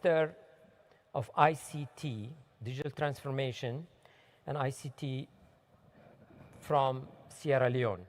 Minister of ICT, Digital Transformation and ICT from Sierra Leone.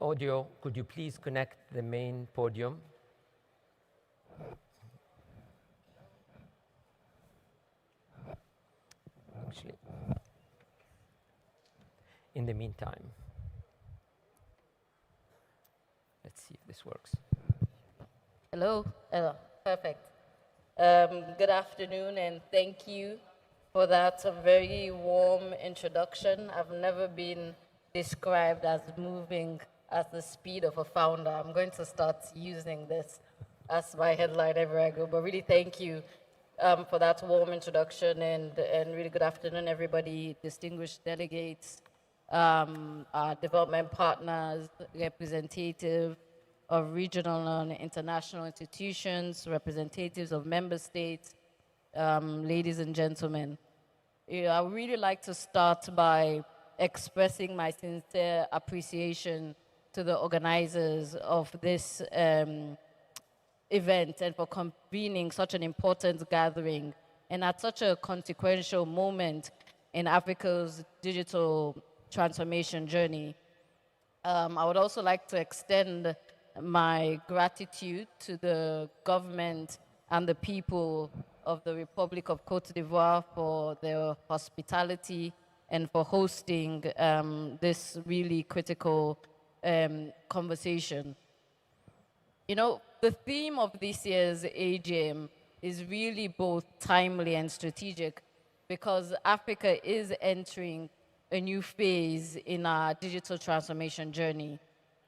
Audio, could you please connect the main podium? Actually, in the meantime, let's see if this works. Hello. Perfect. Good afternoon, and thank you for that very warm introduction. I've never been described as moving at the speed of a founder. I'm going to start using this as my headline everywhere I go. But really, thank you for that warm introduction, and really good afternoon, everybody, distinguished delegates, our development partners, representative of regional and international institutions, representatives of member states, ladies and gentlemen. I would really like to start by expressing my sincere appreciation to the organizers of this event and for convening such an important gathering and at such a consequential moment in Africa's digital transformation journey. I would also like to extend my gratitude to the government and the people of the Republic of Cote d'Ivoire for their hospitality and for hosting this really critical conversation. You know, the theme of this year's AGM is really both timely and strategic because Africa is entering a new phase in our digital transformation journey.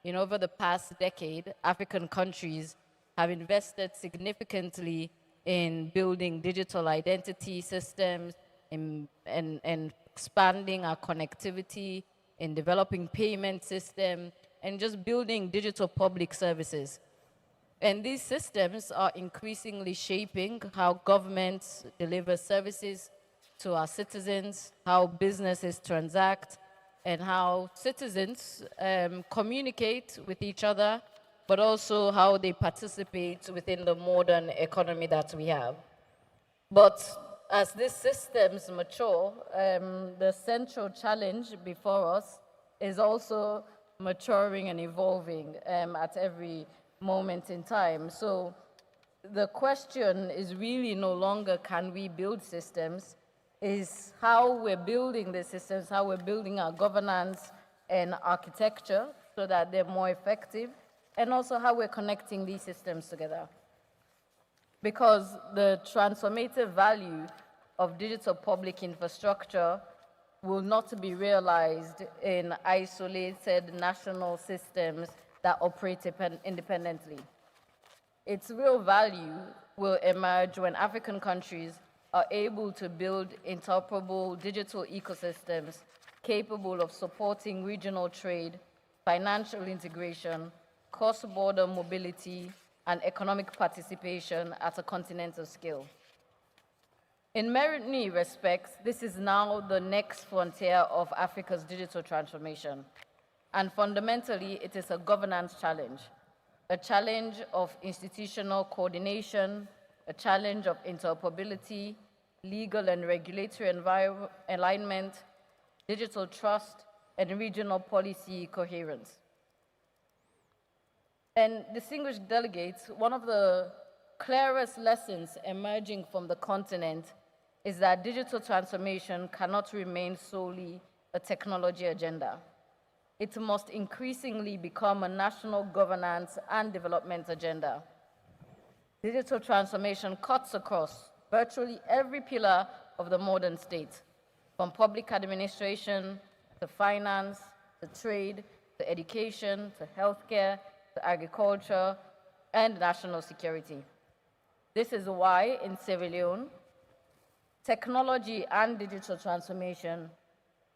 You know, over the past decade, African countries have invested significantly in building digital identity systems, and expanding our connectivity, in developing payment systems, and just building digital public services. And these systems are increasingly shaping how governments deliver services to our citizens, how businesses transact, and how citizens communicate with each other, but also how they participate within the modern economy that we have. But as these systems mature, the central challenge before us is also maturing and evolving at every moment in time. So the question is really no longer can we build systems, is how we're building the systems, how we're building our governance and architecture so that they're more effective, and also how we're connecting these systems together. Because the transformative value of digital public infrastructure will not be realized in isolated national systems that operate independently. Its real value will emerge when African countries are able to build interoperable digital ecosystems capable of supporting regional trade, financial integration, cross-border mobility, and economic participation at a continental scale. In many respects, this is now the next frontier of Africa's digital transformation. And fundamentally, it is a governance challenge, a challenge of institutional coordination, a challenge of interoperability, legal and regulatory alignment, digital trust, and regional policy coherence. And distinguished delegates, one of the clearest lessons emerging from the continent is that digital transformation cannot remain solely a technology agenda. It must increasingly become a national governance and development agenda. Digital transformation cuts across virtually every pillar of the modern state, from public administration to finance, to trade, to education, to healthcare, to agriculture, and national security. This is why in Sierra Leone, technology and digital transformation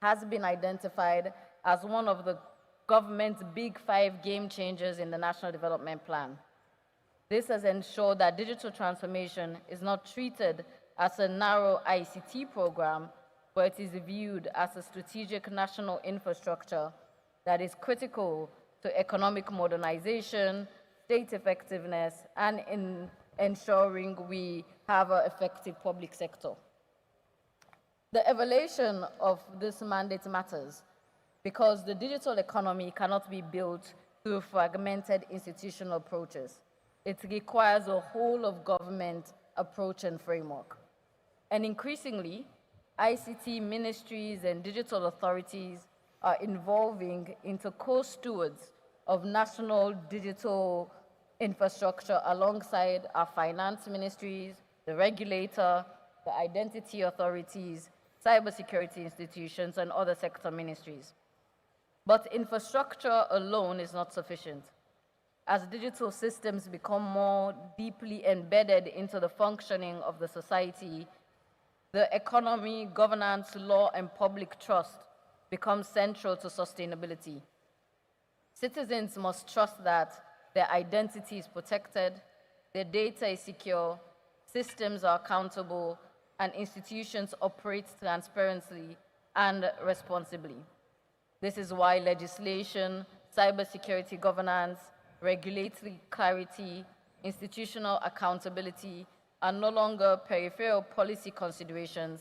has been identified as one of the government's big 5 game changers in the National Development Plan. This has ensured that digital transformation is not treated as a narrow ICT program, but it is viewed as a strategic national infrastructure that is critical to economic modernization, state effectiveness, and in ensuring we have an effective public sector. The evaluation of this mandate matters because the digital economy cannot be built through fragmented institutional approaches. It requires a whole of government approach and framework. And increasingly, ICT ministries and digital authorities are evolving into co-stewards of national digital infrastructure alongside our finance ministries, the regulator, the identity authorities, cybersecurity institutions, and other sector ministries. But infrastructure alone is not sufficient. As digital systems become more deeply embedded into the functioning of the society, the economy, governance, law, and public trust become central to sustainability. Citizens must trust that their identity is protected, their data is secure, systems are accountable, and institutions operate transparently and responsibly. This is why legislation, cybersecurity governance, regulatory clarity, institutional accountability are no longer peripheral policy considerations.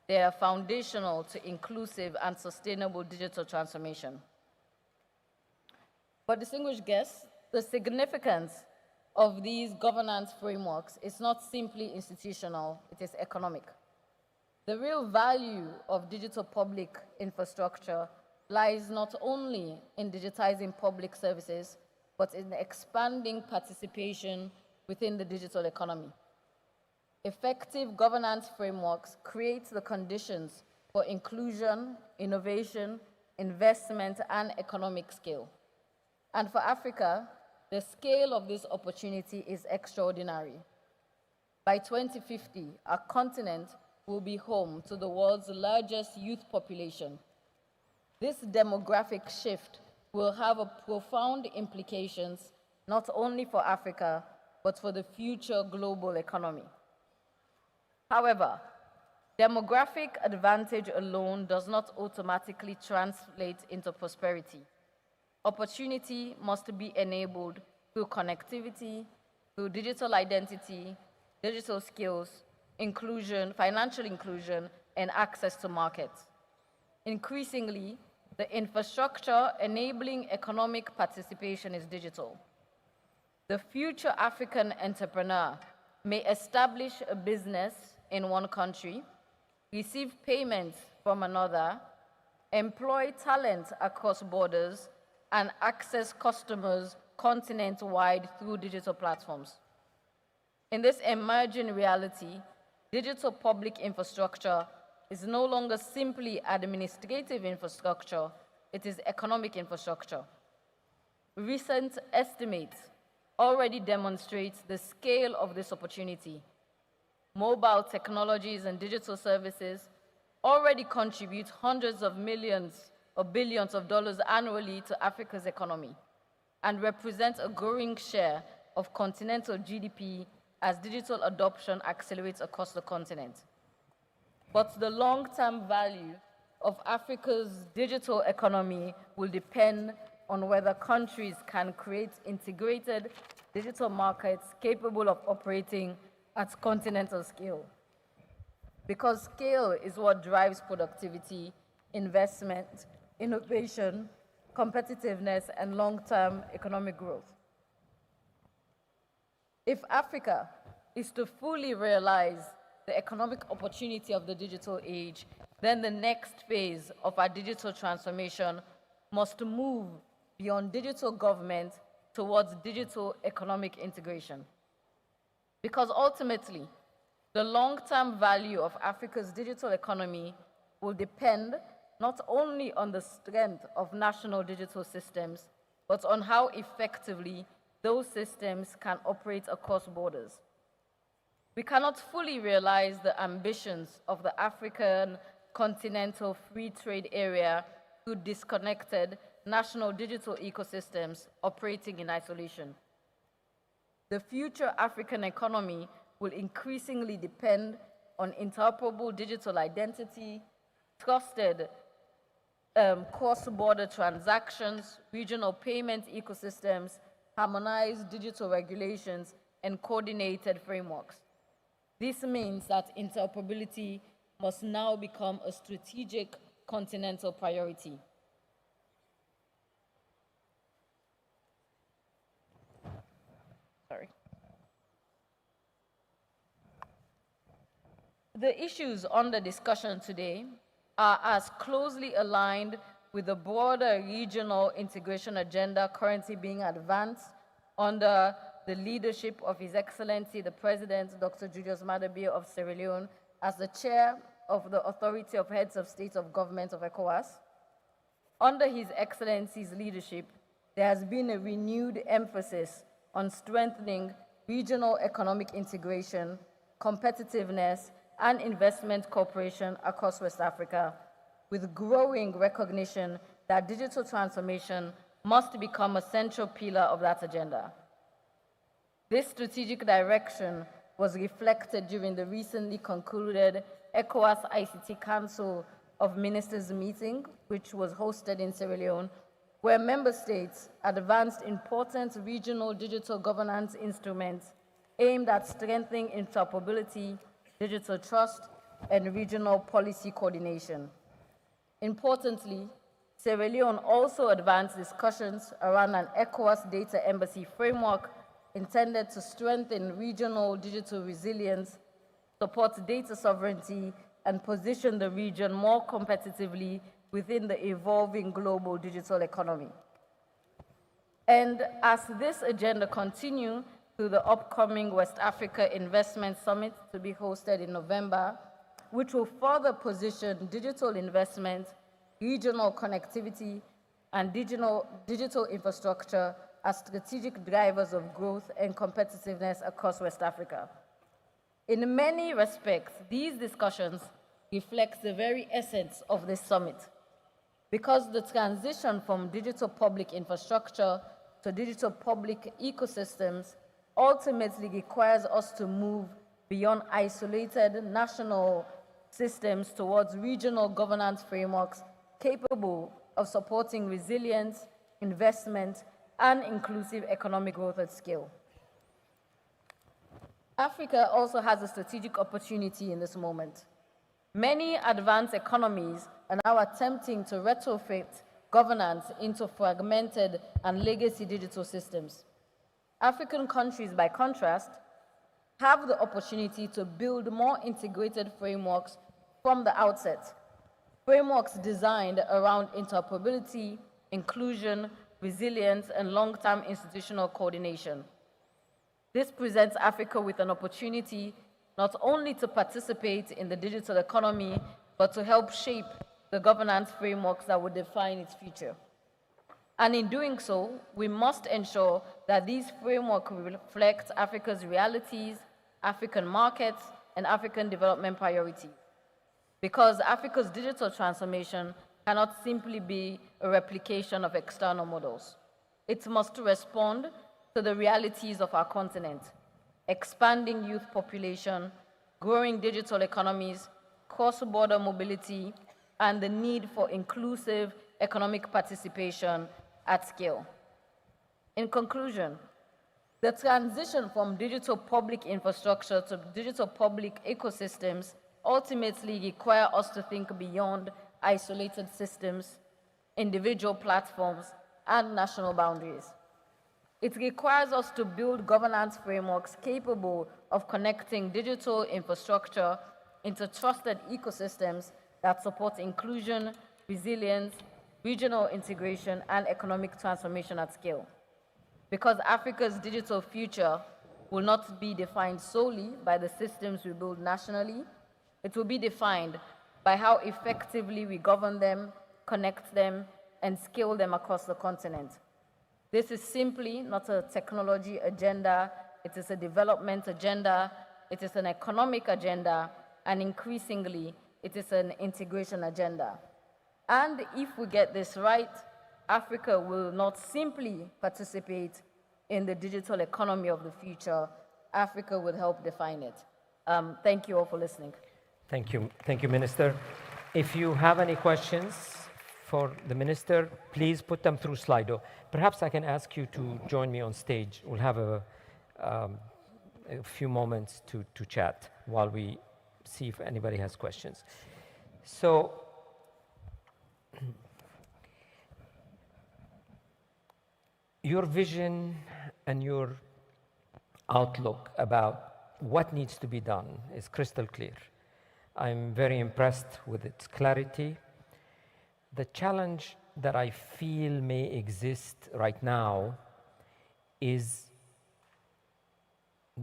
They are foundational to inclusive and sustainable digital transformation. But distinguished guests, the significance of these governance frameworks is not simply institutional, it is economic. The real value of digital public infrastructure lies not only in digitizing public services, but in expanding participation within the digital economy. Effective governance frameworks create the conditions for inclusion, innovation, investment, and economic scale. And for Africa, the scale of this opportunity is extraordinary. By 2050, our continent will be home to the world's largest youth population. This demographic shift will have profound implications not only for Africa, but for the future global economy. However, demographic advantage alone does not automatically translate into prosperity. Opportunity must be enabled through connectivity, through digital identity, digital skills, inclusion, financial inclusion, and access to markets. Increasingly, the infrastructure enabling economic participation is digital. The future African entrepreneur may establish a business in one country, receive payments from another, employ talent across borders, and access customers continent-wide through digital platforms. In this emerging reality, digital public infrastructure is no longer simply administrative infrastructure, it is economic infrastructure. Recent estimates already demonstrate the scale of this opportunity. Mobile technologies and digital services already contribute hundreds of millions or billions of dollars annually to Africa's economy and represent a growing share of continental GDP as digital adoption accelerates across the continent. But the long-term value of Africa's digital economy will depend on whether countries can create integrated digital markets capable of operating at continental scale. Because scale is what drives productivity, investment, innovation, competitiveness, and long-term economic growth. If Africa is to fully realize the economic opportunity of the digital age, then the next phase of our digital transformation must move beyond digital government towards digital economic integration. Because ultimately, the long-term value of Africa's digital economy will depend not only on the strength of national digital systems, but on how effectively those systems can operate across borders. We cannot fully realize the ambitions of the African continental free trade area through disconnected national digital ecosystems operating in isolation. The future African economy will increasingly depend on interoperable digital identity, trusted cross-border transactions, regional payment ecosystems, harmonized digital regulations, and coordinated frameworks. This means that interoperability must now become a strategic continental priority. The issues under discussion today are as closely aligned with the broader regional integration agenda currently being advanced under the leadership of His Excellency, the President, Dr. Julius Maada Bio of Sierra Leone, as the chair of the Authority of Heads of State of Government of ECOWAS. Under His Excellency's leadership, there has been a renewed emphasis on strengthening regional economic integration, competitiveness, and investment cooperation across West Africa, with growing recognition that digital transformation must become a central pillar of that agenda. This strategic direction was reflected during the recently concluded ECOWAS ICT Council of Ministers meeting, which was hosted in Sierra Leone, where member states advanced important regional digital governance instruments aimed at strengthening interoperability, digital trust, and regional policy coordination. Importantly, Sierra Leone also advanced discussions around an ECOWAS data embassy framework intended to strengthen regional digital resilience, support data sovereignty, and position the region more competitively within the evolving global digital economy. And as this agenda continues through the upcoming West Africa Investment Summit to be hosted in November, which will further position digital investment, regional connectivity, and digital infrastructure as strategic drivers of growth and competitiveness across West Africa. In many respects, these discussions reflect the very essence of this summit, because the transition from digital public infrastructure to digital public ecosystems ultimately requires us to move beyond isolated national systems towards regional governance frameworks capable of supporting resilience, investment, and inclusive economic growth at scale. Africa also has a strategic opportunity in this moment. Many advanced economies are now attempting to retrofit governance into fragmented and legacy digital systems. African countries, by contrast, have the opportunity to build more integrated frameworks from the outset, frameworks designed around interoperability, inclusion, resilience, and long-term institutional coordination. This presents Africa with an opportunity not only to participate in the digital economy, but to help shape the governance frameworks that would define its future. And in doing so, we must ensure that these frameworks reflect Africa's realities, African markets, and African development priorities. Because Africa's digital transformation cannot simply be a replication of external models. It must respond to the realities of our continent: expanding youth population, growing digital economies, cross-border mobility, and the need for inclusive economic participation at scale. In conclusion, the transition from digital public infrastructure to digital public ecosystems ultimately require us to think beyond isolated systems, individual platforms, and national boundaries. It requires us to build governance frameworks capable of connecting digital infrastructure into trusted ecosystems that support inclusion, resilience, regional integration, and economic transformation at scale. Because Africa's digital future will not be defined solely by the systems we build nationally, it will be defined by how effectively we govern them, connect them, and scale them across the continent. This is simply not a technology agenda, it is a development agenda, it is an economic agenda, and increasingly, it is an integration agenda. And if we get this right, Africa will not simply participate in the digital economy of the future, Africa will help define it. Thank you all for listening. Thank you, Minister. If you have any questions for the Minister, please put them through Slido. Perhaps I can ask you to join me on stage. We'll have a few moments to chat while we see if anybody has questions. So, your vision and your outlook about what needs to be done is crystal clear. I'm very impressed with its clarity. The challenge that I feel may exist right now is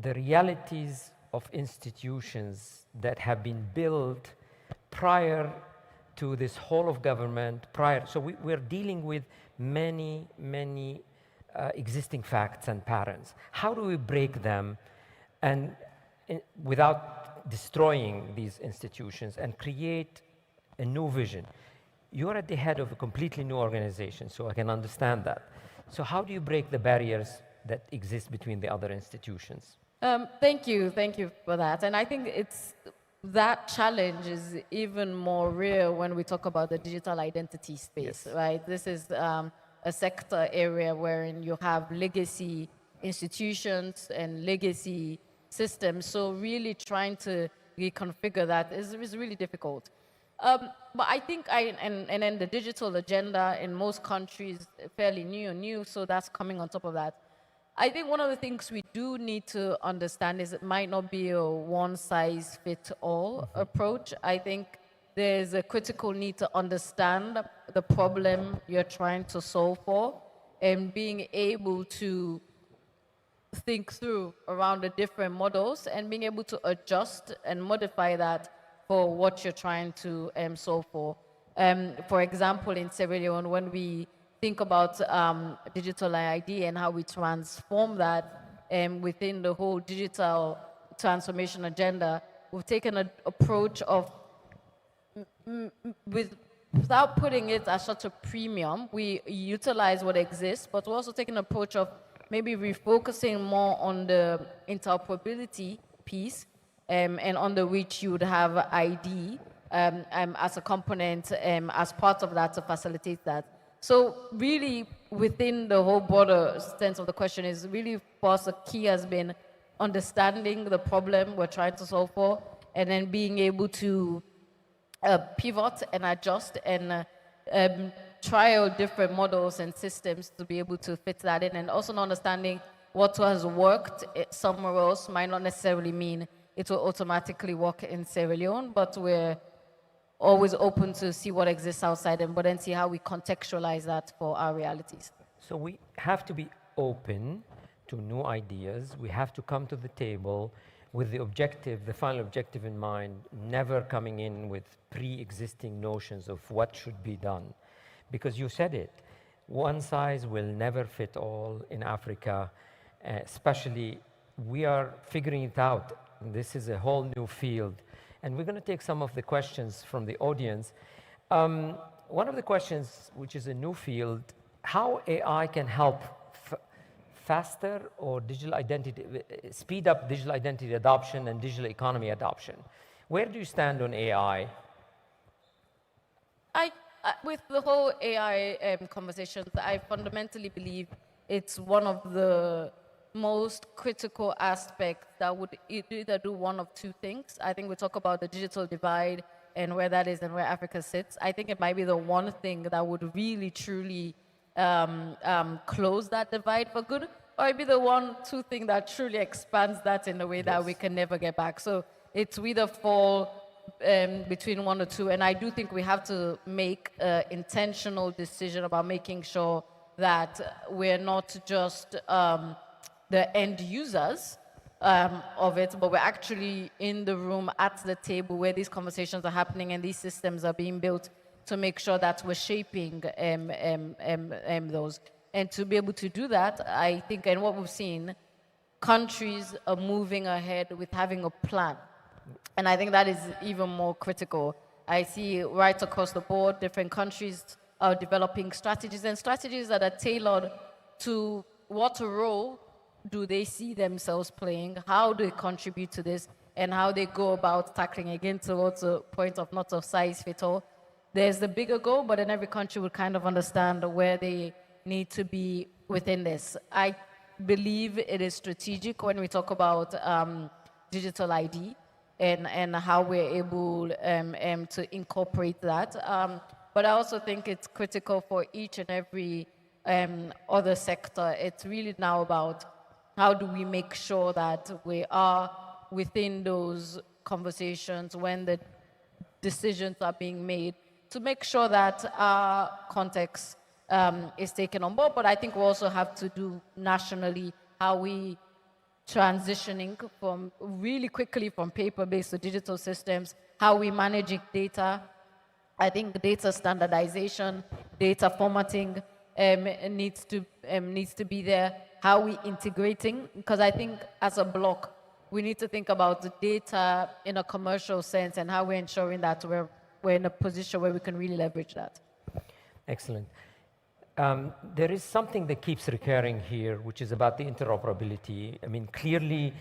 the realities of institutions that have been built prior to this whole of government, so we're dealing with many existing facts and patterns. How do we break them and without destroying these institutions and create a new vision? You're at the head of a completely new organization, so I can understand that. So how do you break the barriers that exist between the other institutions? Thank you for that. And I think that challenge is even more real when we talk about the digital identity space, yes. Right? This is a sector area wherein you have legacy institutions and legacy systems. So really trying to reconfigure that is really difficult. But I think and then the digital agenda in most countries fairly new, so that's coming on top of that. I think one of the things we do need to understand is it might not be a one-size-fits-all approach. I think there's a critical need to understand the problem you're trying to solve for and being able to think through around the different models and being able to adjust and modify that for what you're trying to solve for. For example, in Sierra Leone, when we think about digital ID and how we transform that within the whole digital transformation agenda, we've taken an approach of without putting it as such a premium, we utilize what exists, but we're also taking an approach of maybe refocusing more on the interoperability piece, and under which you would have ID as a component, as part of that to facilitate that. So really, within the whole broader sense of the question is really, for us, the key has been understanding the problem we're trying to solve for, and then being able to pivot and adjust and try out different models and systems to be able to fit that in, and also understanding what has worked somewhere else might not necessarily mean it will automatically work in Sierra Leone, but we're always open to see what exists outside and but then see how we contextualize that for our realities. So we have to be open to new ideas. We have to come to the table with the objective, the final objective in mind, never coming in with pre-existing notions of what should be done. Because you said it, one size will never fit all in Africa, especially we are figuring it out. This is a whole new field. And we're going to take some of the questions from the audience. One of the questions, which is a new field, how AI can help faster or digital identity, speed up digital identity adoption and digital economy adoption. Where do you stand on AI? With the whole AI conversations, I fundamentally believe it's one of the most critical aspects that would either do one of two things. I think we talk about the digital divide and where that is and where Africa sits. I think it might be the one thing that would really, truly close that divide for good, or it'd be the two thing that truly expands that in a way that we can never get back. So it's either fall between one or two, and I do think we have to make an intentional decision about making sure that we're not just the end users of it, but we're actually in the room at the table where these conversations are happening and these systems are being built to make sure that we're shaping those. And to be able to do that, I think, and what we've seen, countries are moving ahead with having a plan. And I think that is even more critical. I see right across the board, different countries are developing strategies, and strategies that are tailored to what role do they see themselves playing, how do they contribute to this, and how they go about tackling, again, towards a point of not of size fit all. There's the bigger goal, but then every country will kind of understand where they need to be within this. I believe it is strategic when we talk about digital ID and how we're able to incorporate that. But I also think it's critical for each and every other sector. It's really now about how do we make sure that we are within those conversations when the decisions are being made, to make sure that our context is taken on board. But I think we also have to do nationally how we transitioning from really quickly from paper-based to digital systems, how we managing data. I think data standardization, data formatting needs to be there. How we integrating, because I think as a block, we need to think about the data in a commercial sense and how we're ensuring that we're in a position where we can really leverage that. Excellent. There is something that keeps recurring here, which is about the interoperability. I mean, clearly,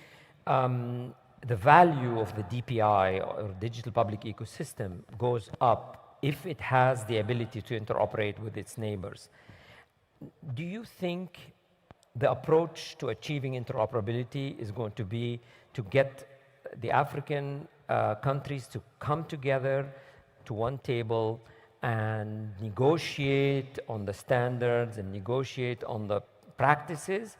the value of the DPI, or digital public ecosystem, goes up if it has the ability to interoperate with its neighbors. Do you think the approach to achieving interoperability is going to be to get the African countries to come together to one table and negotiate on the standards and negotiate on the practices?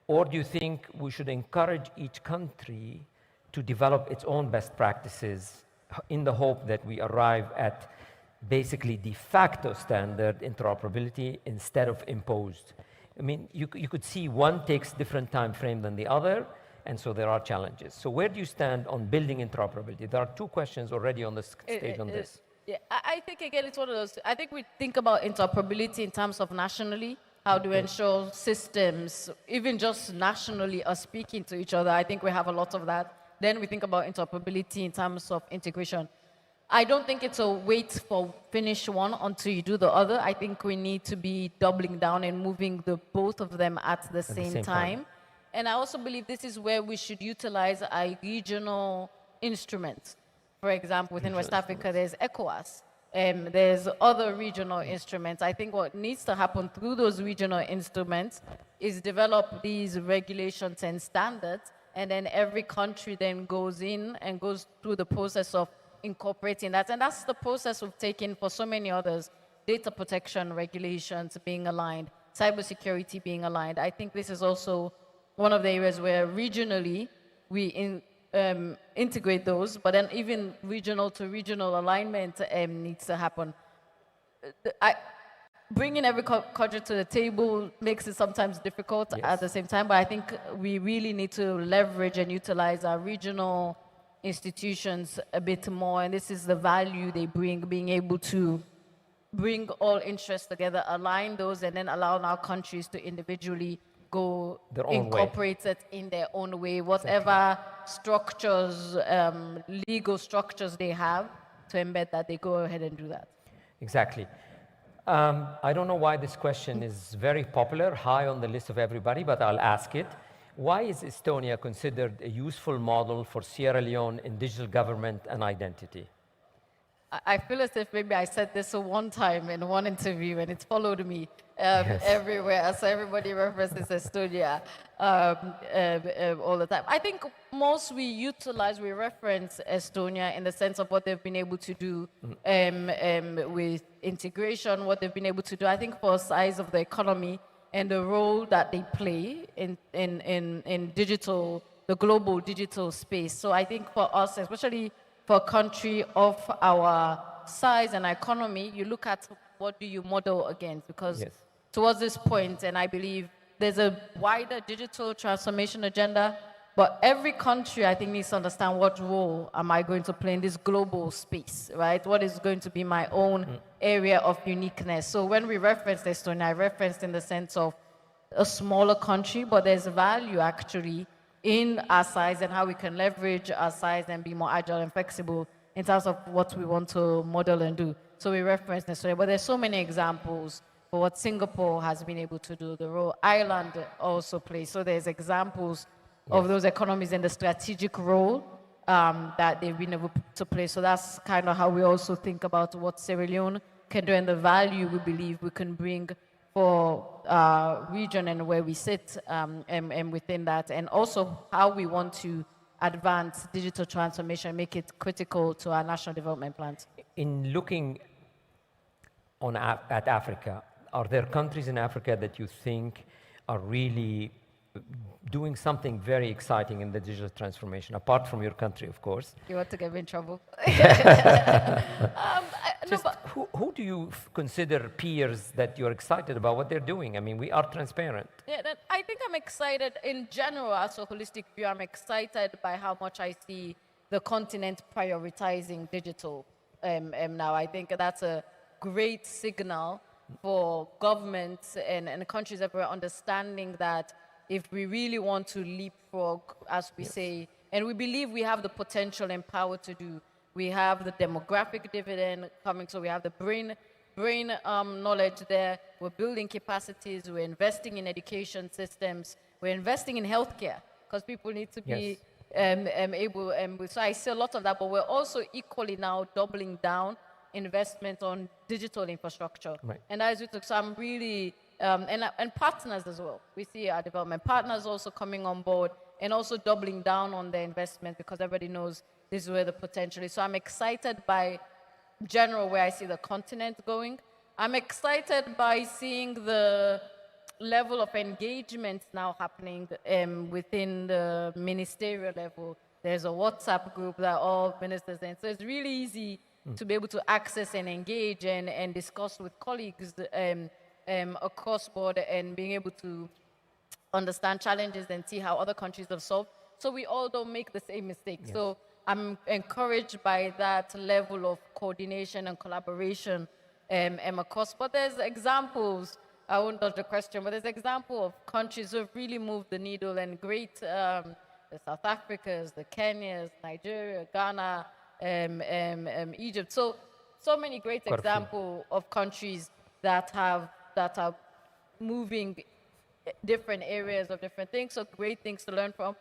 Or do you think we should encourage each country to develop its own best practices in the hope that we arrive at basically de facto standard interoperability instead of imposed? I mean, you could see one takes different time frame than the other, and so there are challenges. So where do you stand on building interoperability? There are two questions already on the stage on this. Yeah, I think again it's one of those. I think we think about interoperability in terms of nationally. How do we ensure systems, even just nationally, are speaking to each other? I think we have a lot of that. Then we think about interoperability in terms of integration. I don't think it's a wait for finish one until you do the other. I think we need to be doubling down and moving the both of them at the same time. And I also believe this is where we should utilize our regional instruments. For example, within West Africa, there's ECOWAS. There's other regional instruments. I think what needs to happen through those regional instruments is develop these regulations and standards, and then every country then goes in and goes through the process of incorporating that. And that's the process we've taken for so many others. Data protection regulations being aligned, cybersecurity being aligned. I think this is also one of the areas where regionally we integrate those, but then even regional to regional alignment needs to happen. Bringing every country to the table makes it sometimes difficult at the same time, but I think we really need to leverage and utilize our regional institutions a bit more, and this is the value they bring, being able to bring all interests together, align those, and then allow our countries to individually go incorporate it in their own way, whatever structures, legal structures they have to embed that, they go ahead and do that. Exactly. I don't know why this question is very popular, high on the list of everybody, but I'll ask it. Why is Estonia considered a useful model for Sierra Leone in digital government and identity? I feel as if maybe I said this one time in one interview and it's followed me everywhere. So everybody references Estonia all the time. I think most we reference Estonia in the sense of what they've been able to do with integration, what they've been able to do. I think for the size of the economy and the role that they play in digital, the global digital space. So I think for us, especially for a country of our size and economy, you look at what do you model against, because towards this point, and I believe there's a wider digital transformation agenda, but every country, I think, needs to understand what role am I going to play in this global space, right? What is going to be my own area of uniqueness? So when we reference Estonia, I referenced in the sense of a smaller country, but there's value actually in our size and how we can leverage our size and be more agile and flexible in terms of what we want to model and do. So we reference Estonia, but there's so many examples for what Singapore has been able to do, the role Ireland also plays. So there's examples of those economies and the strategic role that they've been able to play. So that's kind of how we also think about what Sierra Leone can do and the value we believe we can bring for our region and where we sit and within that, and also how we want to advance digital transformation, make it critical to our national development plans. In looking at Africa, are there countries in Africa that you think are really doing something very exciting in the digital transformation, apart from your country, of course? You want to get me in trouble? Who do you consider peers that you're excited about what they're doing? I mean, we are transparent. Yeah, I think I'm excited in general, as a holistic view. I'm excited by how much I see the continent prioritizing digital now. I think that's a great signal for governments and countries everywhere, understanding that if we really want to leapfrog, as we say, and we believe we have the potential and power to do. We have the demographic dividend coming, so we have the brain knowledge there. We're building capacities. We're investing in education systems. We're investing in healthcare because people need to be able. So I see a lot of that, but we're also equally now doubling down investment on digital infrastructure. Right. And as we took, so I'm really and partners as well. We see our development partners also coming on board and also doubling down on their investment because everybody knows this is where the potential is. So I'm excited by general where I see the continent going. I'm excited by seeing the level of engagement now happening within the ministerial level. There's a WhatsApp group that all ministers in. So it's really easy to be able to access and engage and discuss with colleagues across border and being able to understand challenges and see how other countries have solved. So we all don't make the same mistake. Yes. So I'm encouraged by that level of coordination and collaboration across. But there's examples, I won't dodge the question, but there's example of countries who have really moved the needle and great, the South Africas, the Kenyas, Nigeria, Ghana, Egypt. So many great examples of countries that are moving different areas of different things, so great things to learn from.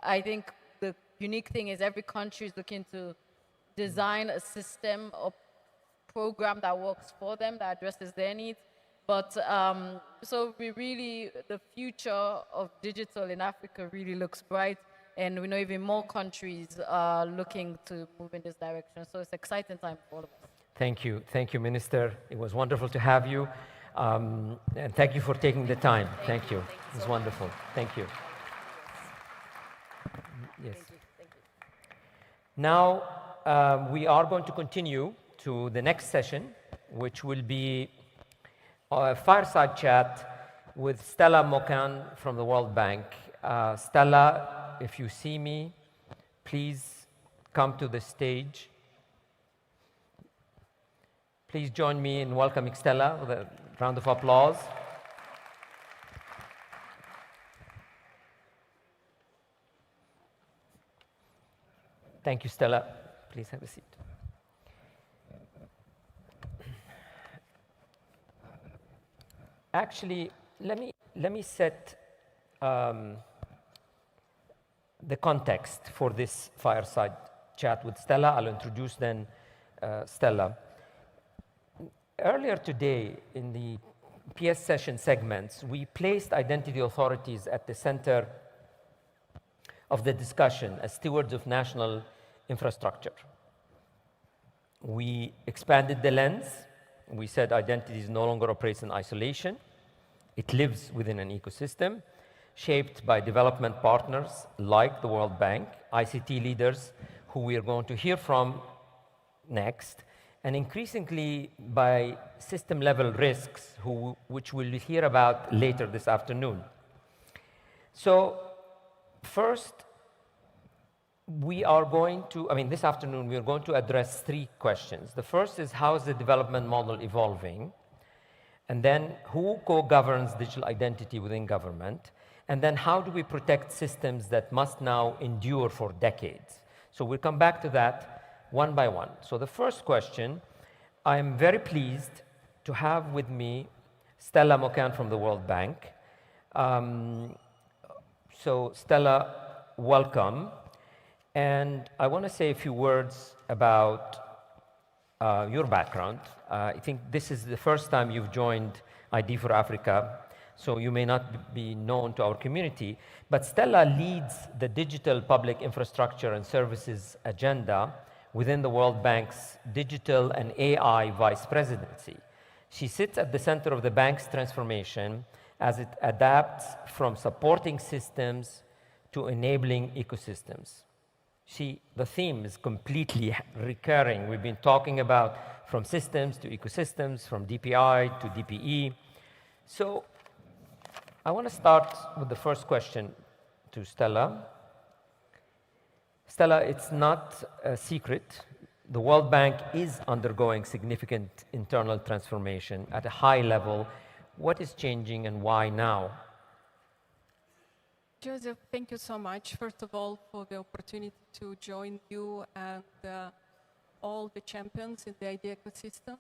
I think the unique thing is every country is looking to design a system or program that works for them, that addresses their needs. But so the future of digital in Africa really looks bright, and we know even more countries are looking to move in this direction. So it's an exciting time for all of us. Thank you, Minister. It was wonderful to have you. And thank you for taking the time. Thank you. It was wonderful. Thank you. Yes. Thank you. Now, we are going to continue to the next session, which will be a fireside chat with Stella Mokan from the World Bank. Stella, if you see me, please come to the stage. Please join me in welcoming Stella with a round of applause. Thank you, Stella. Please have a seat. Actually, let me set the context for this fireside chat with Stella. I'll introduce then Stella. Earlier today, in the PS session segments, we placed identity authorities at the center of the discussion as stewards of national infrastructure. We expanded the lens. We said identity no longer operates in isolation. It lives within an ecosystem shaped by development partners like the World Bank, ICT leaders who we are going to hear from next, and increasingly by system-level risks, which we'll hear about later this afternoon. So first, this afternoon, we are going to address three questions. The first is, how is the development model evolving? And then, who co-governs digital identity within government? And then, how do we protect systems that must now endure for decades? So we'll come back to that one by one. So the first question, I am very pleased to have with me Stella Mokan from the World Bank. So Stella, welcome. And I want to say a few words about your background. I think this is the first time you've joined ID for Africa, so you may not be known to our community, but Stella leads the digital public infrastructure and services agenda within the World Bank's digital and AI vice presidency. She sits at the center of the bank's transformation as it adapts from supporting systems to enabling ecosystems. The theme is completely recurring. We've been talking about from systems to ecosystems, from DPI to DPE. So I want to start with the first question to Stella. Stella, it's not a secret. The World Bank is undergoing significant internal transformation at a high level. What is changing and why now? Joseph, thank you so much, first of all, for the opportunity to join you and all the champions in the ID ecosystem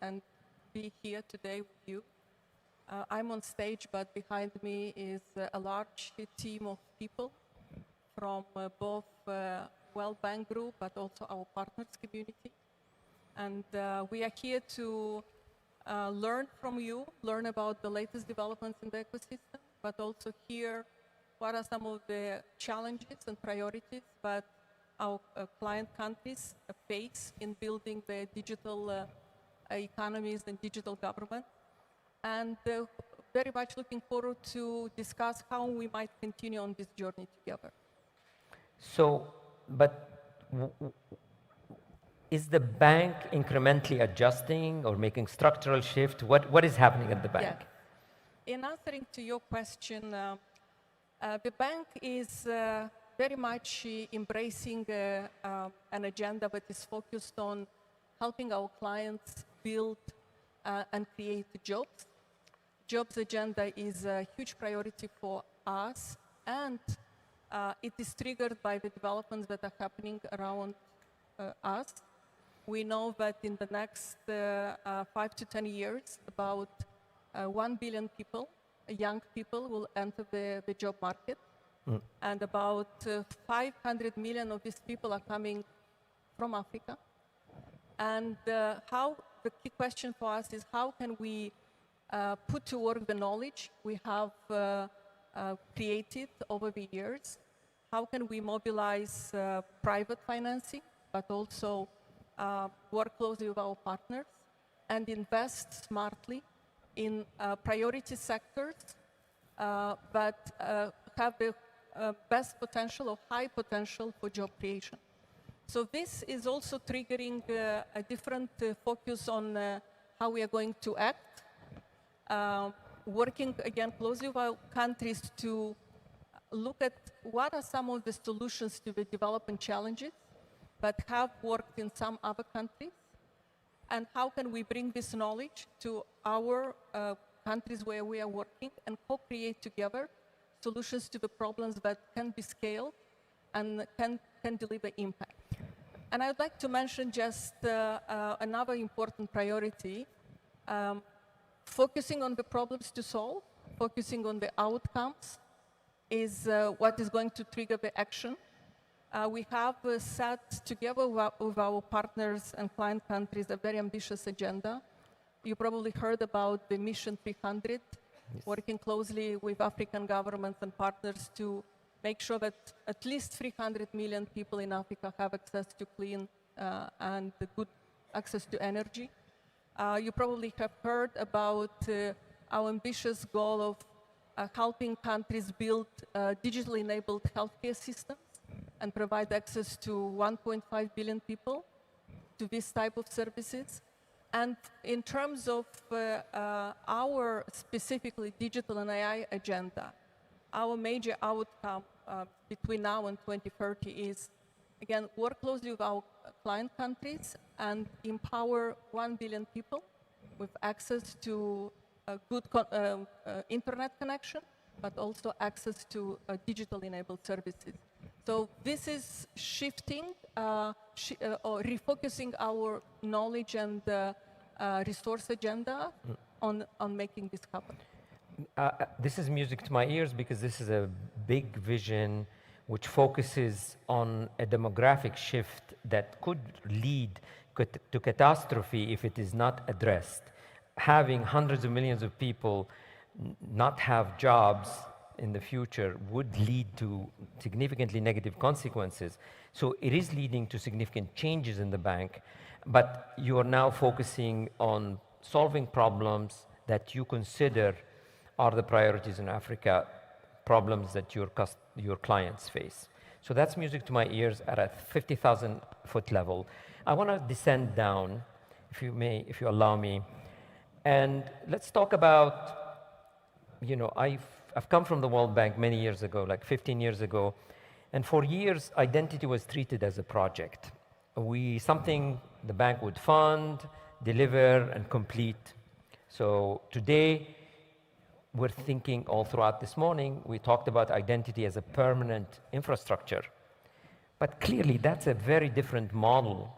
and be here today with you. I'm on stage, but behind me is a large team of people from both World Bank Group, but also our partners community. And we are here to learn from you, learn about the latest developments in the ecosystem, but also hear what are some of the challenges and priorities that our client countries face in building the digital economies and digital government. And the very much looking forward to discuss how we might continue on this journey together. So, but is the bank incrementally adjusting or making structural shift? What is happening at the bank? Yeah. In answering to your question, the bank is very much embracing an agenda that is focused on helping our clients build and create jobs. Jobs agenda is a huge priority for us, and it is triggered by the developments that are happening around us. We know that in the next 5 to 10 years, about 1 billion people, young people, will enter the job market. And about 500 million of these people are coming from Africa. And the key question for us is how can we put to work the knowledge we have created over the years? How can we mobilize private financing, but also work closely with our partners and invest smartly in priority sectors that have the best potential or high potential for job creation. So this is also triggering a different focus on how we are going to act, working again closely with our countries to look at what are some of the solutions to the development challenges that have worked in some other countries, and how can we bring this knowledge to our countries where we are working and co-create together solutions to the problems that can be scaled and can deliver impact. And I would like to mention just another important priority, focusing on the problems to solve, focusing on the outcomes is what is going to trigger the action. We have set together with our partners and client countries a very ambitious agenda. You probably heard about the Mission 300, yes, working closely with African governments and partners to make sure that at least 300 million people in Africa have access to clean and good access to energy. You probably have heard about our ambitious goal of helping countries build digitally enabled healthcare systems and provide access to 1.5 billion people to this type of services. And in terms of our specifically digital and AI agenda, our major outcome between now and 2030 is, again, work closely with our client countries and empower 1 billion people with access to a good internet connection, but also access to digital enabled services. So this is shifting or refocusing our knowledge and resource agenda on making this happen. This is music to my ears because this is a big vision which focuses on a demographic shift that could lead to catastrophe if it is not addressed. Having hundreds of millions of people not have jobs in the future would lead to significantly negative consequences. So it is leading to significant changes in the bank, but you are now focusing on solving problems that you consider are the priorities in Africa, problems that your clients face. So that's music to my ears at a 50,000 foot level. I want to descend down, if you may, if you allow me, and let's talk about, you know, I've come from the World Bank many years ago, like 15 years ago, and for years, identity was treated as a project. Something the bank would fund, deliver, and complete. So today, we're thinking all throughout this morning, we talked about identity as a permanent infrastructure. But clearly, that's a very different model.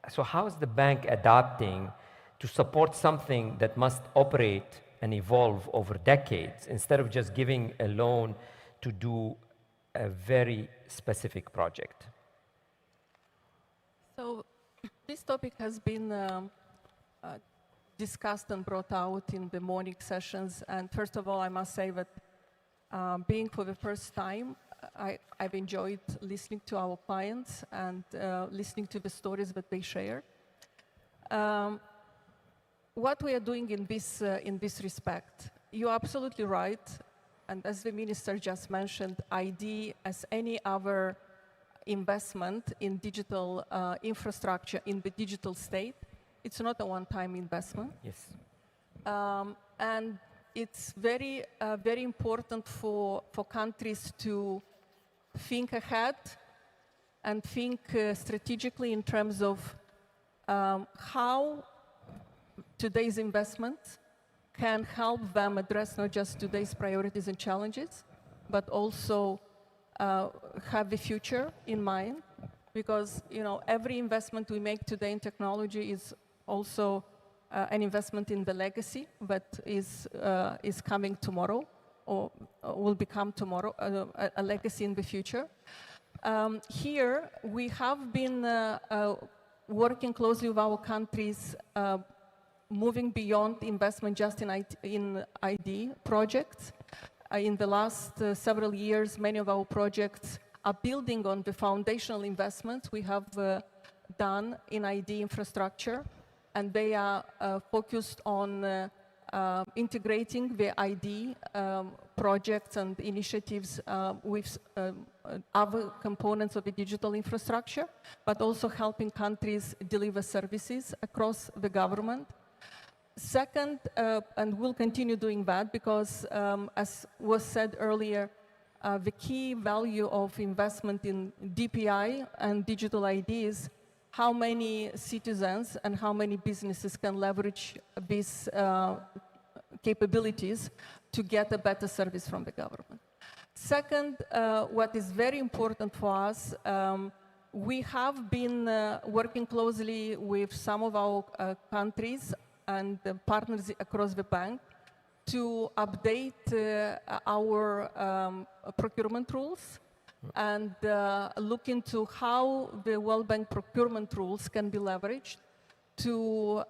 So how is the bank adapting to support something that must operate and evolve over decades instead of just giving a loan to do a very specific project? So this topic has been discussed and brought out in the morning sessions. And first of all, I must say that being for the first time, I've enjoyed listening to our clients and listening to the stories that they share. What we are doing in this respect, you're absolutely right. And as the minister just mentioned, ID, as any other investment in digital infrastructure in the digital state, it's not a one-time investment. Yes. And it's very, very important for countries to think ahead and think strategically in terms of how today's investments can help them address not just today's priorities and challenges, but also have the future in mind. Because every investment we make today in technology is also an investment in the legacy that is coming tomorrow, or will become tomorrow, a legacy in the future. Here, we have been working closely with our countries, moving beyond investment just in ID projects. In the last several years, many of our projects are building on the foundational investments we have done in ID infrastructure, and they are focused on integrating the ID projects and initiatives with other components of the digital infrastructure, but also helping countries deliver services across the government. Second, and we'll continue doing that because, as was said earlier, the key value of investment in DPI and digital ID is how many citizens and how many businesses can leverage these capabilities to get a better service from the government. Second, what is very important for us, we have been working closely with some of our countries and partners across the bank to update our procurement rules and look into how the World Bank procurement rules can be leveraged to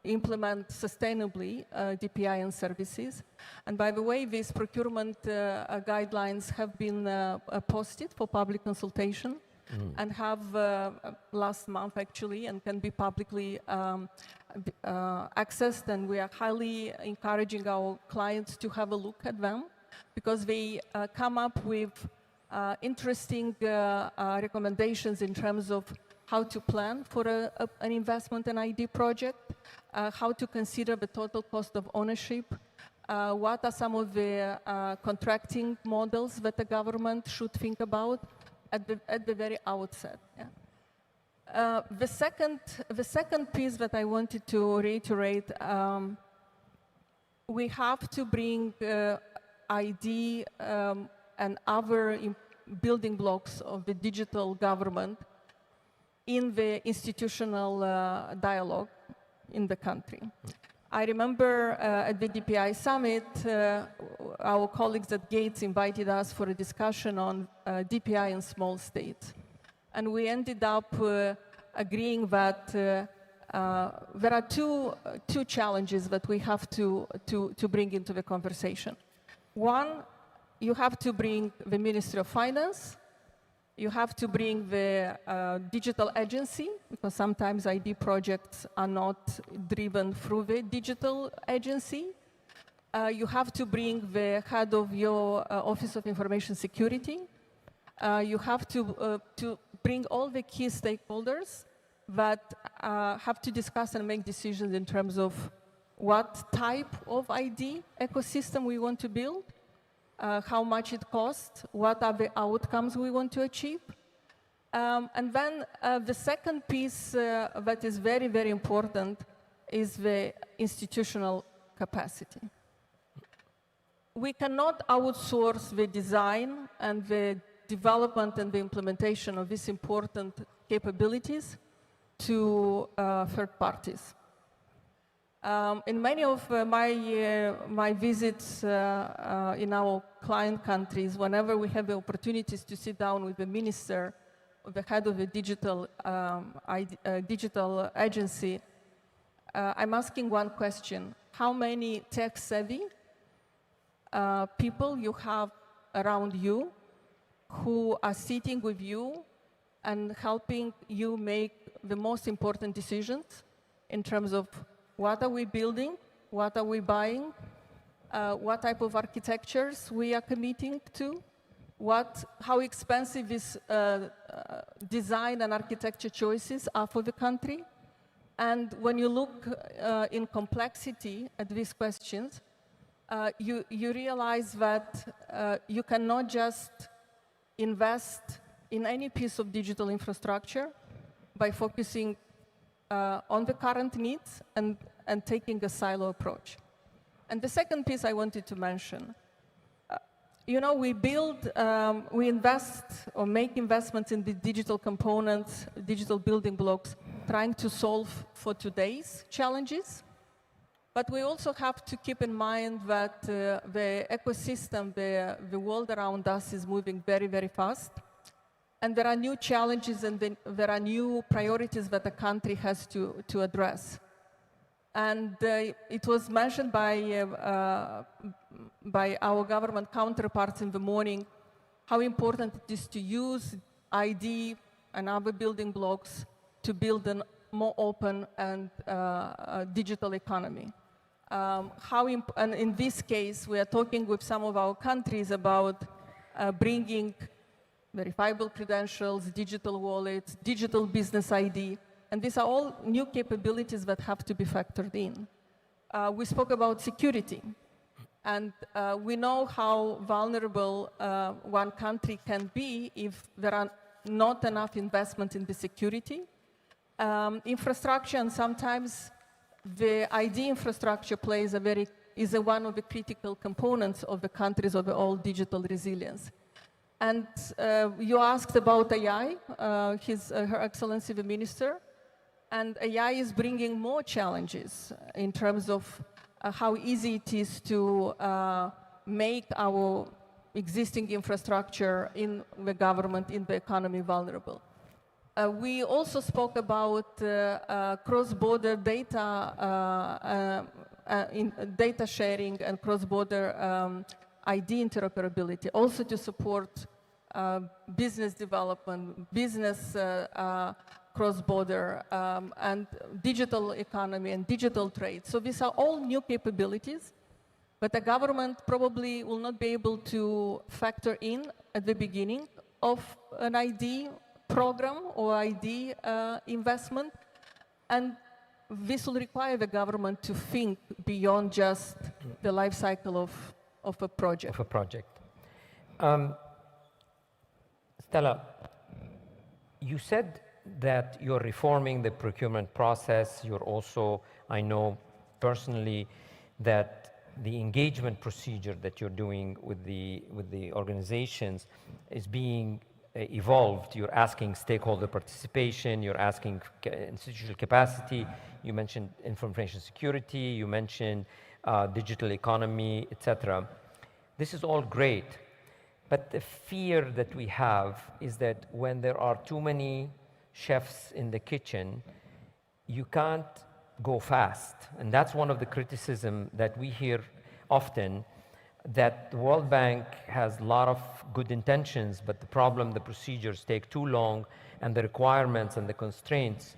implement sustainably DPI and services. And by the way, these procurement guidelines have been posted for public consultation and have last month actually, and can be publicly accessed, and we are highly encouraging our clients to have a look at them because they come up with interesting recommendations in terms of how to plan for an investment in ID project, how to consider the total cost of ownership, what are some of the contracting models that the government should think about at the very outset. Yeah. The second piece that I wanted to reiterate, we have to bring ID and other building blocks of the digital government in the institutional dialogue in the country. I remember at the DPI summit, our colleagues at Gates invited us for a discussion on DPI in small states. And we ended up agreeing that there are two challenges that we have to bring into the conversation. One, you have to bring the Ministry of Finance. You have to bring the digital agency, because sometimes ID projects are not driven through the digital agency. You have to bring the head of your Office of Information Security. You have to bring all the key stakeholders that have to discuss and make decisions in terms of what type of ID ecosystem we want to build, how much it costs, what are the outcomes we want to achieve. And then the second piece that is very, very important is the institutional capacity. We cannot outsource the design and the development and the implementation of these important capabilities to third parties. In many of my visits in our client countries, whenever we have the opportunities to sit down with the minister or the head of the digital agency, I'm asking one question: how many tech-savvy people you have around you who are sitting with you and helping you make the most important decisions in terms of what are we building, what are we buying, what type of architectures we are committing to, how expensive is design and architecture choices are for the country. And when you look in complexity at these questions, you realize that you cannot just invest in any piece of digital infrastructure by focusing on the current needs and taking a silo approach. And the second piece I wanted to mention, we invest or make investments in the digital components, digital building blocks, trying to solve for today's challenges. But we also have to keep in mind that the ecosystem, the world around us is moving very, very fast. And there are new challenges and there are new priorities that the country has to address. And it was mentioned by our government counterparts in the morning how important it is to use ID and other building blocks to build a more open and digital economy. And in this case, we are talking with some of our countries about bringing verifiable credentials, digital wallets, digital business ID, and these are all new capabilities that have to be factored in. We spoke about security, and we know how vulnerable one country can be if there are not enough investment in the security. Infrastructure, and sometimes the ID infrastructure is one of the critical components of the country's overall digital resilience. And you asked about AI, Her Excellency the Minister, and AI is bringing more challenges in terms of how easy it is to make our existing infrastructure in the government, in the economy vulnerable. We also spoke about cross-border data, data sharing and cross-border ID interoperability, also to support business development, business cross-border, and digital economy and digital trade. So these are all new capabilities, but the government probably will not be able to factor in at the beginning of an ID program or ID investment. And this will require the government to think beyond just the life cycle of a project. Stella, you said that you're reforming the procurement process. You're also, I know personally, that the engagement procedure that you're doing with the organizations is being evolved. You're asking stakeholder participation, you're asking institutional capacity, you mentioned information security, you mentioned digital economy, etc. This is all great, but the fear that we have is that when there are too many chefs in the kitchen, you can't go fast. And that's one of the criticism that we hear often, that the World Bank has a lot of good intentions, but the problem, the procedures take too long, and the requirements and the constraints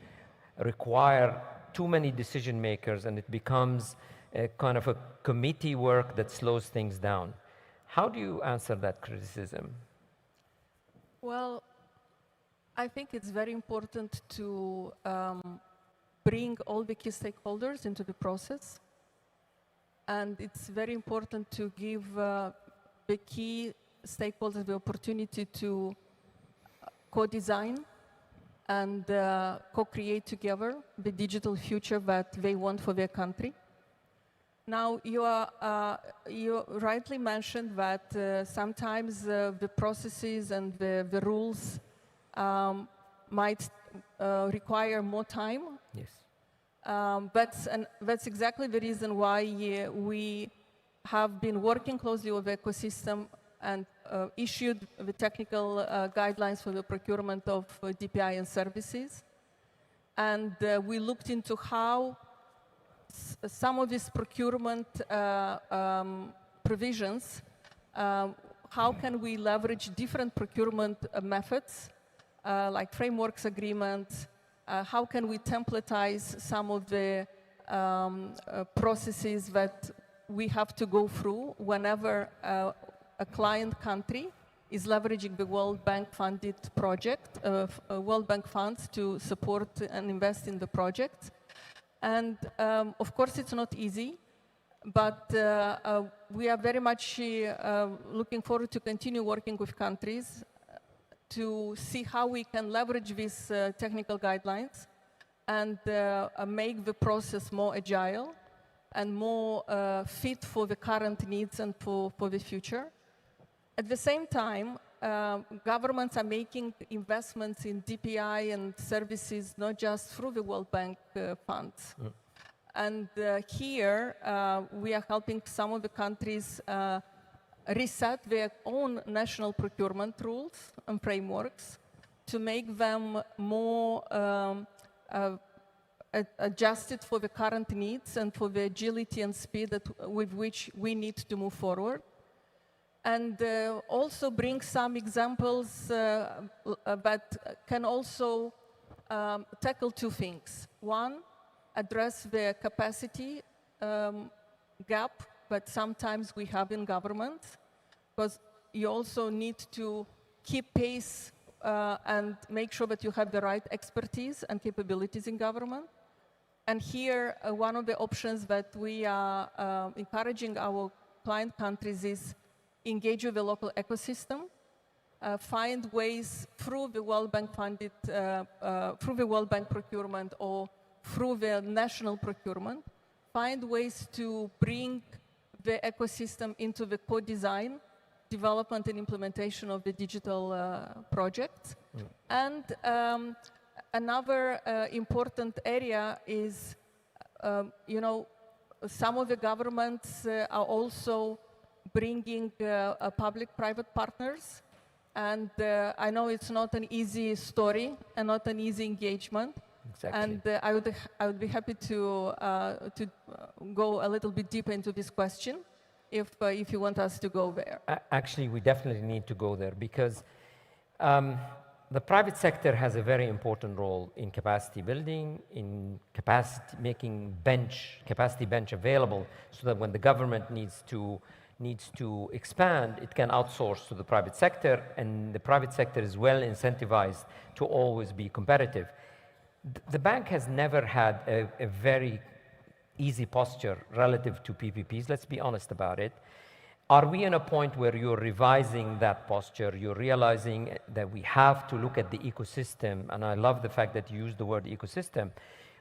require too many decision makers, and it becomes a kind of a committee work that slows things down. How do you answer that criticism? Well, I think it's very important to bring all the key stakeholders into the process. And it's very important to give the key stakeholders the opportunity to co-design and co-create together the digital future that they want for their country. Now, you rightly mentioned that sometimes the processes and the rules might require more time. Yes. That's exactly the reason why we have been working closely with the ecosystem and issued the technical guidelines for the procurement of DPI and services. And we looked into how some of these procurement provisions, how can we leverage different procurement methods, like frameworks agreements, how can we templatize some of the processes that we have to go through whenever a client country is leveraging the World Bank funded project, World Bank funds to support and invest in the project. And of course, it's not easy, but we are very much looking forward to continue working with countries to see how we can leverage these technical guidelines and make the process more agile and more fit for the current needs and for the future. At the same time, governments are making investments in DPI and services not just through the World Bank funds. And here, we are helping some of the countries reset their own national procurement rules and frameworks to make them more adjusted for the current needs and for the agility and speed with which we need to move forward. And also bring some examples that can also tackle two things. One, address the capacity gap that sometimes we have in government, because you also need to keep pace and make sure that you have the right expertise and capabilities in government. And here, one of the options that we are encouraging our client countries is engage with the local ecosystem, find ways through the World Bank funded, through the World Bank procurement or through the national procurement, find ways to bring the ecosystem into the co-design, development and implementation of the digital projects. And another important area is, some of the governments are also bringing public-private partners. And I know it's not an easy story and not an easy engagement. Exactly. And I would be happy to go a little bit deeper into this question if you want us to go there. Actually, we definitely need to go there because the private sector has a very important role in capacity building, in capacity making capacity bench available so that when the government needs to expand, it can outsource to the private sector, and the private sector is well incentivized to always be competitive. The bank has never had a very easy posture relative to PPPs, let's be honest about it. Are we in a point where you're revising that posture, you're realizing that we have to look at the ecosystem, and I love the fact that you use the word ecosystem.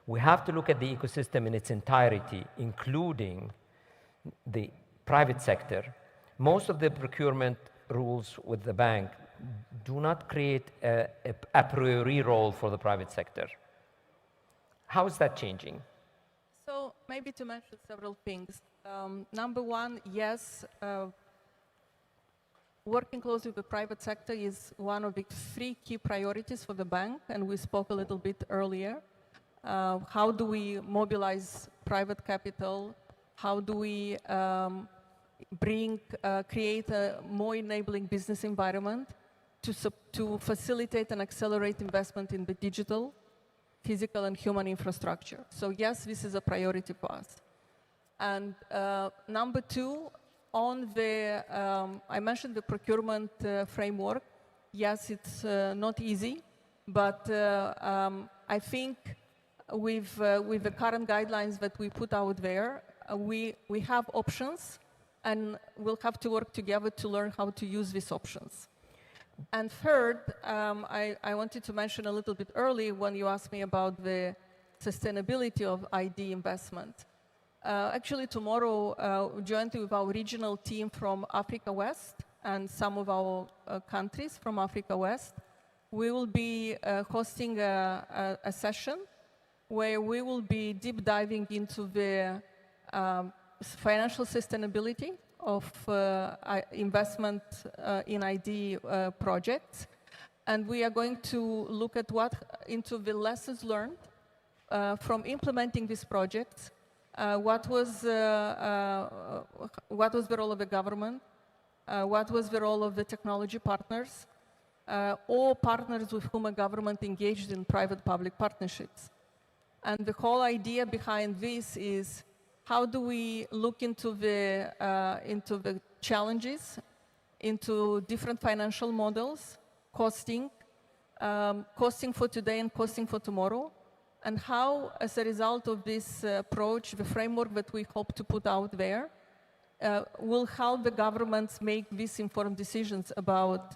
We have to look at the ecosystem in its entirety, including the private sector. Most of the procurement rules with the bank do not create a priori role for the private sector. How is that changing? So maybe to mention several things. Number one, yes, working closely with the private sector is one of the 3 key priorities for the bank, and we spoke a little bit earlier. How do we mobilize private capital? How do we create a more enabling business environment to facilitate and accelerate investment in the digital, physical and human infrastructure? So yes, this is a priority for us. And number 2, on the, I mentioned the procurement framework. Yes, it's not easy, but I think with the current guidelines that we put out there, we have options, and we'll have to work together to learn how to use these options. And third, I wanted to mention a little bit early when you asked me about the sustainability of ID investment. Actually, tomorrow, jointly with our regional team from Africa West and some of our countries from Africa West, we will be hosting a session where we will be deep diving into the financial sustainability of investment in ID projects. And we are going to look at into the lessons learned from implementing these projects. What was the role of the government? What was the role of the technology partners? Or partners with whom a government engaged in private-public partnerships. And the whole idea behind this is how do we look into the challenges, into different financial models, costing for today and costing for tomorrow, and how, as a result of this approach, the framework that we hope to put out there will help the governments make these informed decisions about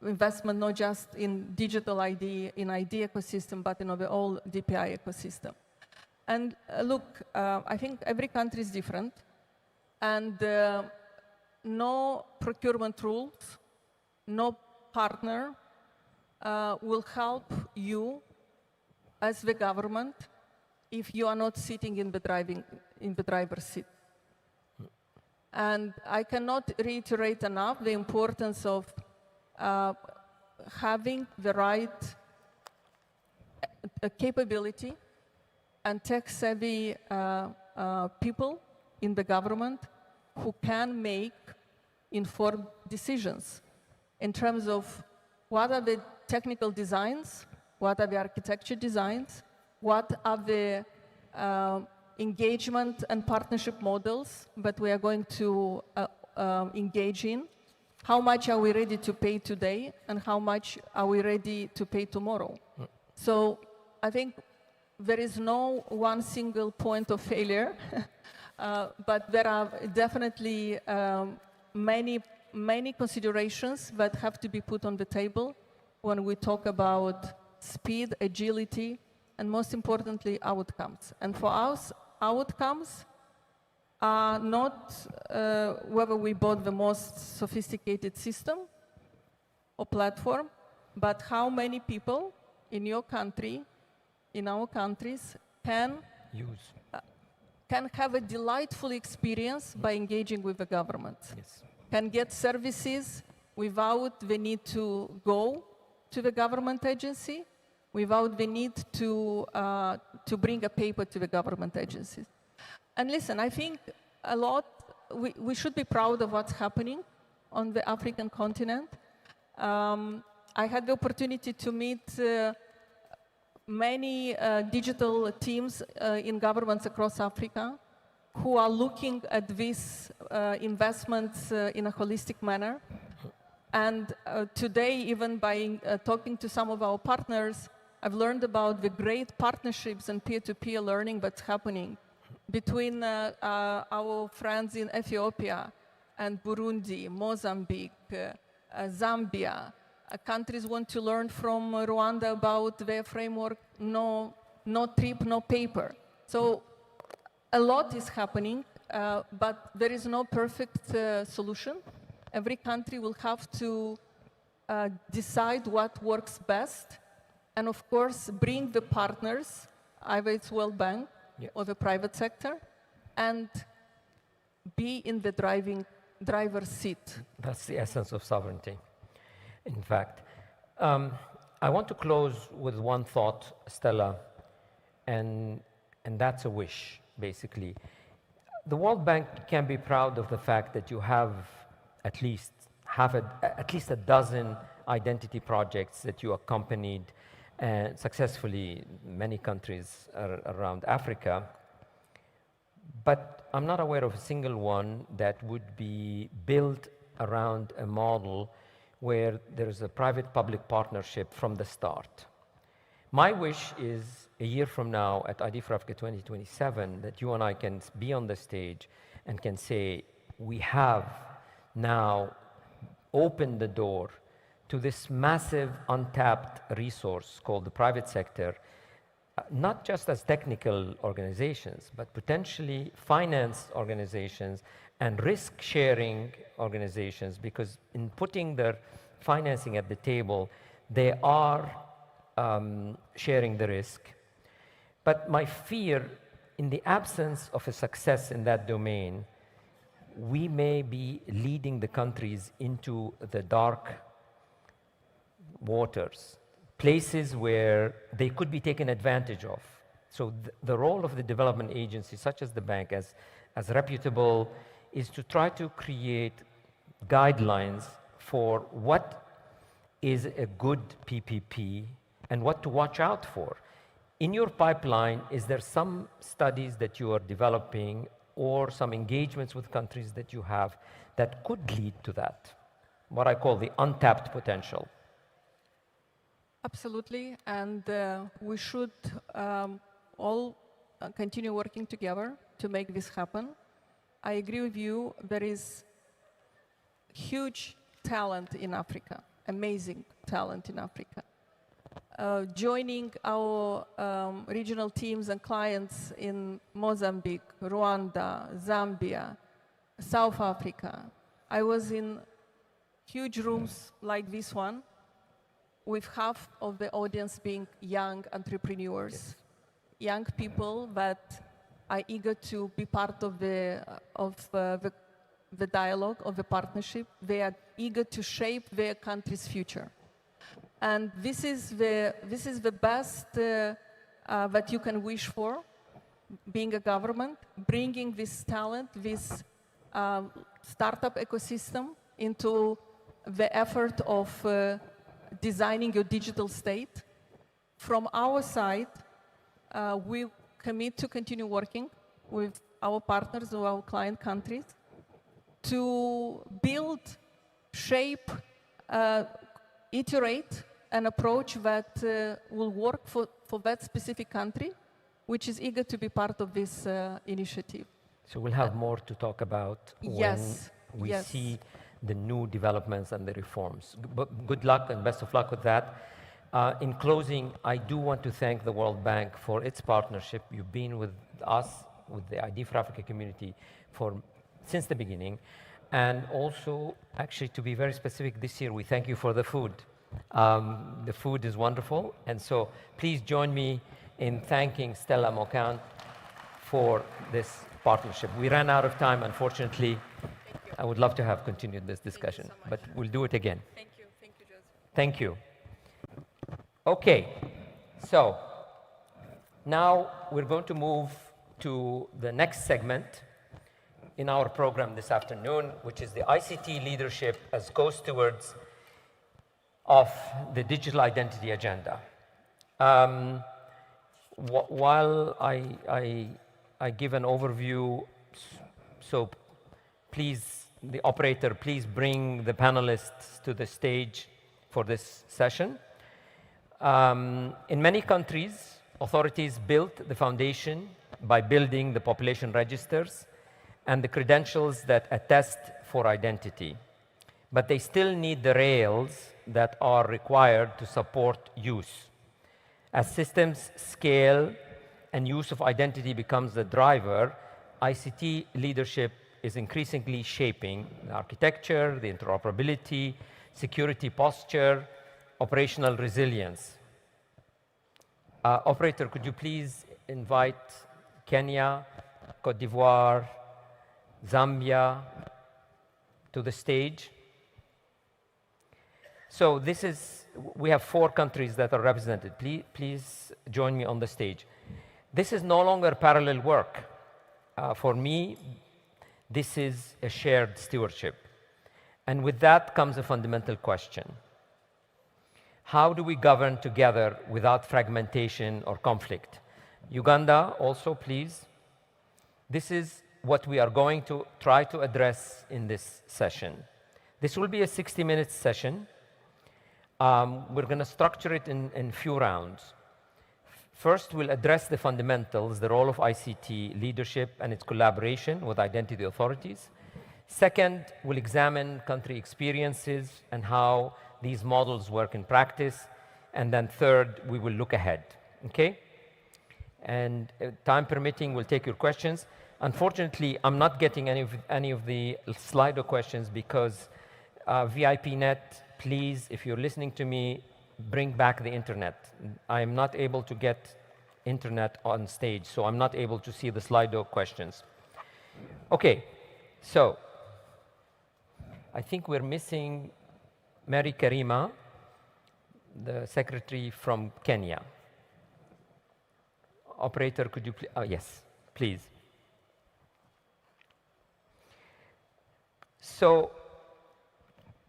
investment, not just in digital ID, in ID ecosystem, but in the whole DPI ecosystem. And look, I think every country is different, and no procurement rules, no partner will help you as the government if you are not sitting in the driver's seat. And I cannot reiterate enough the importance of having the right capability and tech-savvy people in the government who can make informed decisions in terms of what are the technical designs, what are the architecture designs, what are the engagement and partnership models that we are going to engage in, how much are we ready to pay today, and how much are we ready to pay tomorrow. So I think there is no one single point of failure, but there are definitely many considerations that have to be put on the table when we talk about speed, agility, and most importantly, outcomes. And for us, outcomes are not whether we bought the most sophisticated system or platform, but how many people in your country, in our countries, can have a delightful experience by engaging with the government. Yes. Can get services without the need to go to the government agency, without the need to bring a paper to the government agencies. And listen, I think a lot, we should be proud of what's happening on the African continent. I had the opportunity to meet many digital teams in governments across Africa who are looking at these investments in a holistic manner. And today, even by talking to some of our partners, I've learned about the great partnerships and peer-to-peer learning that's happening between our friends in Ethiopia and Burundi, Mozambique, Zambia. Countries want to learn from Rwanda about their framework, no trip, no paper. So a lot is happening, but there is no perfect solution. Every country will have to decide what works best, and of course, bring the partners, either it's World Bank or the private sector, and be in the driver's seat. That's the essence of sovereignty, in fact. I want to close with one thought, Stella, and that's a wish, basically. The World Bank can be proud of the fact that you have at least a dozen identity projects that you accompanied successfully in many countries around Africa. But I'm not aware of a single one that would be built around a model where there is a private-public partnership from the start. My wish is a year from now at ID for Africa 2027 that you and I can be on the stage and can say, we have now opened the door to this massive untapped resource called the private sector, not just as technical organizations, but potentially finance organizations and risk-sharing organizations, because in putting their financing at the table, they are sharing the risk. But my fear, in the absence of a success in that domain, we may be leading the countries into the dark waters, places where they could be taken advantage of. So the role of the development agency, such as the bank, as reputable, is to try to create guidelines for what is a good PPP and what to watch out for. In your pipeline, is there some studies that you are developing or some engagements with countries that you have that could lead to that, what I call the untapped potential? Absolutely, and we should all continue working together to make this happen. I agree with you, there is huge talent in Africa, amazing talent in Africa. Joining our regional teams and clients in Mozambique, Rwanda, Zambia, South Africa. I was in huge rooms like this one, with half of the audience being young entrepreneurs, yes. Young people that are eager to be part of the dialogue, of the partnership. They are eager to shape their country's future. And this is the best that you can wish for, being a government, bringing this talent, this startup ecosystem into the effort of designing your digital state. From our side, we commit to continue working with our partners or our client countries to build, shape, iterate an approach that will work for that specific country, which is eager to be part of this initiative. So we'll have more to talk about yes. when we yes. see the new developments and the reforms. Good luck and best of luck with that. In closing, I do want to thank the World Bank for its partnership. You've been with us, with the ID for Africa community, since the beginning. And also, actually, to be very specific, this year we thank you for the food. The food is wonderful. And so please join me in thanking Stella Mokan for this partnership. We ran out of time, unfortunately. I would love to have continued this discussion, so but we'll do it again. Thank you, Joseph. Thank you. Okay, so now we're going to move to the next segment in our program this afternoon, which is the ICT leadership as co-stewards of the digital identity agenda. While I give an overview, so please, the operator, please bring the panelists to the stage for this session. In many countries, authorities built the foundation by building the population registers and the credentials that attest for identity. But they still need the rails that are required to support use. As systems scale and use of identity becomes the driver, ICT leadership is increasingly shaping the architecture, the interoperability, security posture, operational resilience. Operator, could you please invite Kenya, Cote d'Ivoire, Zambia to the stage? So we have 4 countries that are represented. Please join me on the stage. This is no longer parallel work. For me, this is a shared stewardship. And with that comes a fundamental question. How do we govern together without fragmentation or conflict? Uganda, also, please. This is what we are going to try to address in this session. This will be a 60-minute session. We're going to structure it in few rounds. First, we'll address the fundamentals, the role of ICT leadership and its collaboration with identity authorities. Second, we'll examine country experiences and how these models work in practice. And then third, we will look ahead, okay? And time permitting, we'll take your questions. Unfortunately, I'm not getting any of the Slido questions because VIPNet, please, if you're listening to me, bring back the internet. I'm not able to get internet on stage, so I'm not able to see the Slido questions. Okay, so I think we're missing Mary Karima, the secretary from Kenya. Operator, could you please? Yes, please. So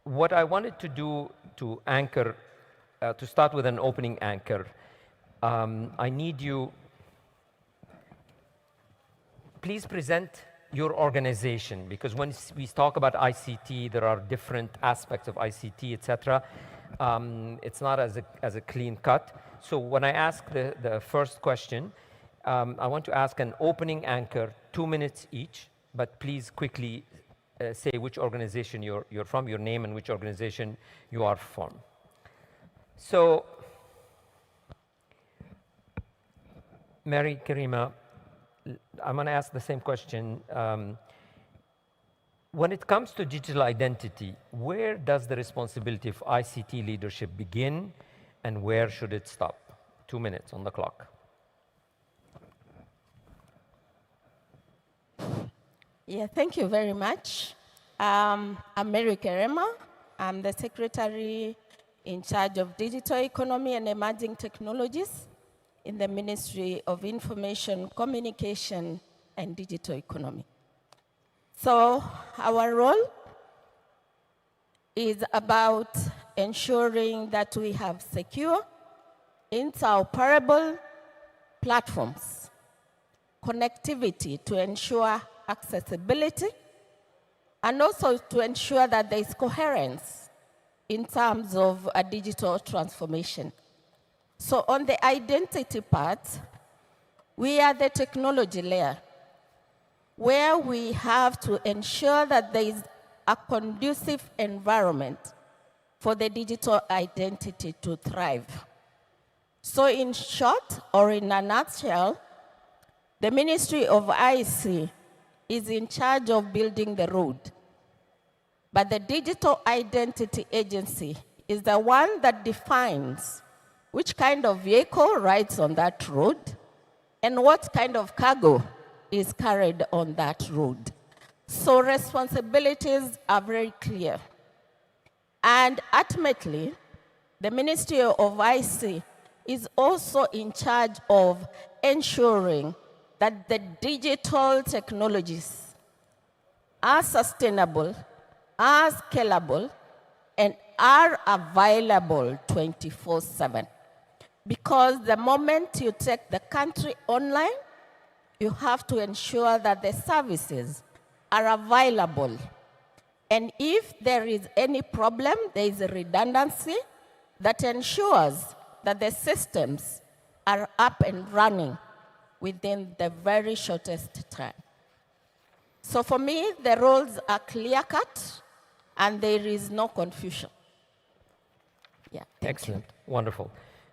what I wanted to do to anchor, to start with an opening anchor, I need you, please present your organization, because when we talk about ICT, there are different aspects of ICT, etc. It's not as a clean cut. So when I ask the first question, I want to ask an opening anchor, 2 minutes each, but please quickly say which organization you're from, your name and which organization you are from. So, Mary Karima, I'm going to ask the same question. When it comes to digital identity, where does the responsibility of ICT leadership begin and where should it stop? 2 minutes on the clock. Yeah, thank you very much. I'm Mary Karima. I'm the Secretary in charge of Digital Economy and Emerging Technologies in the Ministry of Information, Communication, and Digital Economy. So our role is about ensuring that we have secure, interoperable platforms, connectivity to ensure accessibility, and also to ensure that there is coherence in terms of a digital transformation. So on the identity part, we are the technology layer, where we have to ensure that there is a conducive environment for the digital identity to thrive. So in short, or in a nutshell, the Ministry of IC is in charge of building the road. But the Digital Identity Agency is the one that defines which kind of vehicle rides on that road and what kind of cargo is carried on that road. So responsibilities are very clear. And ultimately, the Ministry of IC is also in charge of ensuring that the digital technologies are sustainable, are scalable, and are available 24/7. Because the moment you take the country online, you have to ensure that the services are available. And if there is any problem, there is a redundancy that ensures that the systems are up and running within the very shortest time. So for me, the roles are clear-cut, and there is no confusion. Yeah, Excellent, wonderful.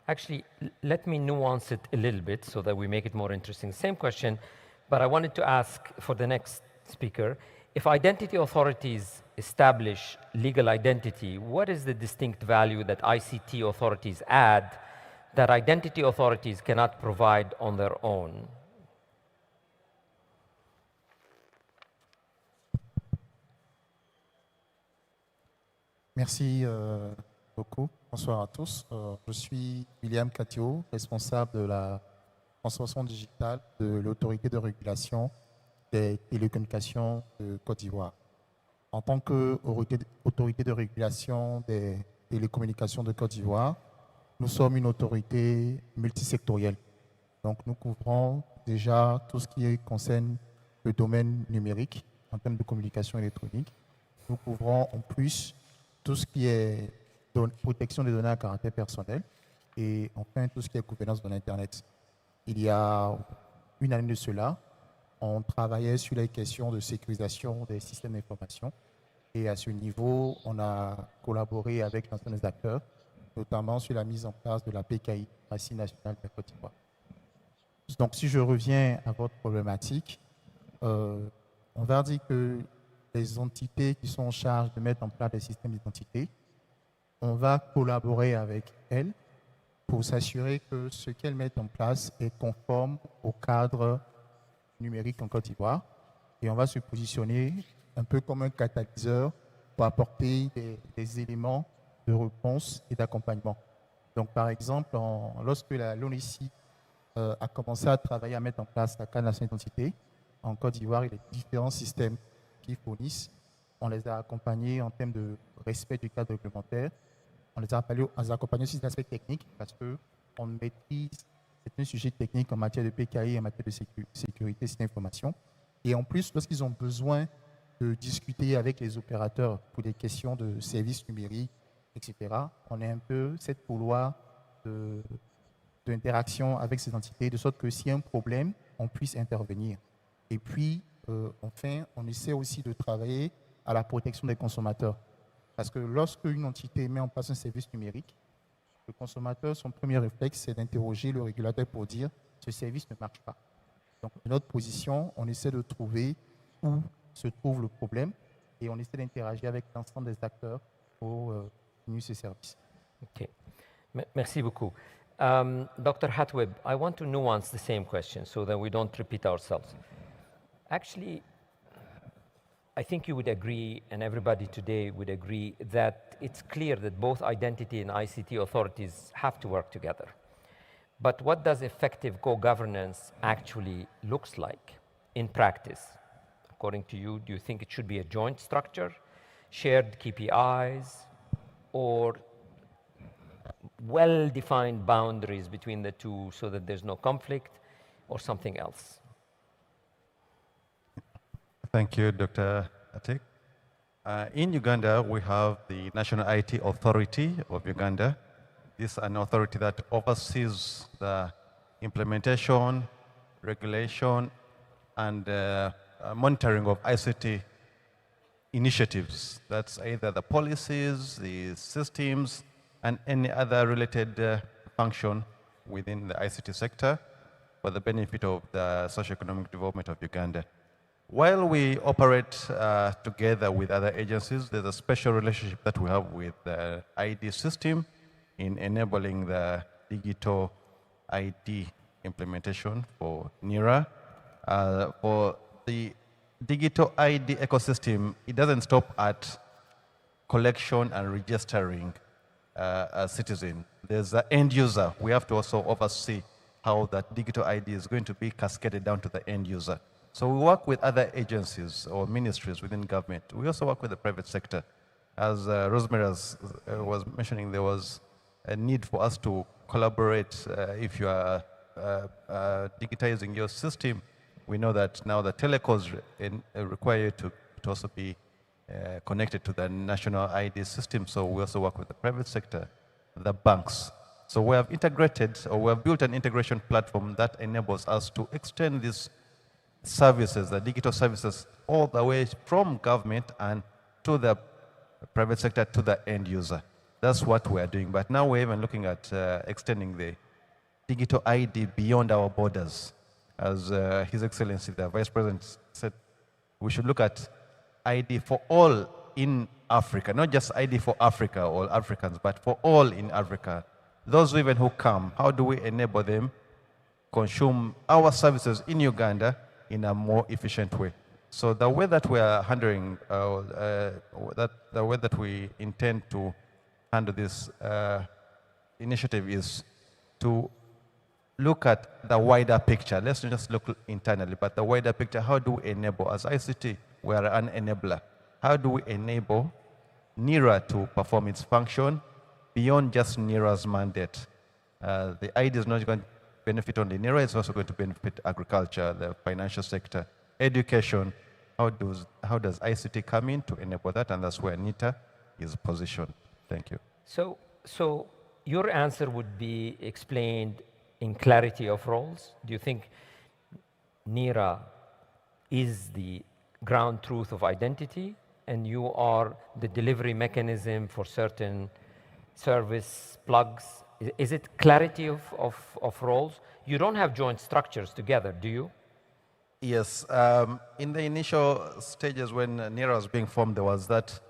Actually, let me nuance it a little bit so that we make it more interesting. Same question, but I wanted to ask for the next speaker, if identity authorities establish legal identity, what is the distinct value that ICT authorities add that identity authorities cannot provide on their own? Merci beaucoup. Bonsoir à tous. Je suis William Catio, responsable de la transformation digitale de l'autorité de régulation des télécommunications de Côte d'Ivoire. En tant qu'autorité de régulation des télécommunications de Côte d'Ivoire, nous sommes une autorité multisectorielle. Donc nous couvrons déjà tout ce qui concerne le domaine numérique en termes de communication électronique. Nous couvrons en plus tout ce qui est protection des données à caractère personnel et enfin tout ce qui est gouvernance de l'Internet. Il y a une année de cela, on travaillait sur les questions de sécurisation des systèmes d'information et à ce niveau, on a collaboré avec l'ensemble des acteurs, notamment sur la mise en place de la PKI, Racine nationale de la Côte d'Ivoire. Donc si je reviens à votre problématique, on va dire que les entités qui sont en charge de mettre en place des systèmes d'identité, on va collaborer avec elles pour s'assurer que ce qu'elles mettent en place est conforme au cadre numérique en Côte d'Ivoire. Et on va se positionner un peu comme un catalyseur pour apporter des éléments de réponse et d'accompagnement. Donc, par exemple, lorsque l'ONICI a commencé à travailler à mettre en place la carte nationale d'identité, en Côte d'Ivoire, il y a différents systèmes qui fournissent. On les a accompagnés en termes de respect du cadre réglementaire. On les a accompagnés aussi d'aspects techniques parce qu'on maîtrise c'est un sujet technique en matière de PKI et en matière de sécurité système d'information. Et en plus, lorsqu'ils ont besoin de discuter avec les opérateurs pour des questions de services numériques, etc., on a un peu cette couloir d'interaction avec ces entités, de sorte que s'il y a un problème, on puisse intervenir. Et puis, enfin, on essaie aussi de travailler à la protection des consommateurs. Parce que lorsque une entité met en place un service numérique, le consommateur, son premier réflexe, c'est d'interroger le régulateur pour dire « ce service ne marche pas ». Donc, de notre position, on essaie de trouver où se trouve le problème et on essaie d'interagir avec l'ensemble des acteurs pour tenir ces services. OK. Merci beaucoup. Dr. Hatweb, I want to nuance the same question so that we don't repeat ourselves. Actually, I think you would agree, and everybody today would agree, that it's clear that both identity and ICT authorities have to work together. But what does effective co-governance actually looks like in practice? According to you, do you think it should be a joint structure, shared KPIs, or well-defined boundaries between the two so that there's no conflict, or something else? Thank you, Dr. Atik. In Uganda, we have the National IT Authority of Uganda. This is an authority that oversees the implementation, regulation, and monitoring of ICT initiatives. That's either the policies, the systems, and any other related function within the ICT sector for the benefit of the socioeconomic development of Uganda. While we operate together with other agencies, there's a special relationship that we have with the ID system in enabling the digital ID implementation for NERA. For the digital ID ecosystem, it doesn't stop at collection and registering a citizen. There's the end user. We have to also oversee how that digital ID is going to be cascaded down to the end user. So we work with other agencies or ministries within government. We also work with the private sector. As Rosemary was mentioning, there was a need for us to collaborate. If you are digitizing your system, we know that now the telecos require you to also be connected to the national ID system. So we also work with the private sector, the banks. So we have integrated, or we have built an integration platform that enables us to extend these services, the digital services, all the way from government and to the private sector to the end user. That's what we're doing. But now we're even looking at extending the digital ID beyond our borders. As His Excellency, the Vice President, said, we should look at ID for all in Africa, not just ID for Africa or Africans, but for all in Africa. Those even who come, how do we enable them consume our services in Uganda in a more efficient way? So the way that we are handling, the way that we intend to handle this initiative is to look at the wider picture. Let's not just look internally, but the wider picture. How do we enable, as ICT, we are an enabler. How do we enable NERA to perform its function beyond just NERA's mandate? The idea is not going to benefit only NERA, it's also going to benefit agriculture, the financial sector, education. How does ICT come in to enable that? And that's where NITA is positioned. Thank you. So your answer would be explained in clarity of roles. Do you think NERA is the ground truth of identity and you are the delivery mechanism for certain service plugs? Is it clarity of roles? You don't have joint structures together, do you? Yes. In the initial stages when NERA was being formed, there was that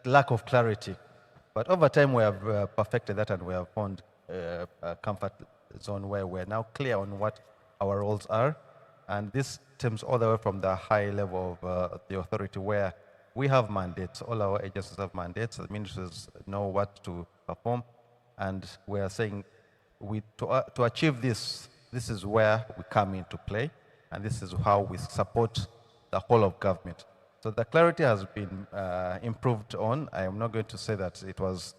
lack of clarity. But over time, we have perfected that and we have found a comfort zone where we're now clear on what our roles are. And this stems all the way from the high level of the authority where we have mandates. All our agencies have mandates. The ministries know what to perform. And we are saying to achieve this, this is where we come into play. And this is how we support the whole of government. So the clarity has been improved on. I am not going to say that it was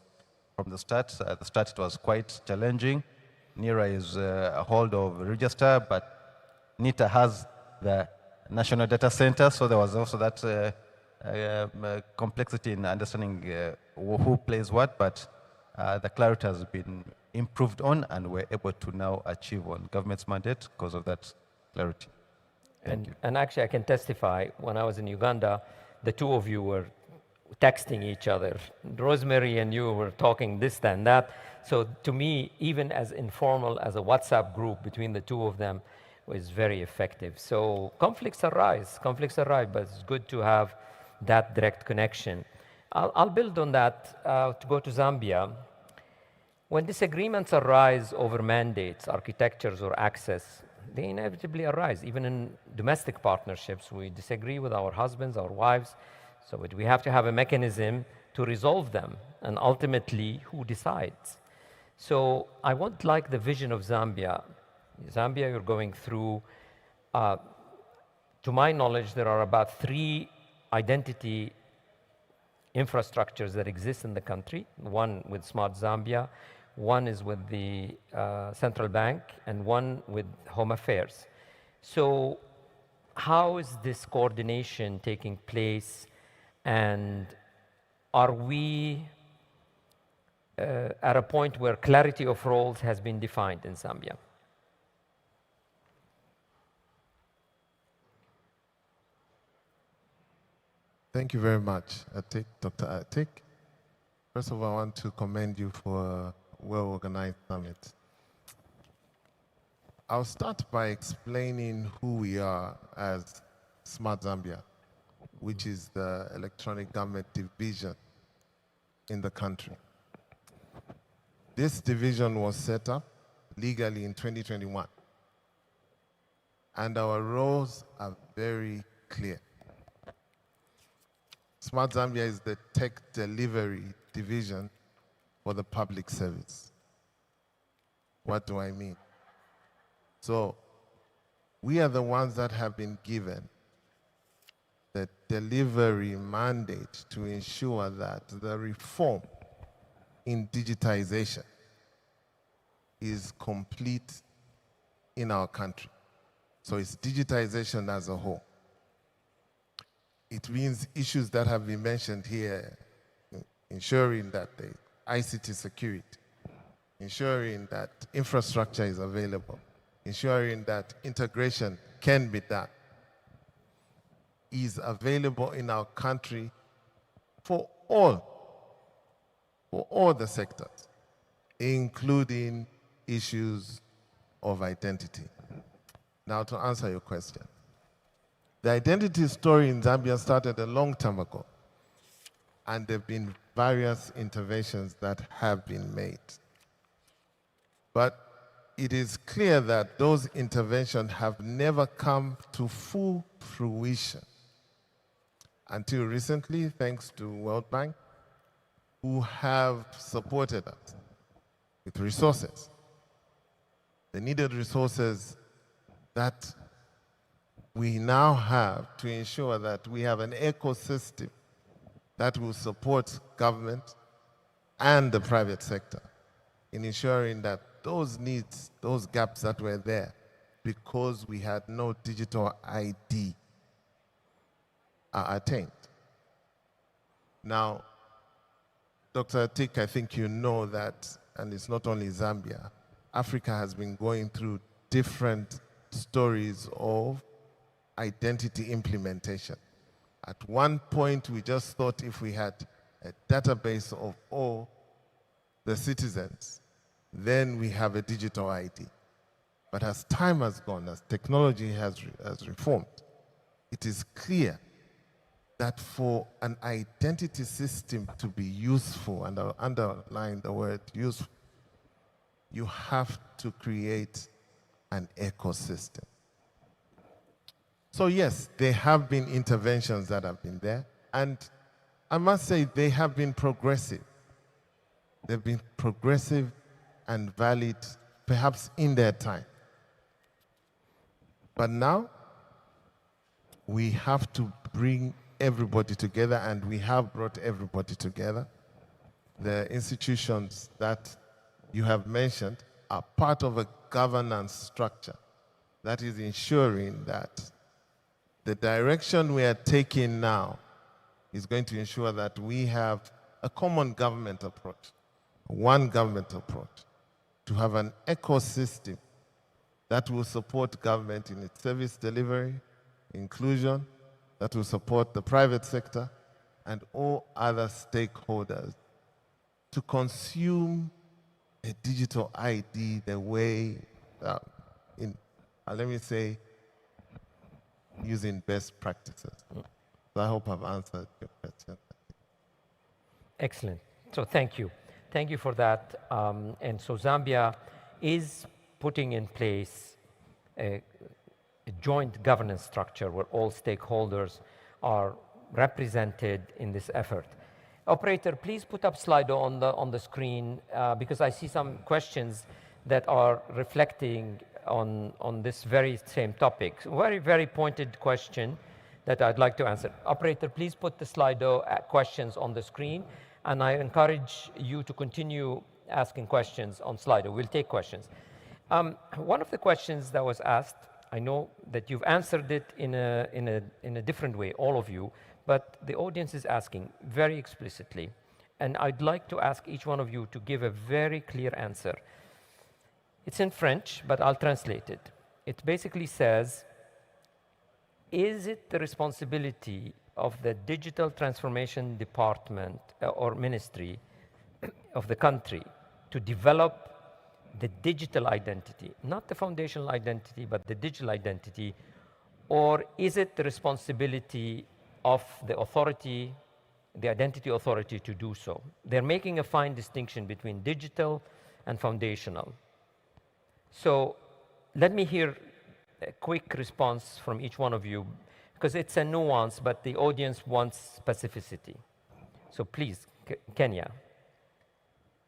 from the start. At the start, it was quite challenging. NIRA is a hold of register, but NITA has the national data center, so there was also that complexity in understanding who plays what, but the clarity has been improved on, and we're able to now achieve on government's mandate because of that clarity. And actually, I can testify, when I was in Uganda, the two of you were texting each other. Rosemary and you were talking this, then that. So to me, even as informal as a WhatsApp group between the two of them was very effective. So conflicts arise, but it's good to have that direct connection. I'll build on that to go to Zambia. When disagreements arise over mandates, architectures, or access, they inevitably arise. Even in domestic partnerships, we disagree with our husbands, our wives, so we have to have a mechanism to resolve them, and ultimately, who decides? So I want like the vision of Zambia. Zambia, you're going through, to my knowledge, there are about 3 identity infrastructures that exist in the country. One with Smart Zambia, one is with the central bank, and one with Home Affairs. So how is this coordination taking place, and are we at a point where clarity of roles has been defined in Zambia? Thank you very much, Dr. Atik. First of all, I want to commend you for a well-organized summit. I'll start by explaining who we are as Smart Zambia, which is the electronic government division in the country. This division was set up legally in 2021, and our roles are very clear. Smart Zambia is the tech delivery division for the public service. What do I mean? So we are the ones that have been given the delivery mandate to ensure that the reform in digitization is complete in our country. So it's digitization as a whole. It means issues that have been mentioned here, ensuring that the ICT security, ensuring that infrastructure is available, ensuring that integration can be done, is available in our country for all the sectors, including issues of identity. Now, to answer your question, the identity story in Zambia started a long time ago, and there have been various interventions that have been made. But it is clear that those interventions have never come to full fruition until recently, thanks to World Bank, who have supported us with resources, the needed resources that we now have to ensure that we have an ecosystem that will support government and the private sector in ensuring that those needs, those gaps that were there because we had no digital ID are attained. Now, Dr. Atik, I think you know that, and it's not only Zambia, Africa has been going through different stories of identity implementation. At one point, we just thought if we had a database of all the citizens, then we have a digital ID. But as time has gone, as technology has reformed, it is clear that for an identity system to be useful, and I'll underline the word useful, you have to create an ecosystem. So yes, there have been interventions that have been there, and I must say they have been progressive. They've been progressive and valid, perhaps in their time. But now, we have to bring everybody together, and we have brought everybody together the institutions that you have mentioned are part of a governance structure that is ensuring that the direction we are taking now is going to ensure that we have a common government approach, one government approach, to have an ecosystem that will support government in its service delivery, inclusion, that will support the private sector and all other stakeholders to consume a digital ID the way, let me say, using best practices. So I hope I've answered your question. Excellent. So thank you. Thank you for that. And so Zambia is putting in place a joint governance structure where all stakeholders are represented in this effort. Operator, please put up Slido on the screen because I see some questions that are reflecting on this very same topic. Very, very pointed question that I'd like to answer. Operator, please put the Slido questions on the screen, and I encourage you to continue asking questions on Slido. We'll take questions. One of the questions that was asked, I know that you've answered it in a different way, all of you, but the audience is asking very explicitly, and I'd like to ask each one of you to give a very clear answer. It's in French, but I'll translate it. It basically says, is it the responsibility of the digital transformation department or ministry of the country to develop the digital identity, not the foundational identity, but the digital identity, or is it the responsibility of the authority, the identity authority, to do so? They're making a fine distinction between digital and foundational. So let me hear a quick response from each one of you, because it's a nuance, but the audience wants specificity. So please, Kenya.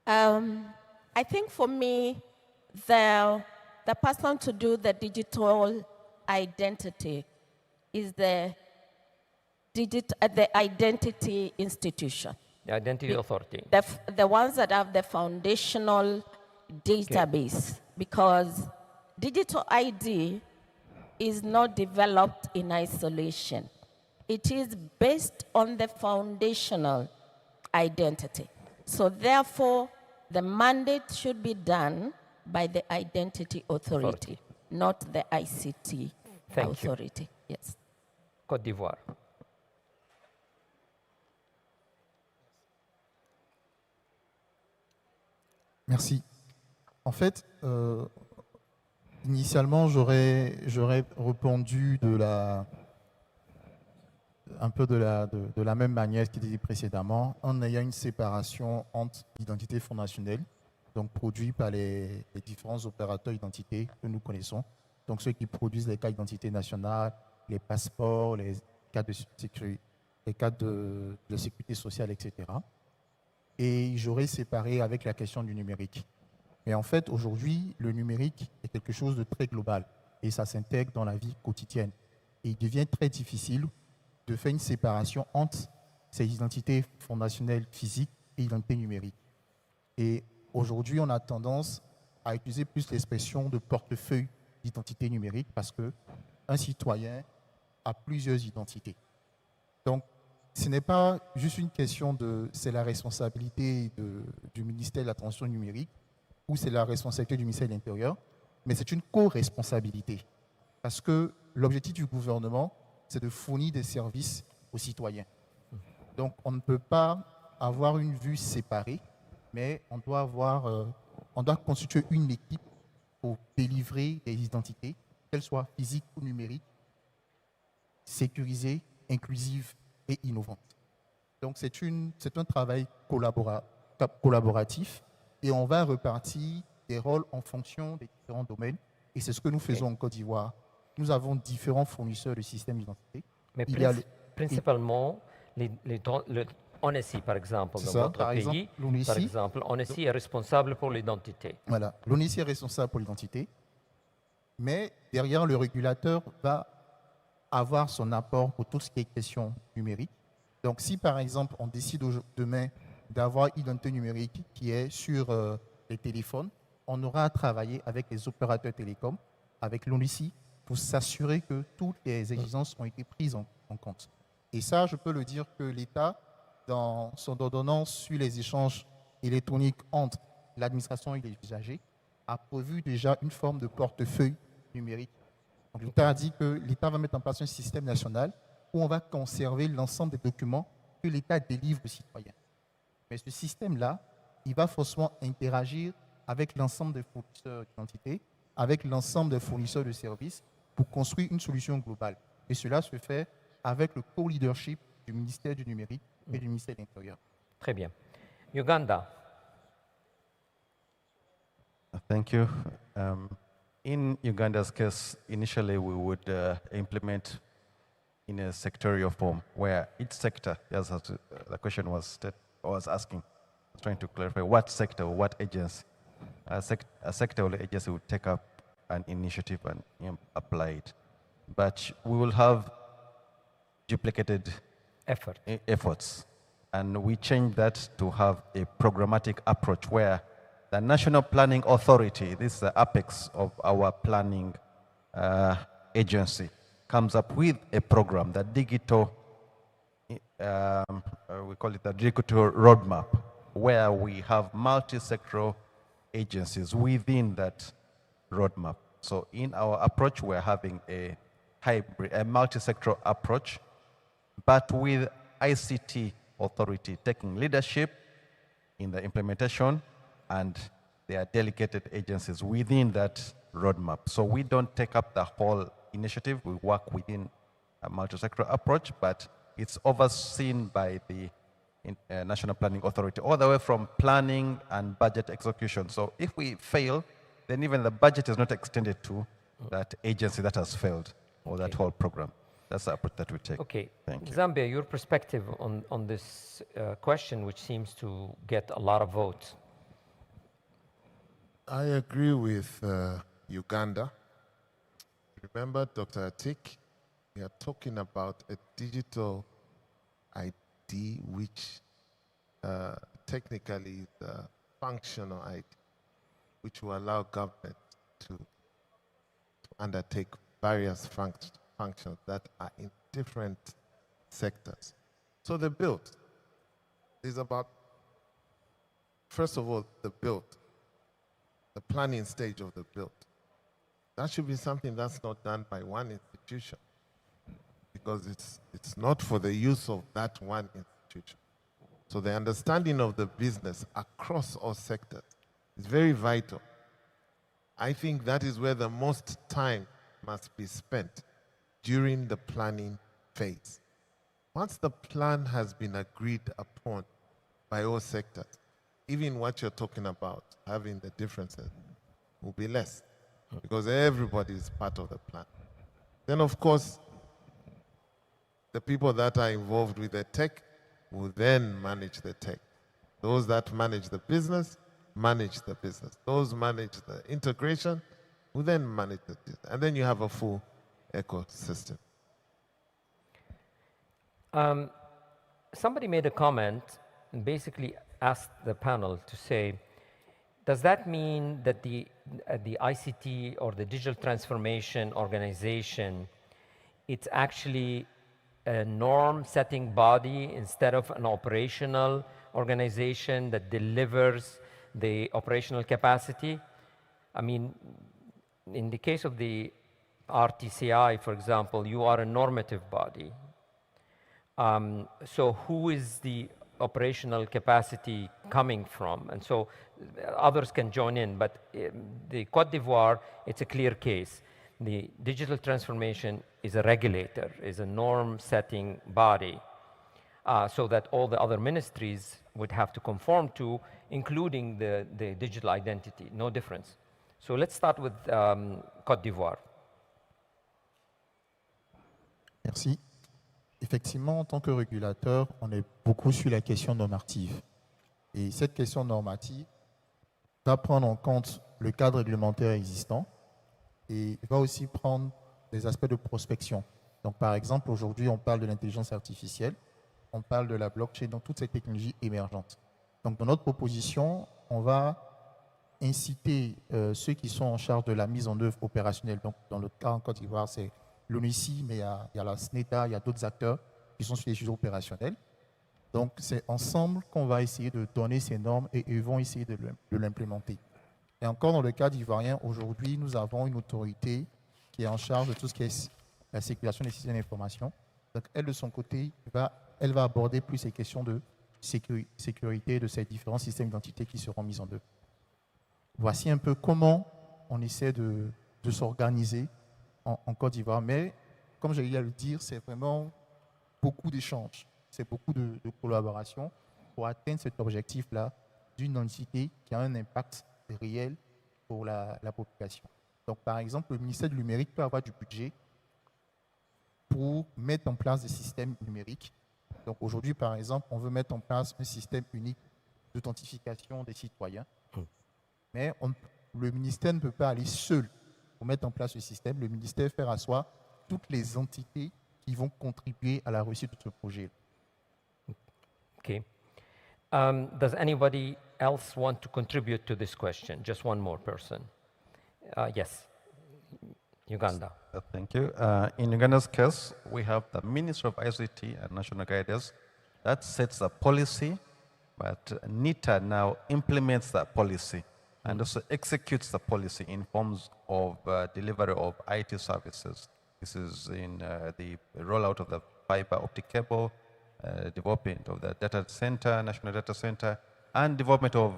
I think for me, the person to do the digital identity is the identity institution. The identity authority. The ones that have the foundational database, because digital ID is not developed in isolation. It is based on the foundational identity. So therefore, the mandate should be done by the identity authority, not the ICT authority. Yes. Côte d'Ivoire. Merci. En fait, initialement, j'aurais répondu un peu de la même manière qu'il dit précédemment, en ayant une séparation entre l'identité fondationnelle, donc produite par les différents opérateurs d'identité que nous connaissons, donc ceux qui produisent les cartes d'identité nationale, les passeports, les cartes de sécurité, les cartes de sécurité sociale, etc. Et j'aurais séparé avec la question du numérique. Mais en fait, aujourd'hui, le numérique est quelque chose de très global et ça s'intègre dans la vie quotidienne. Et il devient très difficile de faire une séparation entre ces identités fondationnelles physiques et identités numériques. Et aujourd'hui, on a tendance à utiliser plus l'expression de portefeuille d'identité numérique parce qu'un citoyen a plusieurs identités. Donc, ce n'est pas juste une question de c'est la responsabilité du ministère de la Transition numérique ou c'est la responsabilité du ministère de l'Intérieur, mais c'est une co-responsabilité. Parce que l'objectif du gouvernement, c'est de fournir des services aux citoyens. Donc, on ne peut pas avoir une vue séparée, mais on doit constituer une équipe pour délivrer des identités, qu'elles soient physiques ou numériques, sécurisées, inclusives et innovantes. Donc, c'est un travail collaboratif et on va repartir des rôles en fonction des différents domaines. Et c'est ce que nous faisons en Côte d'Ivoire. Nous avons différents fournisseurs de systèmes d'identité. Mais principalement, l'ONESI, par exemple, dans votre pays, par exemple, l'ONESI est responsable pour l'identité. Voilà, l'ONESI est responsable pour l'identité, mais derrière, le régulateur va avoir son apport pour tout ce qui est question numérique. Donc, si par exemple, on décide demain d'avoir une identité numérique qui est sur les téléphones, on aura à travailler avec les opérateurs télécoms, avec l'ONICI, pour s'assurer que toutes les exigences ont été prises en compte. Et ça, je peux le dire que l'État, dans son ordonnance sur les échanges électroniques entre l'administration et les usagers, a prévu déjà une forme de portefeuille numérique. Donc, l'État a dit que l'État va mettre en place un système national où on va conserver l'ensemble des documents que l'État délivre aux citoyens. Mais ce système-là, il va forcément interagir avec l'ensemble des fournisseurs d'identité, avec l'ensemble des fournisseurs de services pour construire une solution globale. Et cela se fait avec le co-leadership du ministère du Numérique et du ministère de l'Intérieur. Très bien. Uganda. Thank you. In Uganda's case, initially we would implement in a sectorial form where each sector, as the question was asking, trying to clarify what sector or what agency, a sector or agency would take up an initiative and apply it. But we will have duplicated efforts. And we change that to have a programmatic approach where the National Planning Authority, this is the apex of our planning agency, comes up with a program, the digital, we call it the digital roadmap, where we have multi-sectoral agencies within that roadmap. So in our approach, we're having a hybrid, a multi-sectoral approach, but with ICT authority taking leadership in the implementation, and there are delegated agencies within that roadmap. So we don't take up the whole initiative. We work within a multi-sectoral approach, but it's overseen by the National Planning Authority, all the way from planning and budget execution. So if we fail, then even the budget is not extended to that agency that has failed, or that whole program. That's the approach that we take. Okay. Thank you. Zambia, your perspective on this question, which seems to get a lot of votes. I agree with Uganda. Remember, Dr. Atik, we are talking about a digital ID, which technically is a functional ID, which will allow government to undertake various functions that are in different sectors. So the build is about, first of all, the build, the planning stage of the build. That should be something that's not done by one institution, because it's not for the use of that one institution. So the understanding of the business across all sectors is very vital. I think that is where the most time must be spent during the planning phase. Once the plan has been agreed upon by all sectors, even what you're talking about, having the differences, will be less, because everybody is part of the plan. Then, of course, the people that are involved with the tech will then manage the tech. Those that manage the business, manage the business. Those manage the integration will then manage the business. And then you have a full ecosystem. Somebody made a comment and basically asked the panel to say, does that mean that the ICT or the digital transformation organization, it's actually a norm-setting body instead of an operational organization that delivers the operational capacity? I mean, in the case of the RTCI, for example, you are a normative body. So who is the operational capacity coming from? And so others can join in, but the Côte d'Ivoire, it's a clear case. The digital transformation is a regulator, is a norm-setting body, so that all the other ministries would have to conform to, including the digital identity, no difference. So let's start with Côte d'Ivoire. Merci. Effectivement, en tant que régulateur, on est beaucoup sur la question normative. Et cette question normative va prendre en compte le cadre réglementaire existant et va aussi prendre des aspects de prospection. Donc, par exemple, aujourd'hui, on parle de l'intelligence artificielle, on parle de la blockchain, donc toutes ces technologies émergentes. Donc, dans notre proposition, on va inciter ceux qui sont en charge de la mise en œuvre opérationnelle. Donc, dans le cas en Côte d'Ivoire, c'est l'ONUCI, mais il y a la SNETA, il y a d'autres acteurs qui sont sur les sujets opérationnels. Donc, c'est ensemble qu'on va essayer de donner ces normes et ils vont essayer de l'implémenter. Et encore dans le cas ivoirien, aujourd'hui, nous avons une autorité qui est en charge de tout ce qui est la circulation des systèmes d'information. Donc, elle, de son côté, elle va aborder plus ces questions de sécurité de ces différents systèmes d'identité qui seront mis en œuvre. Voici un peu comment on essaie de s'organiser en Côte d'Ivoire. Mais, comme j'ai eu à le dire, c'est vraiment beaucoup d'échanges. C'est beaucoup de collaboration pour atteindre cet objectif-là d'une entité qui a un impact réel pour la population. Donc, par exemple, le ministère du numérique peut avoir du budget pour mettre en place des systèmes numériques. Donc, aujourd'hui, par exemple, on veut mettre en place un système unique d'authentification des citoyens. Mais le ministère ne peut pas aller seul pour mettre en place ce système. Le ministère fait asseoir toutes les entités qui vont contribuer à la réussite de ce projet. Okay. Does anybody else want to contribute to this question? Just one more person. Yes, Uganda. Thank you. In Uganda's case, we have the Ministry of ICT and National Guidance that sets the policy, but NITA now implements that policy and also executes the policy in forms of delivery of IT services. This is in the rollout of the fiber optic cable, development of the data center, national data center, and development of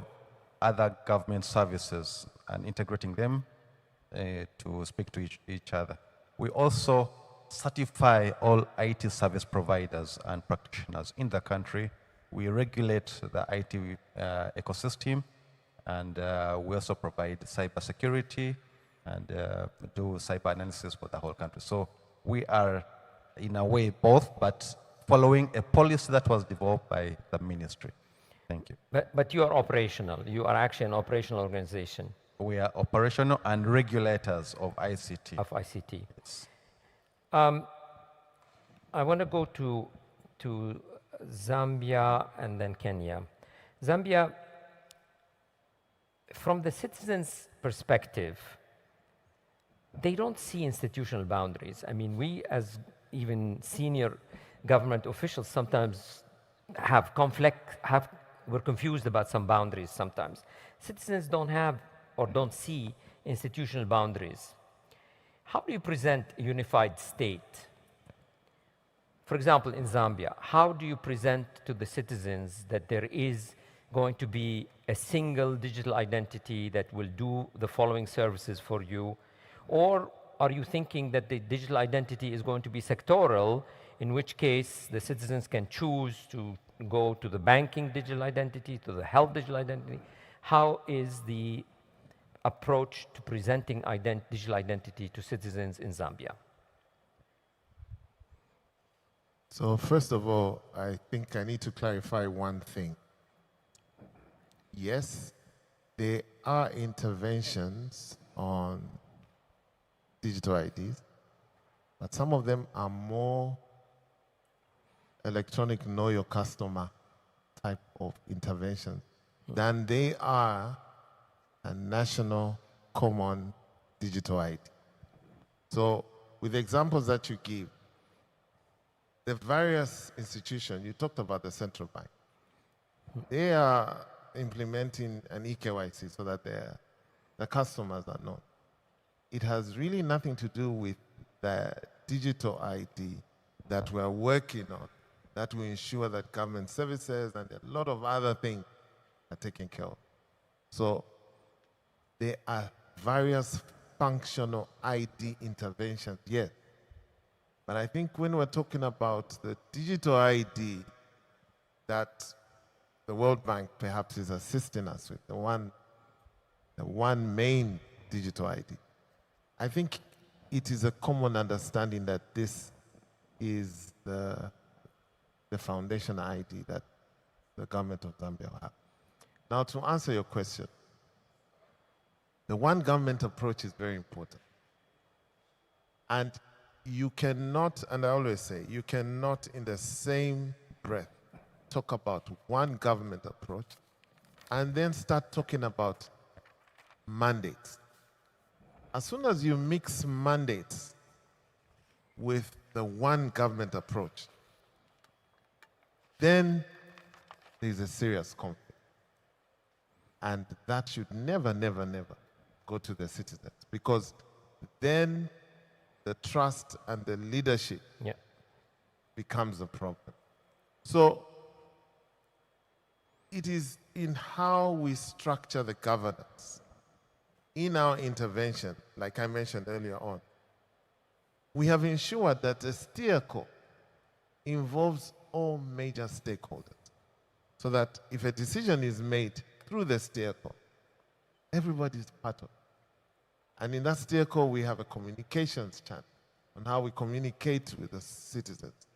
other government services and integrating them to speak to each other. We also certify all IT service providers and practitioners in the country. We regulate the IT ecosystem, and we also provide cybersecurity and do cyber analysis for the whole country. So we are, in a way, both, but following a policy that was developed by the ministry. Thank you. But you are operational. You are actually an operational organization. We are operational and regulators of ICT. Of ICT. Yes. I want to go to Zambia and then Kenya. Zambia, from the citizens' perspective, they don't see institutional boundaries. I mean, we as even senior government officials sometimes we're confused about some boundaries sometimes. Citizens don't have or don't see institutional boundaries. How do you present a unified state? For example, in Zambia, how do you present to the citizens that there is going to be a single digital identity that will do the following services for you? Or are you thinking that the digital identity is going to be sectoral, in which case the citizens can choose to go to the banking digital identity, to the health digital identity? How is the approach to presenting digital identity to citizens in Zambia? So first of all, I think I need to clarify one thing. Yes, there are interventions on digital IDs, but some of them are more electronic know your customer type of intervention than they are a national common digital ID. So with the examples that you give, the various institutions, you talked about the central bank, they are implementing an eKYC so that the customers are known. It has really nothing to do with the digital ID that we're working on that will ensure that government services and a lot of other things are taken care of. So there are various functional ID interventions, yes. But I think when we're talking about the digital ID that the World Bank perhaps is assisting us with, the one main digital ID, I think it is a common understanding that this is the foundation ID that the government of Zambia will have. Now, to answer your question, the one government approach is very important. And you cannot, and I always say, you cannot in the same breath talk about one government approach and then start talking about mandates. As soon as you mix mandates with the one government approach, then there's a serious conflict. And that should never, never, never go to the citizens, because then the trust and the leadership becomes a problem. So it is in how we structure the governance. In our intervention, like I mentioned earlier on, we have ensured that the steerco involves all major stakeholders, so that if a decision is made through the steerco, everybody is part of it. And in that steerco, we have a communications channel on how we communicate with the citizens.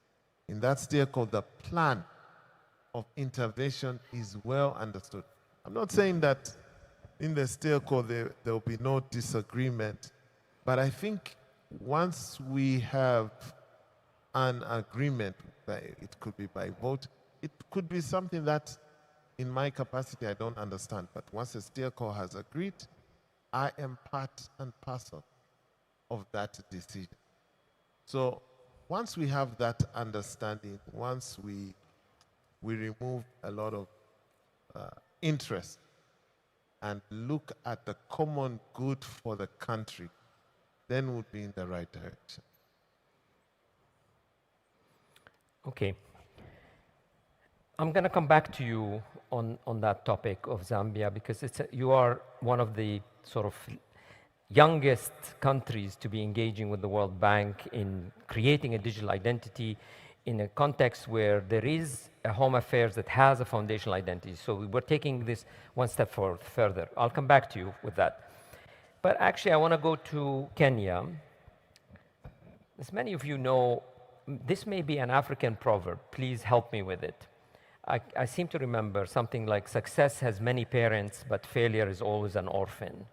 In that steerco, the plan of intervention is well understood. I'm not saying that in the steerco there will be no disagreement, but I think once we have an agreement, it could be by vote, it could be something that in my capacity I don't understand, but once the steerco has agreed, I am part and parcel of that decision. So once we have that understanding, once we remove a lot of interest and look at the common good for the country, then we'll be in the right direction. Okay. I'm going to come back to you on that topic of Zambia, because you are one of the sort of youngest countries to be engaging with the World Bank in creating a digital identity in a context where there is a Home Affairs that has a foundational identity. So we're taking this one step further. I'll come back to you with that. But actually, I want to go to Kenya. As many of you know, this may be an African proverb. Please help me with it. I seem to remember something like, success has many parents, but failure is always an orphan.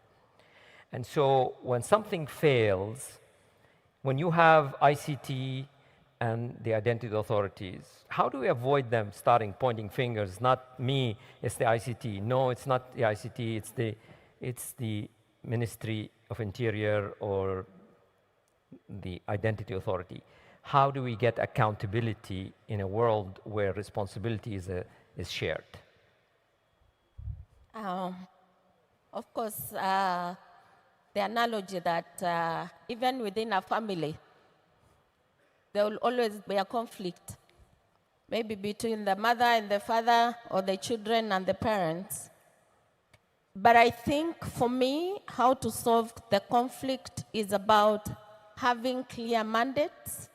And so when something fails, when you have ICT and the identity authorities, how do we avoid them starting pointing fingers? Not me, it's the ICT. No, it's not the ICT, it's the Ministry of Interior or the Identity Authority. How do we get accountability in a world where responsibility is shared? Of course, the analogy that even within a family, there will always be a conflict, maybe between the mother and the father, or the children and the parents. But I think for me, how to solve the conflict is about having clear mandates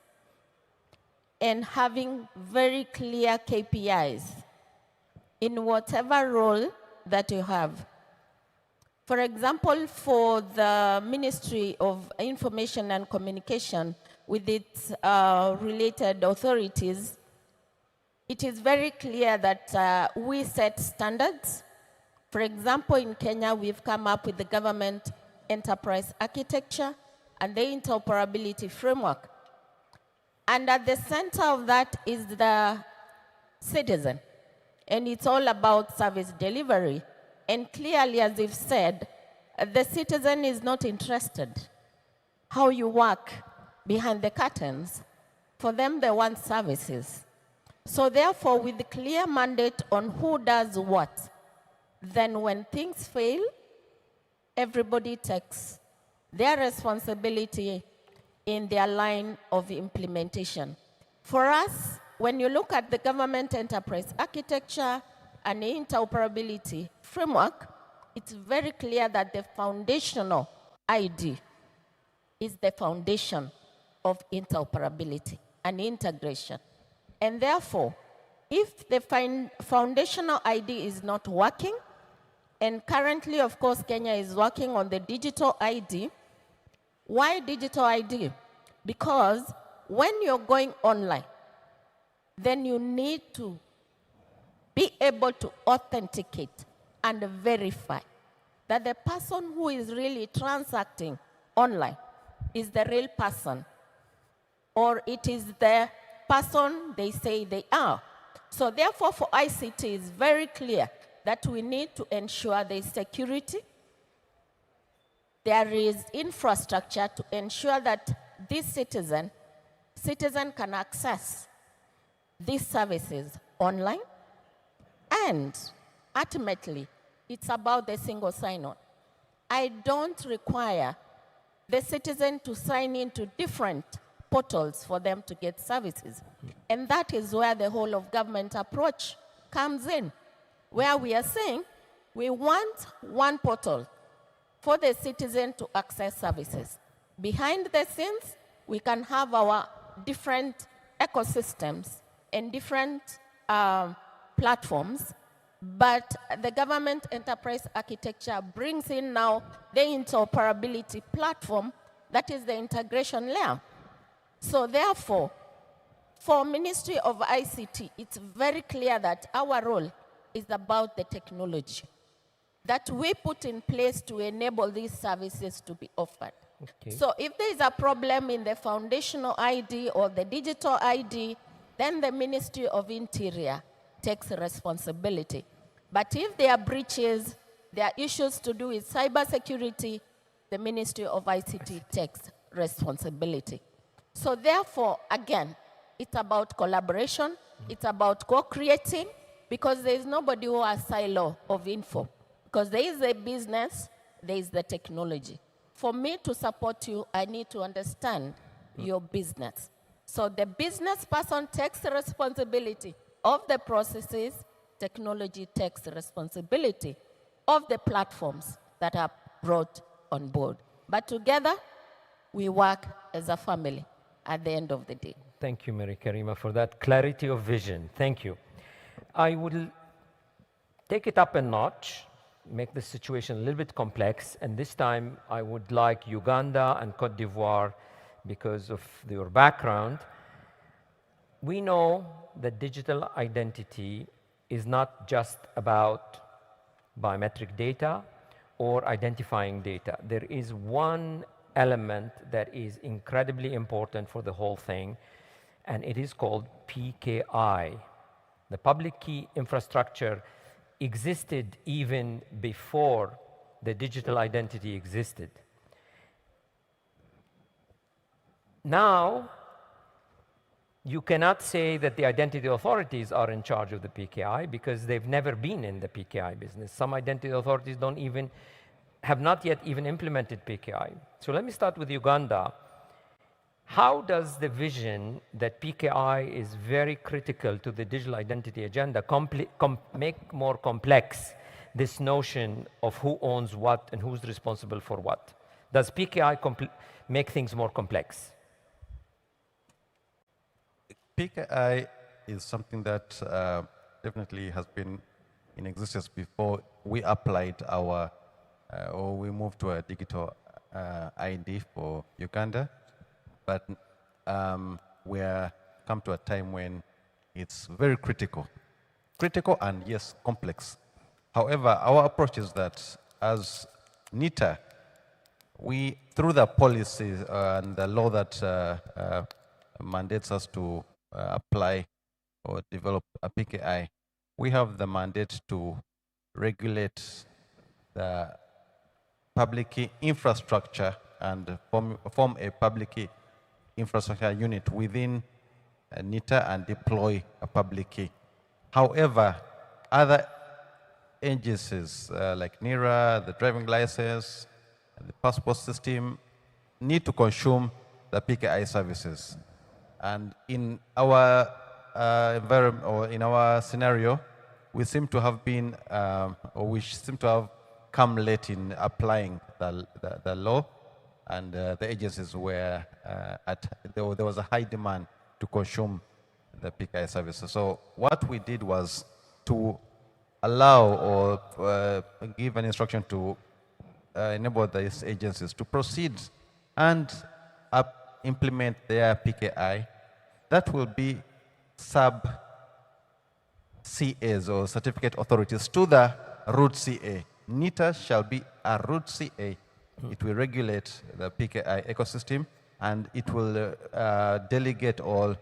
and having very clear KPIs in whatever role that you have. For example, for the Ministry of Information and Communication, with its related authorities, it is very clear that we set standards. For example, in Kenya, we've come up with the government enterprise architecture and the interoperability framework. And at the center of that is the citizen. And it's all about service delivery. And clearly, as you've said, the citizen is not interested how you work behind the curtains. For them, they want services. So therefore, with the clear mandate on who does what, then when things fail, everybody takes their responsibility in their line of implementation. For us, when you look at the government enterprise architecture and interoperability framework, it's very clear that the foundational ID is the foundation of interoperability and integration. And therefore, if the foundational ID is not working, and currently, of course, Kenya is working on the digital ID. Why digital ID? Because when you're going online, then you need to be able to authenticate and verify that the person who is really transacting online is the real person, or it is the person they say they are. So therefore, for ICT, it's very clear that we need to ensure there is security, there is infrastructure to ensure that this citizen can access these services online, and ultimately, it's about the single sign-on. I don't require the citizen to sign into different portals for them to get services. And that is where the whole of government approach comes in, where we are saying we want one portal for the citizen to access services. Behind the scenes, we can have our different ecosystems and different platforms, but the government enterprise architecture brings in now the interoperability platform that is the integration layer. So therefore, for Ministry of ICT, it's very clear that our role is about the technology that we put in place to enable these services to be offered. Okay. So if there is a problem in the foundational ID or the digital ID, then the Ministry of Interior takes responsibility. But if there are breaches, there are issues to do with cybersecurity, the Ministry of ICT takes responsibility. So therefore, again, it's about collaboration, it's about co-creating, because there is nobody who has silo of info. Because there is a business, there is the technology. For me to support you, I need to understand your business. So the business person takes the responsibility of the processes, technology takes the responsibility of the platforms that are brought on board. But together, we work as a family at the end of the day. Thank you, Mary Karima, for that clarity of vision. Thank you. I will take it up a notch, make the situation a little bit complex, and this time I would like Uganda and Cote d'Ivoire, because of your background. We know that digital identity is not just about biometric data or identifying data. There is one element that is incredibly important for the whole thing, and it is called PKI. The public key infrastructure existed even before the digital identity existed. Now, you cannot say that the identity authorities are in charge of the PKI because they've never been in the PKI business. Some identity authorities have not yet even implemented PKI. So let me start with Uganda. How does the vision that PKI is very critical to the digital identity agenda make more complex this notion of who owns what and who's responsible for what? Does PKI make things more complex? PKI is something that definitely has been in existence before we applied our, or we moved to a digital ID for Uganda. But we are come to a time when it's very critical. Critical and yes, complex. However, our approach is that as NITA, we, through the policies and the law that mandates us to apply or develop a PKI, we have the mandate to regulate the public key infrastructure and form a public key infrastructure unit within NITA and deploy a public key. However, other agencies like NIRA, the driving license, and the passport system need to consume the PKI services. And in our environment, or in our scenario, we seem to have been, or we seem to have come late in applying the law, and the agencies were there was a high demand to consume the PKI services. So what we did was to allow or give an instruction to enable these agencies to proceed and implement their PKI. That will be sub-CAs or certificate authorities to the root CA. NITA shall be a root CA. It will regulate the PKI ecosystem, and it will delegate or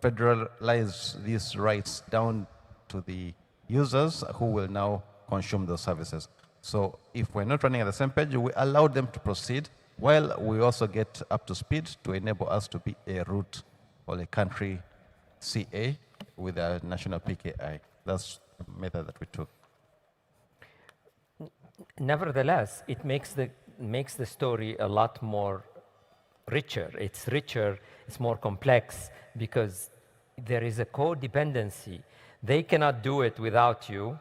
federalize these rights down to the users who will now consume those services. So if we're not running at the same page, we allow them to proceed while we also get up to speed to enable us to be a route or a country CA with a national PKI. That's the method that we took. Nevertheless, it makes the story a lot more richer. It's richer, it's more complex, because there is a codependency. They cannot do it without you,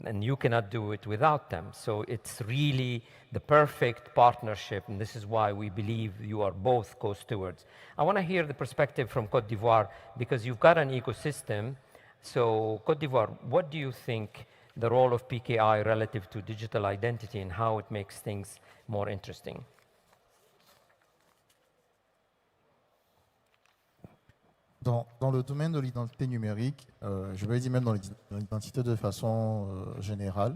and you cannot do it without them. So it's really the perfect partnership, and this is why we believe you are both co-stewards. I want to hear the perspective from Côte d'Ivoire, because you've got an ecosystem. So Côte d'Ivoire, what do you think the role of PKI relative to digital identity and how it makes things more interesting? Dans le domaine de l'identité numérique, je vais dire même dans l'identité de façon générale,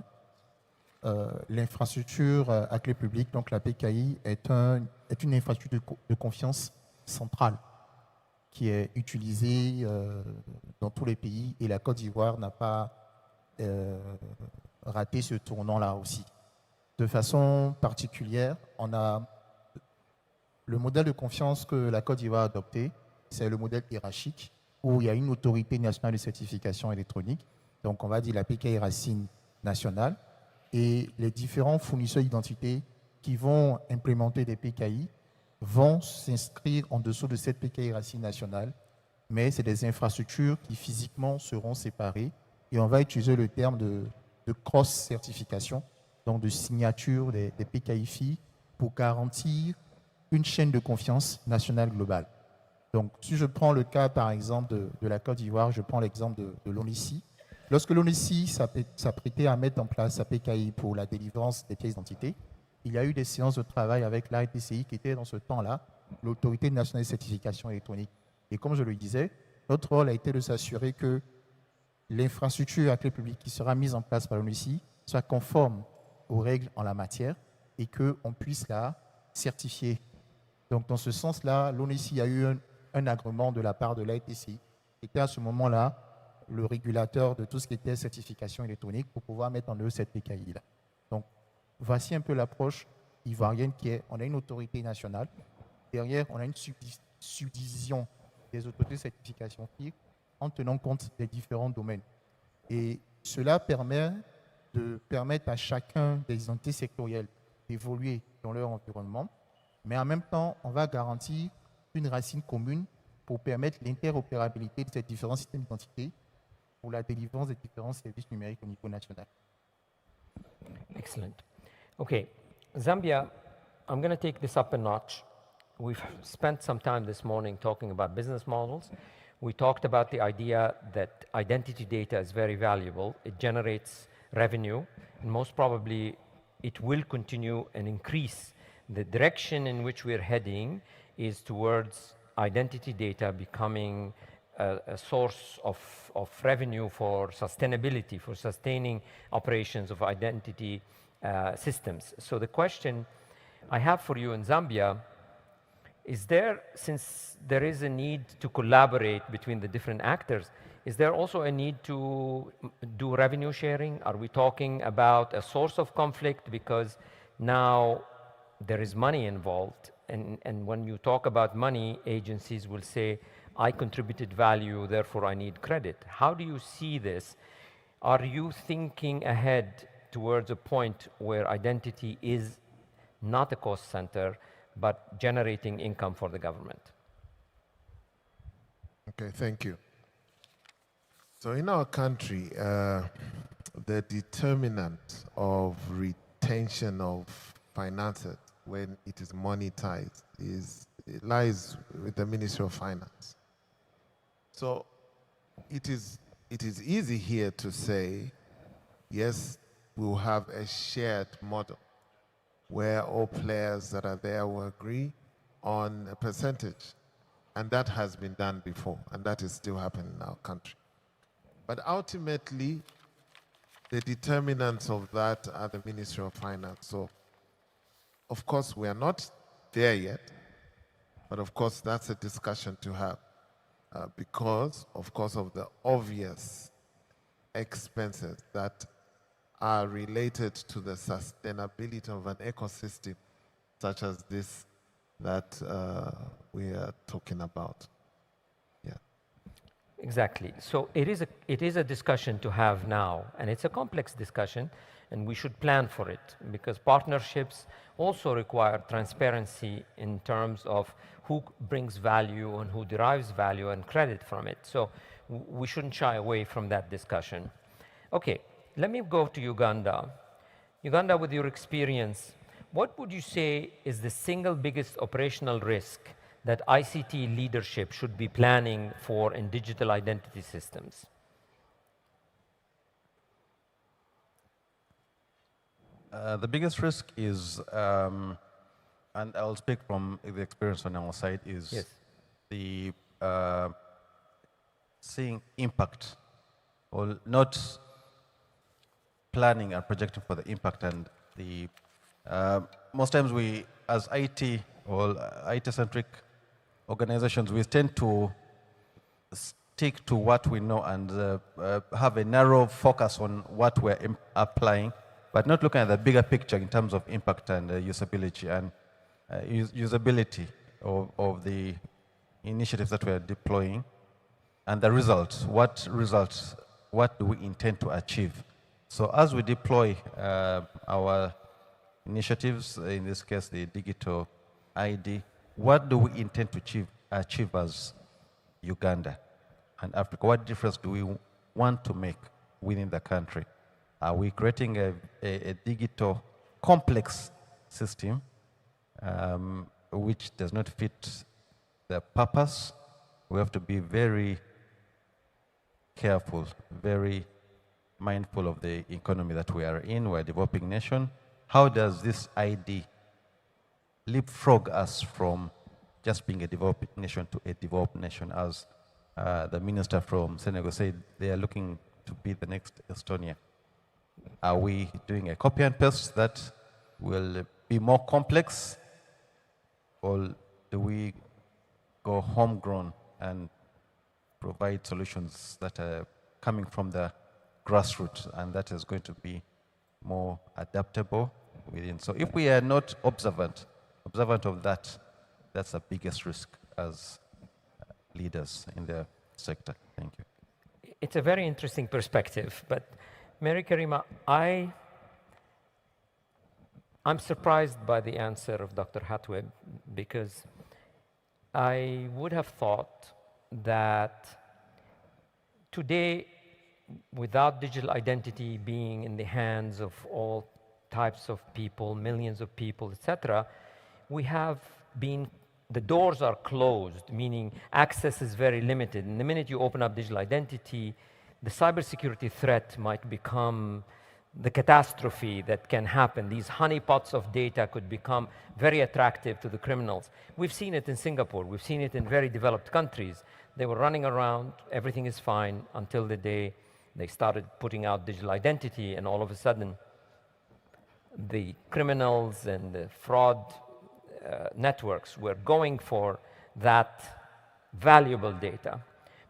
l'infrastructure à clé publique, donc la PKI, est une infrastructure de confiance centrale qui est utilisée dans tous les pays, et la Côte d'Ivoire n'a pas raté ce tournant-là aussi. De façon particulière, on a le modèle de confiance que la Côte d'Ivoire a adopté. C'est le modèle hiérarchique où il y a une autorité nationale de certification électronique. Donc, on va dire la PKI racine nationale. Et les différents fournisseurs d'identité qui vont implémenter des PKI vont s'inscrire en dessous de cette PKI racine nationale. Mais c'est des infrastructures qui physiquement seront séparées. Et on va utiliser le terme de cross-certification, donc de signature des PKI-FI pour garantir une chaîne de confiance nationale globale. Donc, si je prends le cas, par exemple, de la Côte d'Ivoire, je prends l'exemple de l'ONICI. Lorsque l'ONICI s'apprêtait à mettre en place sa PKI pour la délivrance des pièces d'identité, il y a eu des séances de travail avec l'ARTCI qui était dans ce temps-là l'Autorité nationale de certification électronique. Et comme je le disais, notre rôle a été de s'assurer que l'infrastructure à clé publique qui sera mise en place par l'ONICI soit conforme aux règles en la matière et qu'on puisse la certifier. Donc, dans ce sens-là, l'ONICI a eu un agrément de la part de l'ARTCI, qui était à ce moment-là le régulateur de tout ce qui était certification électronique pour pouvoir mettre en œuvre cette PKI-là. Donc, voici un peu l'approche ivoirienne qui est, on a une autorité nationale, derrière, on a une subdivision des autorités de certification FIC en tenant compte des différents domaines. Et cela permet de permettre à chacun des identités sectorielles d'évoluer dans leur environnement, mais en même temps, on va garantir une racine commune pour permettre l'interopérabilité de ces différents systèmes d'identité pour la délivrance des différents services numériques au niveau national. Excellent. Okay, Zambia, I'm going to take this up a notch. We've spent some time this morning talking about business models. We talked about the idea that identity data is very valuable. It generates revenue, and most probably it will continue and increase. The direction in which we're heading is towards identity data becoming a source of revenue for sustainability, for sustaining operations of identity systems. So the question I have for you in Zambia is there, since there is a need to collaborate between the different actors, is there also a need to do revenue sharing? Are we talking about a source of conflict because now there is money involved? And when you talk about money, agencies will say, I contributed value, therefore I need credit. How do you see this? Are you thinking ahead towards a point where identity is not a cost center, but generating income for the government? Okay, thank you. So in our country, the determinant of retention of finances when it is monetized it lies with the Ministry of Finance. So it is easy here to say, yes, we'll have a shared model where all players that are there will agree on a percentage. And that has been done before, and that is still happening in our country. But ultimately, the determinants of that are the Ministry of Finance. So, of course, we are not there yet, but of course, that's a discussion to have because, of course, of the obvious expenses that are related to the sustainability of an ecosystem such as this that we are talking about. Yeah. Exactly. So it is a discussion to have now, and it's a complex discussion, and we should plan for it, because partnerships also require transparency in terms of who brings value and who derives value and credit from it. So we shouldn't shy away from that discussion. Okay, let me go to Uganda. Uganda, with your experience, what would you say is the single biggest operational risk that ICT leadership should be planning for in digital identity systems? The biggest risk is, and I'll speak from the experience on our side, is yes. the seeing impact, or not planning and projecting for the impact. And the most times we, as IT or IT-centric organizations, we tend to stick to what we know and have a narrow focus on what we're applying, but not looking at the bigger picture in terms of impact and usability and usability of the initiatives that we're deploying, and the results. What do we intend to achieve? So as we deploy our initiatives, in this case the digital ID, what do we intend to achieve as Uganda and Africa? What difference do we want to make within the country? Are we creating a digital complex system which does not fit the purpose? We have to be very careful, very mindful of the economy that we are in. We're a developing nation. How does this ID leapfrog us from just being a developing nation to a developed nation? As the minister from Senegal said, they are looking to be the next Estonia. Are we doing a copy and paste that will be more complex, or do we go homegrown and provide solutions that are coming from the grassroots, and that is going to be more adaptable within? So if we are not observant of that, that's the biggest risk as leaders in the sector. Thank you. It's a very interesting perspective, but Mary Karima, I'm surprised by the answer of Dr. Hatweb, because I would have thought that today, without digital identity being in the hands of all types of people, millions of people, etc., the doors are closed, meaning access is very limited. And the minute you open up digital identity, the cybersecurity threat might become the catastrophe that can happen. These honeypots of data could become very attractive to the criminals. We've seen it in Singapore. We've seen it in very developed countries. They were running around, everything is fine, until the day they started putting out digital identity, and all of a sudden, the criminals and the fraud networks were going for that valuable data.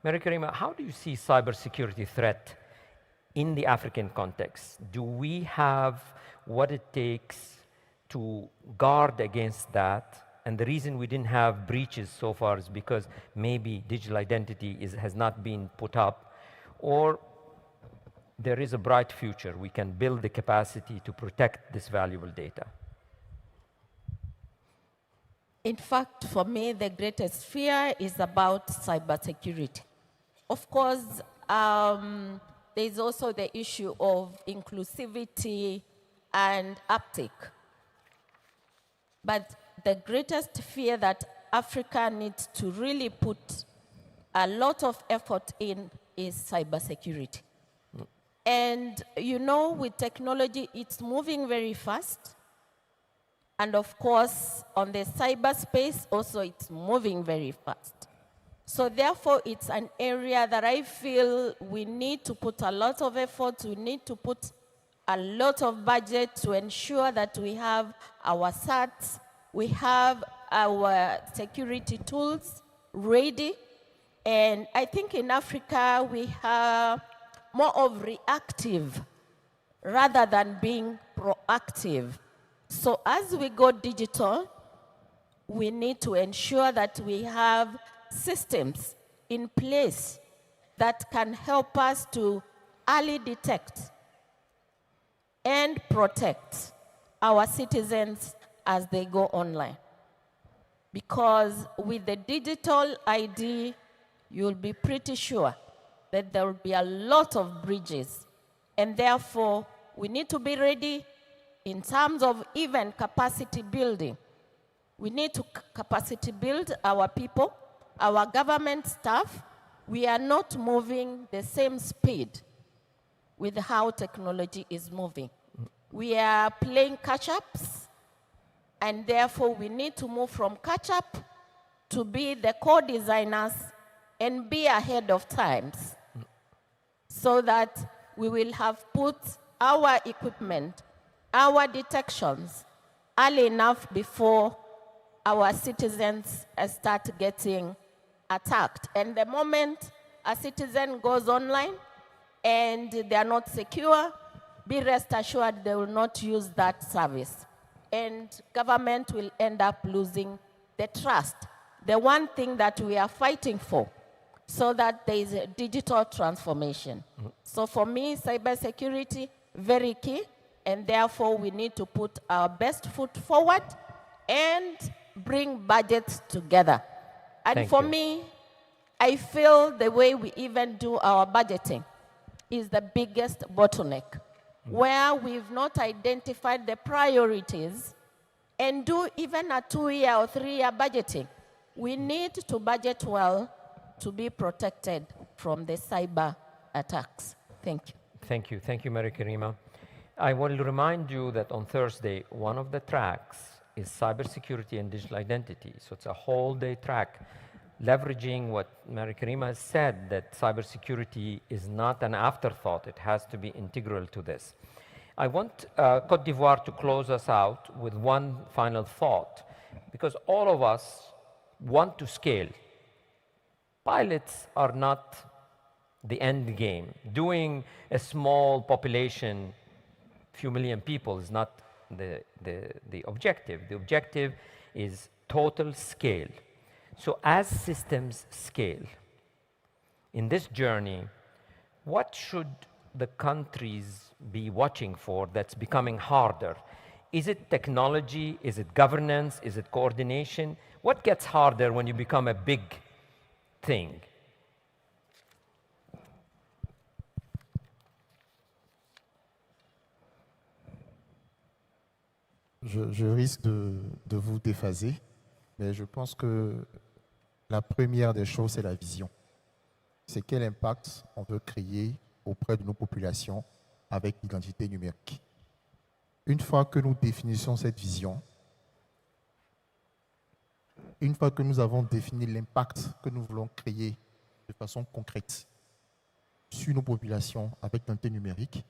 Mary Karima, how do you see cybersecurity threat in the African context? Do we have what it takes to guard against that? And the reason we didn't have breaches so far is because maybe digital identity has not been put up, or there is a bright future. We can build the capacity to protect this valuable data. In fact, for me, the greatest fear is about cybersecurity. Of course, there's also the issue of inclusivity and uptake. But the greatest fear that Africa needs to really put a lot of effort in is cybersecurity. And you know, with technology, it's moving very fast. And of course, on the cyberspace, also it's moving very fast. So therefore, it's an area that I feel we need to put a lot of effort, we need to put a lot of budget to ensure that we have our SATs, we have our security tools ready. And I think in Africa, we have more of reactive rather than being proactive. So as we go digital, we need to ensure that we have systems in place that can help us to early detect and protect our citizens as they go online. Because with the digital ID, you'll be pretty sure that there will be a lot of bridges. And therefore, we need to be ready in terms of even capacity building. We need to capacity build our people, our government staff. We are not moving the same speed with how technology is moving. We are playing catch-ups, and therefore we need to move from catch-up to be the co-designers and be ahead of times so that we will have put our equipment, our detections early enough before our citizens start getting attacked. And the moment a citizen goes online and they are not secure, be rest assured they will not use that service. And government will end up losing the trust, the one thing that we are fighting for, so that there is a digital transformation. So for me, cybersecurity, very key, and therefore we need to put our best foot forward and bring budgets together. And Thank for you. me, I feel the way we even do our budgeting is the biggest bottleneck, where we've not identified the priorities and do even a 2-year or 3-year budgeting. We need to budget well to be protected from the cyber attacks. Thank you. Thank you. Thank you, Mary Karima. I want to remind you that on Thursday, one of the tracks is cybersecurity and digital identity. So it's a whole day track, leveraging what Mary Karima has said, that cybersecurity is not an afterthought. It has to be integral to this. I want Côte d'Ivoire to close us out with one final thought, because all of us want to scale. Pilots are not the end game. Doing a small population, few million people, is not the objective. The objective is total scale. So as systems scale, in this journey, what should the countries be watching for that's becoming harder? Is it technology? Is it governance? Is it coordination? What gets harder when you become a big thing? Je risque de vous déphaser, mais je pense que la première des choses, c'est la vision. C'est quel impact on veut créer auprès de nos populations avec l'identité numérique. Une fois que nous définissons cette vision, une fois que nous avons défini l'impact que nous voulons créer de façon concrète sur nos populations avec l'identité numérique,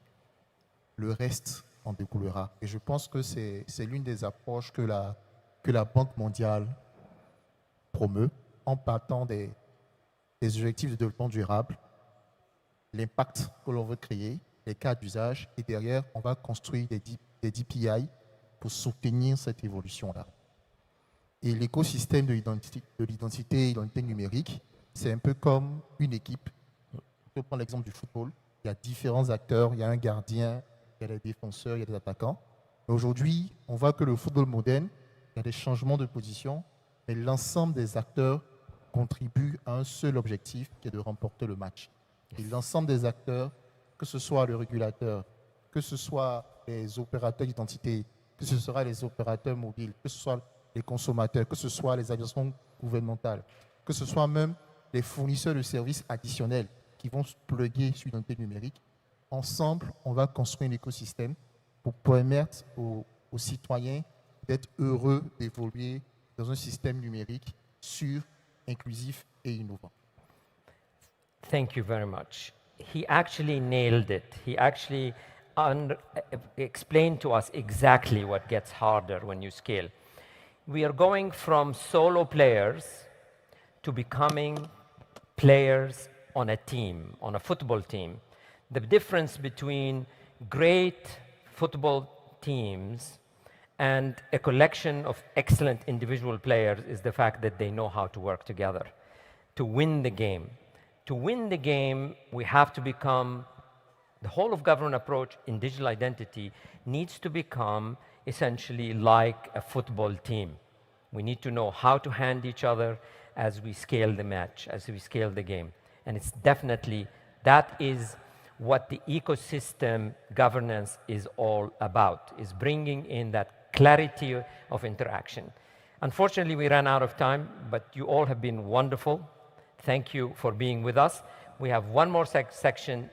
le reste en découlera. Et je pense que c'est l'une des approches que la Banque mondiale promeut en partant des objectifs de développement durable, l'impact que l'on veut créer, les cas d'usage, et derrière, on va construire des DPI pour soutenir cette évolution-là. Et l'écosystème de l'identité numérique, c'est un peu comme une équipe. Je peux prendre l'exemple du football. Il y a différents acteurs, il y a un gardien, il y a des défenseurs, il y a des attaquants. Aujourd'hui, on voit que le football moderne, il y a des changements de position, mais l'ensemble des acteurs contribuent à un seul objectif, qui est de remporter le match. Et l'ensemble des acteurs, que ce soit le régulateur, que ce soit les opérateurs d'identité, que ce soit les opérateurs mobiles, que ce soit les consommateurs, que ce soit les administrations gouvernementales, que ce soit même les fournisseurs de services additionnels qui vont se plugger sur l'identité numérique, ensemble, on va construire un écosystème pour permettre aux citoyens d'être heureux d'évoluer dans un système numérique sûr, inclusif et innovant. Thank you very much. He actually nailed it. He actually explained to us exactly what gets harder when you scale. We are going from solo players to becoming players on a team, on a football team. The difference between great football teams and a collection of excellent individual players is the fact that they know how to work together to win the game. To win the game, we have to become, the whole of government approach in digital identity needs to become essentially like a football team. We need to know how to hand each other as we scale the match, as we scale the game. And it's definitely, that is what the ecosystem governance is all about, is bringing in that clarity of interaction. Unfortunately, we ran out of time, but you all have been wonderful. Thank you for being with us. We have one more section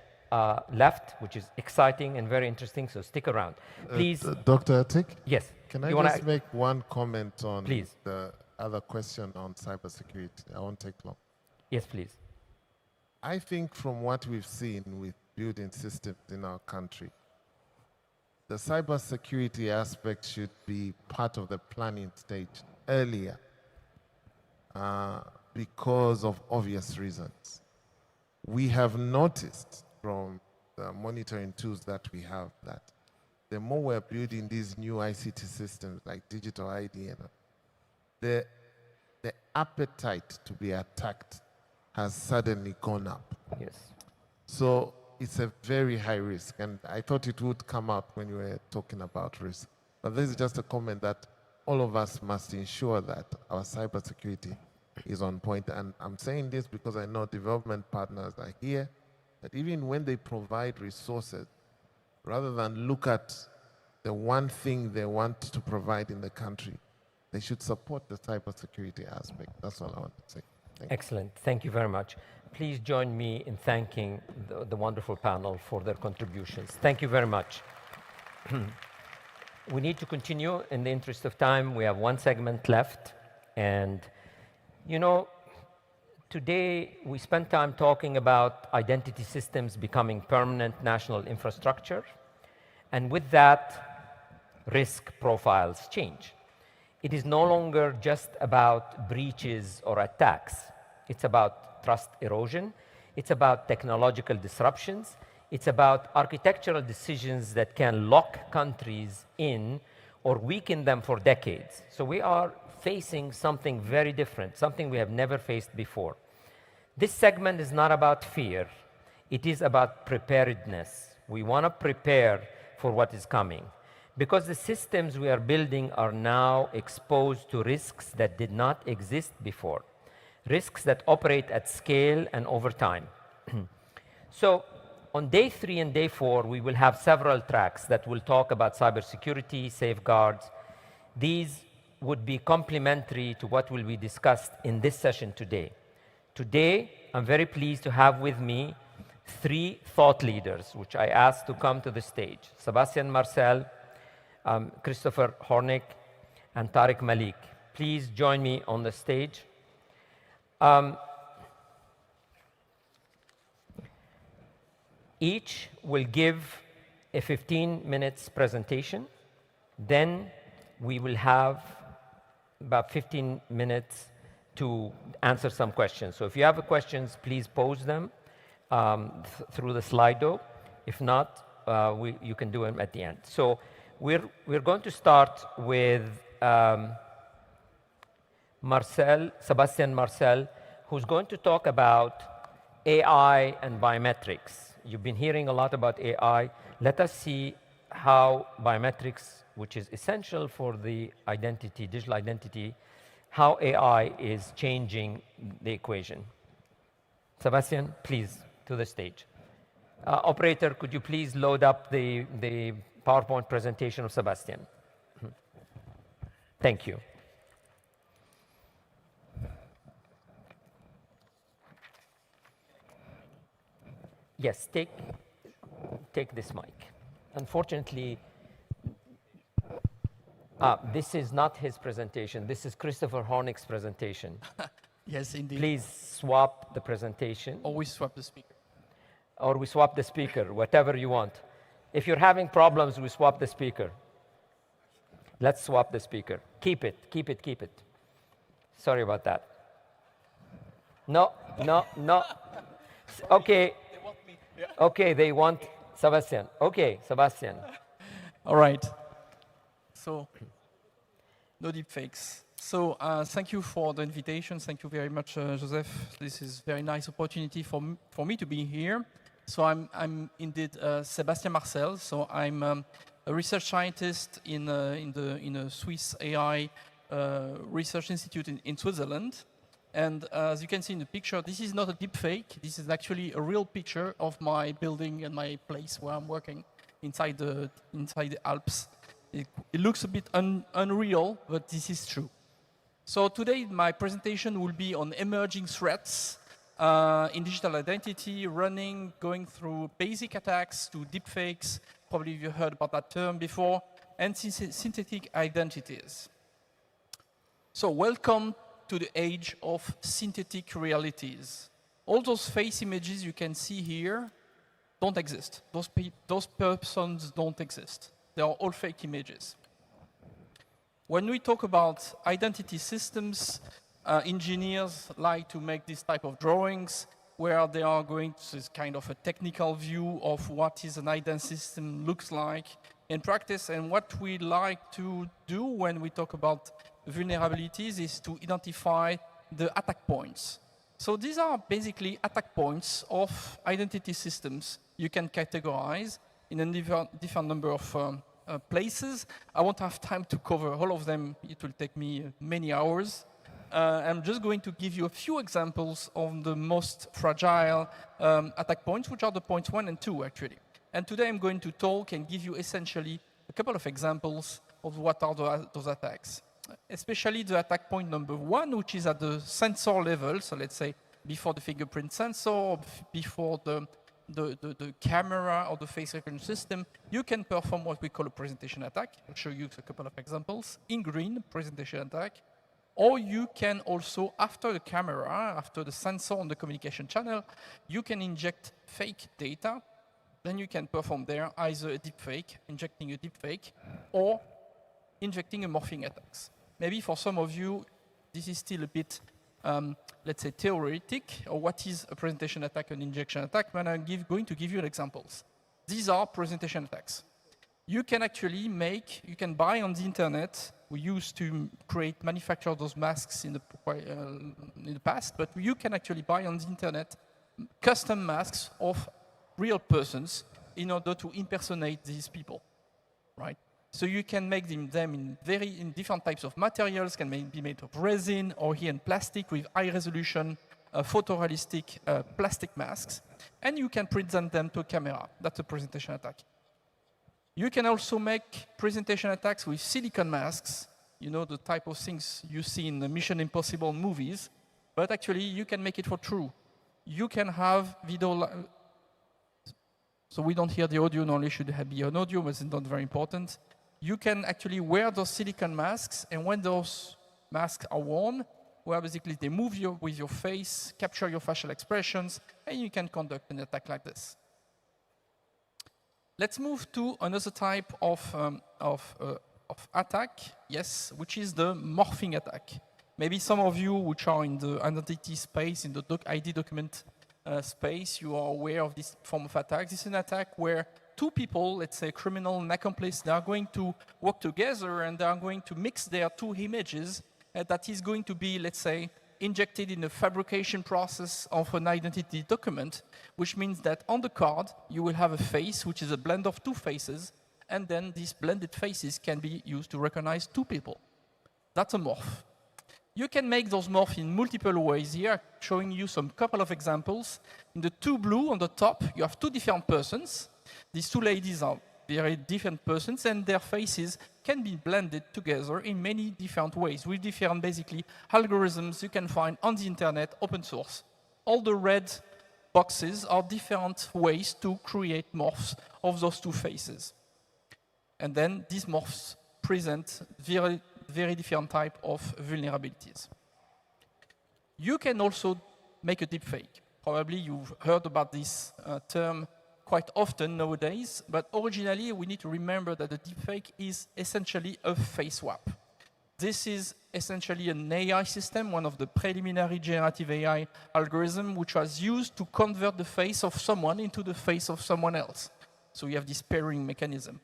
left, which is exciting and very interesting, so stick around. Please. Dr. Atik? Yes. Can I just make one comment on the other question on cybersecurity? I won't take long. Yes, please. I think from what we've seen with building systems in our country, the cybersecurity aspect should be part of the planning stage earlier because of obvious reasons. We have noticed from the monitoring tools that we have that the more we're building these new ICT systems like digital ID, the appetite to be attacked has suddenly gone up. Yes. So it's a very high risk, and I thought it would come out when you were talking about risk. But this is just a comment that all of us must ensure that our cybersecurity is on point. And I'm saying this because I know development partners are here, that even when they provide resources, rather than look at the one thing they want to provide in the country, they should support the cybersecurity aspect. That's all I want to say. Excellent. Thank you very much. Please join me in thanking the wonderful panel for their contributions. Thank you very much. We need to continue in the interest of time. We have one segment left. And, you know, today we spent time talking about identity systems becoming permanent national infrastructure. And with that, risk profiles change. It is no longer just about breaches or attacks. It's about trust erosion. It's about technological disruptions. It's about architectural decisions that can lock countries in or weaken them for decades. So we are facing something very different, something we have never faced before. This segment is not about fear. It is about preparedness. We want to prepare for what is coming, because the systems we are building are now exposed to risks that did not exist before, risks that operate at scale and over time. So on day 3 and day 4, we will have several tracks that will talk about cybersecurity, safeguards. These would be complementary to what will be discussed in this session today. Today, I'm very pleased to have with me 3 thought leaders, which I asked to come to the stage: Sebastian Marcel, Christopher Hornick, and Tariq Malik. Please join me on the stage. Each will give a 15 minutes presentation. Then we will have about 15 minutes to answer some questions. So if you have questions, please pose them through the Slido. If not, you can do them at the end. So we're going to start with Sebastian Marcel, who's going to talk about AI and biometrics. You've been hearing a lot about AI. Let us see how biometrics, which is essential for the identity, digital identity, how AI is changing the equation. Sebastian, please, to the stage. Operator, could you please load up the PowerPoint presentation of Sebastian? Thank you. Yes, take this mic. Unfortunately, this is not his presentation. This is Christopher Hornick's presentation. Yes, indeed. Please swap the presentation. Or we swap the speaker. Or we swap the speaker, whatever you want. If you're having problems, we swap the speaker. Let's swap the speaker. Keep it, keep it, keep it. Sorry about that. No. Okay. Okay, they want Sebastian. Okay, Sebastian. All right. So, no deepfakes. So, thank you for the invitation. Thank you very much, Joseph. This is a very nice opportunity for me to be here. So, I'm indeed Sébastien Marcel. So, I'm a research scientist in a Swiss AI research institute in Switzerland. And as you can see in the picture, this is not a deepfake. This is actually a real picture of my building and my place where I'm working inside the Alps. It looks a bit unreal, but this is true. So today my presentation will be on emerging threats in digital identity, going through basic attacks to deepfakes. Probably you heard about that term before, and synthetic identities. So welcome to the age of synthetic realities. All those face images you can see here don't exist. Those persons don't exist. They are all fake images. When we talk about identity systems, engineers like to make this type of drawings where they are going to this kind of a technical view of what is an identity system looks like in practice. And what we like to do when we talk about vulnerabilities is to identify the attack points. So these are basically attack points of identity systems you can categorize in a different number of places. I won't have time to cover all of them. It will take me many hours. I'm just going to give you a few examples of the most fragile attack points, which are the points 1 and 2, actually. And today I'm going to talk and give you essentially a couple of examples of what are those attacks. Especially the attack point number 1, which is at the sensor level. So let's say before the fingerprint sensor, before the camera or the face recognition system, you can perform what we call a presentation attack. I'll show you a couple of examples. In green, presentation attack. Or you can also, after the camera, after the sensor on the communication channel, you can inject fake data. Then you can perform there either a deepfake, injecting a deepfake, or injecting a morphing attacks. Maybe for some of you, this is still a bit, let's say, theoretic, or what is a presentation attack and injection attack, but I'm going to give you examples. These are presentation attacks. You can actually you can buy on the internet. We used to manufacture those masks in the past, but you can actually buy on the internet custom masks of real persons in order to impersonate these people, right? So you can make them in different types of materials, can be made of resin or here in plastic with high resolution, photorealistic plastic masks, and you can present them to a camera. That's a presentation attack. You can also make presentation attacks with silicone masks, you know, the type of things you see in the Mission Impossible movies, but actually you can make it for true. You can have video, so we don't hear the audio, normally should be an audio, but it's not very important. You can actually wear those silicone masks, and when those masks are worn, where basically they move with your face, capture your facial expressions, and you can conduct an attack like this. Let's move to another type of attack, yes, which is the morphing attack. Maybe some of you which are in the identity space, in the ID document space, you are aware of this form of attack. This is an attack where two people, let's say criminal and accomplice, they are going to work together and they are going to mix their two images that is going to be, let's say, injected in the fabrication process of an identity document, which means that on the card, you will have a face, which is a blend of two faces, and then these blended faces can be used to recognize two people. That's a morph. You can make those morphs in multiple ways here, showing you some couple of examples. In the two blue on the top, you have two different persons. These two ladies are very different persons, and their faces can be blended together in many different ways, with different, basically, algorithms you can find on the internet, open source. All the red boxes are different ways to create morphs of those two faces. And then these morphs present very, very different type of vulnerabilities. You can also make a deepfake. Probably you've heard about this term quite often nowadays, but originally we need to remember that the deepfake is essentially a face swap. This is essentially an AI system, one of the preliminary generative AI algorithms, which was used to convert the face of someone into the face of someone else. So you have this pairing mechanism.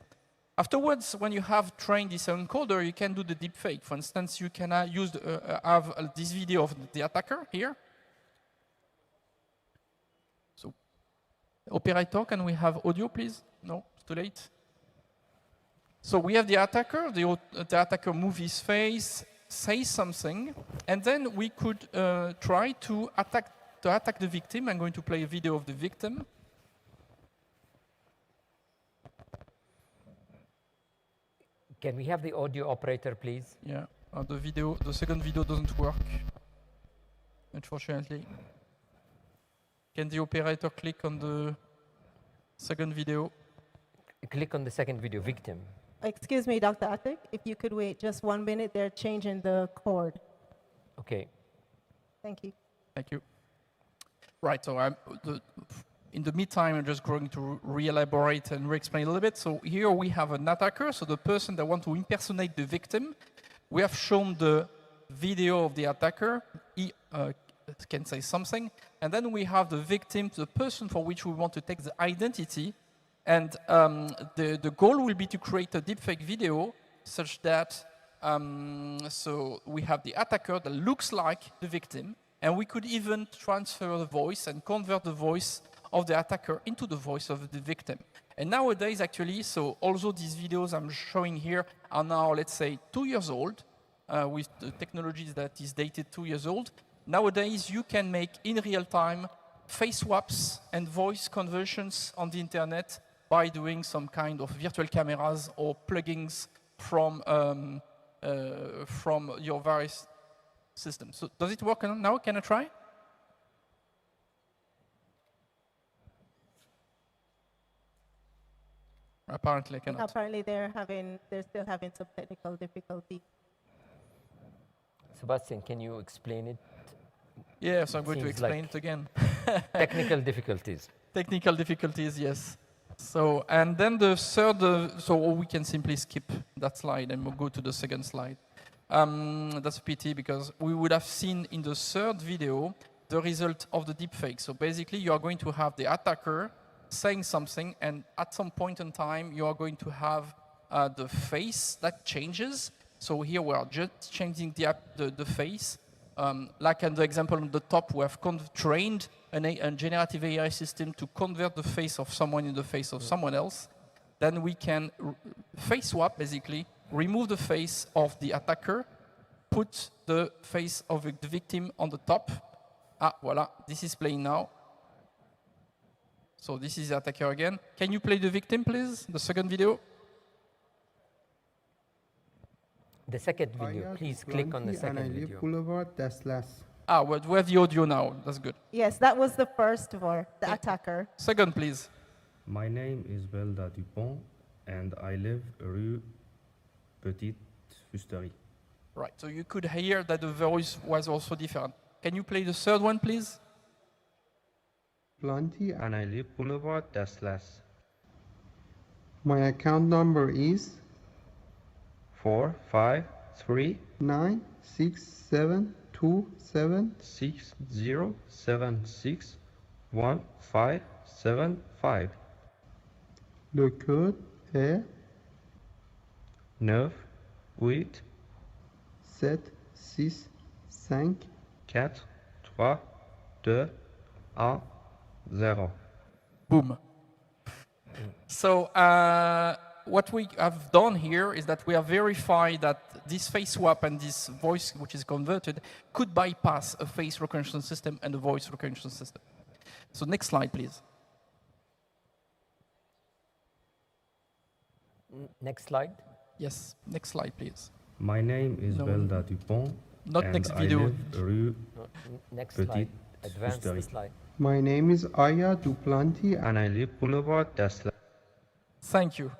Afterwards, when you have trained this encoder, you can do the deepfake. For instance, you can have this video of the attacker here. So, operator, can we have audio, please? No, it's too late. So we have the attacker. The attacker moves his face, says something, and then we could try to attack the victim. I'm going to play a video of the victim. Can we have the audio operator, please? Yeah, the second video doesn't work, unfortunately. Can the operator click on the second video? Click on the second video, victim. Excuse me, Dr. Atik, if you could wait just 1 minute, they're changing the cord. Okay. Thank you. Thank you. Right, so in the meantime, I'm just going to re-elaborate and re-explain a little bit. So here we have an attacker, so the person that wants to impersonate the victim. We have shown the video of the attacker. He can say something. And then we have the victim, the person for which we want to take the identity. And the goal will be to create a deepfake video such that so we have the attacker that looks like the victim. And we could even transfer the voice and convert the voice of the attacker into the voice of the victim. And nowadays, actually, so although these videos I'm showing here are now, let's say, 2 years old, with the technologies that is dated 2 years old, nowadays you can make in real time face swaps and voice conversions on the internet by doing some kind of virtual cameras or plugins from your various systems. So does it work now? Can I try? Apparently I cannot. Apparently they're still having some technical difficulty. Sebastian, can you explain it? Yes, I'm going to Seems explain like it again. Technical difficulties. Technical difficulties, yes. So, and then the third, so we can simply skip that slide and we'll go to the second slide. That's a pity because we would have seen in the third video the result of the deepfake. So basically you are going to have the attacker saying something, and at some point in time you are going to have the face that changes. So here we are just changing the face. Like in the example on the top, we have trained a generative AI system to convert the face of someone in the face of someone else. Then we can face swap, basically, remove the face of the attacker, put the face of the victim on the top. Ah, voila, this is playing now. So this is the attacker again. Can you play the victim, please? The second video. The second video, please click on the second video. Ah, well, we have the audio now. That's good. Yes, that was the first for the attacker. Second, please. My name is Belda Dupont, and I live rue Petite Fusterie. Right, so you could hear that the voice was also different. Can you play the third one, please? Planty, and I live Boulevard Daslas. My account number is 4, 5, 3, 9, 6, 7, 2, 7, 6, 0, 7, 6, 1, 5, 7, 5. Le code est 9, 8, 7, 6, 5, 4, 3, 2, 1, 0. Boom. So what we have done here is that we have verified that this face swap and this voice, which is converted, could bypass a face recognition system and a voice recognition system. So next slide, please. Next slide. Yes, next slide, please. My name is Belda Dupont. Not and next I video. live rue Next Petite slide. Advance the Fusterie. slide. My name is Aya Duplanty. And I live Boulevard Daslas. Thank you.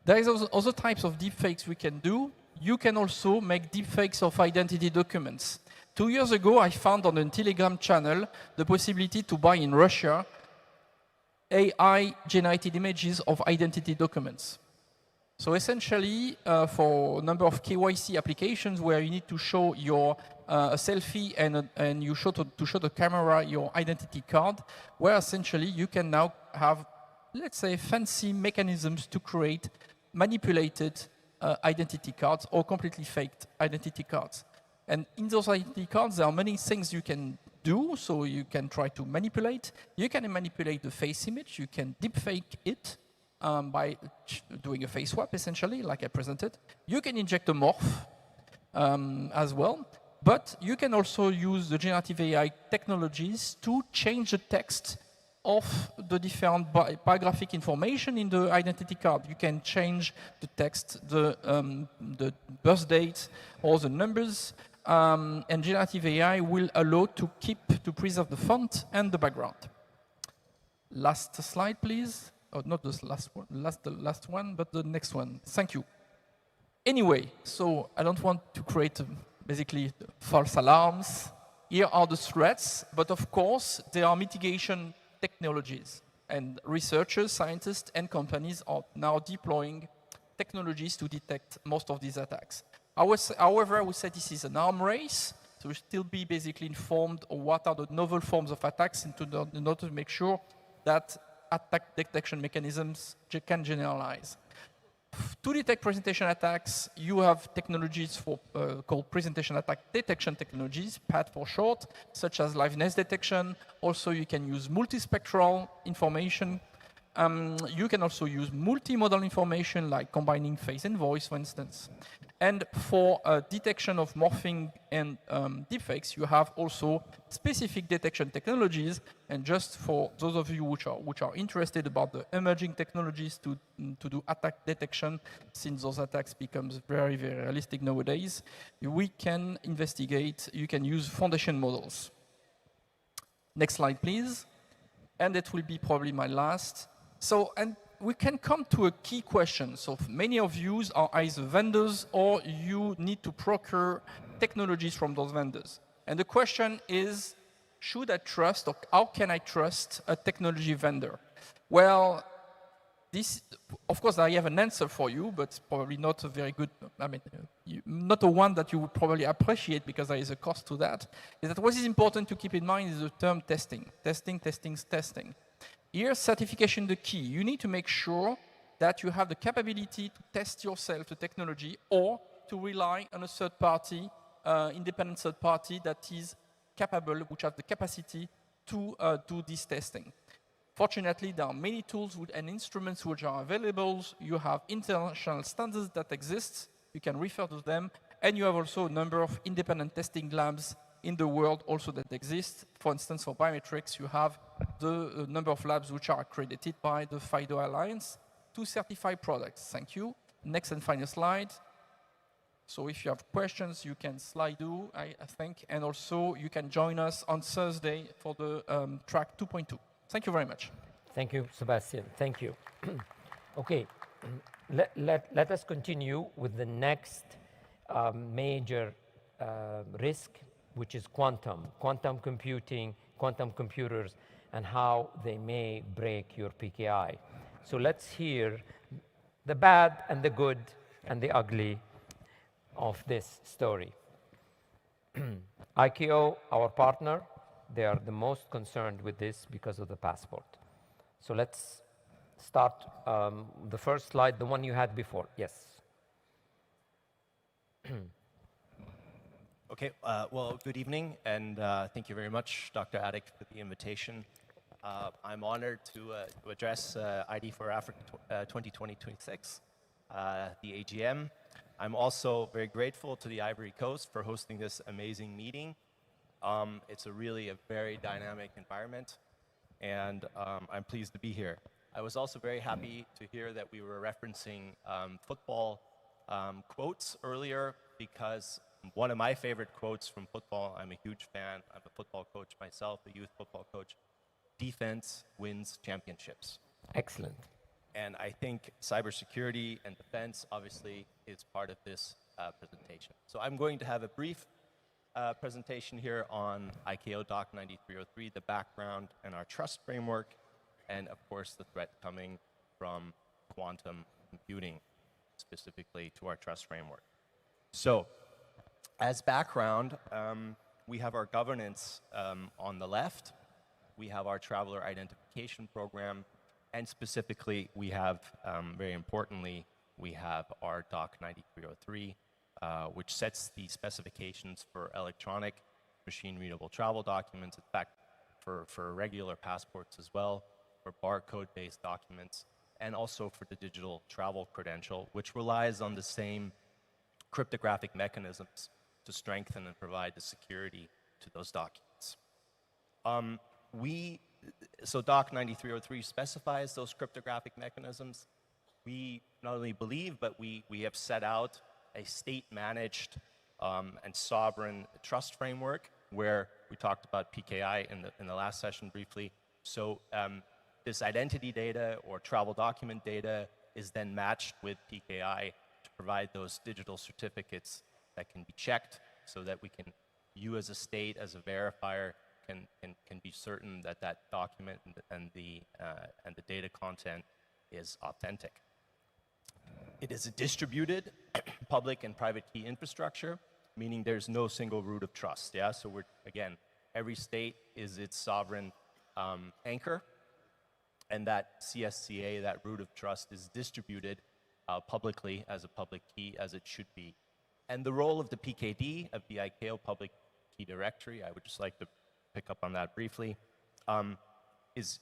There is also other types of deepfakes we can do. You can also make deepfakes of identity documents. 2 years ago, I found on a Telegram channel the possibility to buy in Russia AI-generated images of identity documents. So essentially, for a number of KYC applications where you need to show your a selfie and you show to show the camera your identity card, where essentially you can now have let's say, fancy mechanisms to create manipulated identity cards or completely faked identity cards. And in those identity cards, there are many things you can do. So you can try to manipulate. You can manipulate the face image. You can deepfake it by doing a face swap, essentially, like I presented. You can inject a morph as well. But you can also use the generative AI technologies to change the text of the different biographic information in the identity card. You can change the text, the birth date, or the numbers, and generative AI will allow to preserve the font and the background. Last slide, please. Oh, not the last one, but the next one. Thank you. Anyway, so I don't want to create basically false alarms. Here are the threats, but of course there are mitigation technologies, and researchers, scientists, and companies are now deploying technologies to detect most of these attacks. However, I would say this is an arms race, so we'll still be basically informed of what are the novel forms of attacks in order to make sure that attack detection mechanisms can generalize. To detect presentation attacks, you have technologies called presentation attack detection technologies, PAT for short, such as liveness detection. Also, you can use multispectral information. You can also use multimodal information, like combining face and voice, for instance. And for detection of morphing and deepfakes, you have also specific detection technologies. And just for those of you which are interested about the emerging technologies to do attack detection, since those attacks becomes very, very realistic nowadays, we can investigate, you can use foundation models. Next slide, please. And that will be probably my last. So, and we can come to a key question. So many of you are either vendors or you need to procure technologies from those vendors. And the question is, should I trust or how can I trust a technology vendor? Well, this, of course, I have an answer for you, but probably not a very good, not a one that you would probably appreciate because there is a cost to that. Is that what is important to keep in mind is the term testing. Testing. Here, certification the key. You need to make sure that you have the capability to test yourself the technology or to rely on a third party, independent third party that is capable, which has the capacity to do this testing. Fortunately, there are many tools and instruments which are available. You have international standards that exist. You can refer to them. And you have also a number of independent testing labs in the world also that exist. For instance, for biometrics, you have the number of labs which are accredited by the FIDO Alliance to certify products. Thank you. Next and final slide. So if you have questions, you can slide I think. And also, you can join us on Thursday for the track 2.2. Thank you very much. Thank you, Sebastian. Thank you. Okay, let us continue with the next major risk, which is quantum computing, quantum computers, and how they may break your PKI. So let's hear the bad and the good and the ugly of this story. ICAO, our partner, they are the most concerned with this because of the passport. So let's start the first slide, the one you had before. Yes. Okay, well, good evening, and thank you very much, Dr. Attic, for the invitation. I'm honored to address ID for Africa 2020-26, the AGM. I'm also very grateful to the Ivory Coast for hosting this amazing meeting. It's really a very dynamic environment, and I'm pleased to be here. I was also very happy to hear that we were referencing football quotes earlier, because one of my favorite quotes from football, I'm a huge fan, I'm a football coach myself, a youth football coach, defense wins championships. Excellent. And I think cybersecurity and defense obviously is part of this presentation. So I'm going to have a brief presentation here on ICAO Doc 9303, the background and our trust framework, and of course the threat coming from quantum computing, specifically to our trust framework. So, as background, we have our governance on the left. We have our traveler identification program, And specifically, we have, very importantly, we have our Doc 9303, which sets the specifications for electronic machine-readable travel documents, in fact, for regular passports as well, for barcode-based documents, and also for the digital travel credential, which relies on the same cryptographic mechanisms to strengthen and provide the security to those documents. So Doc 9303 specifies those cryptographic mechanisms. We not only believe, but we have set out a state-managed and sovereign trust framework where we talked about PKI in the last session briefly. So this identity data or travel document data is then matched with PKI to provide those digital certificates that can be checked so that you as a state, as a verifier, can be certain that that document and the data content is authentic. It is a distributed public and private key infrastructure, meaning there's no single root of trust. Yeah, so again, every state is its sovereign anchor, and that CSCA, that root of trust, is distributed publicly as a public key, as it should be. And the role of the PKD, of the ICAO Public Key Directory, I would just like to pick up on that briefly, is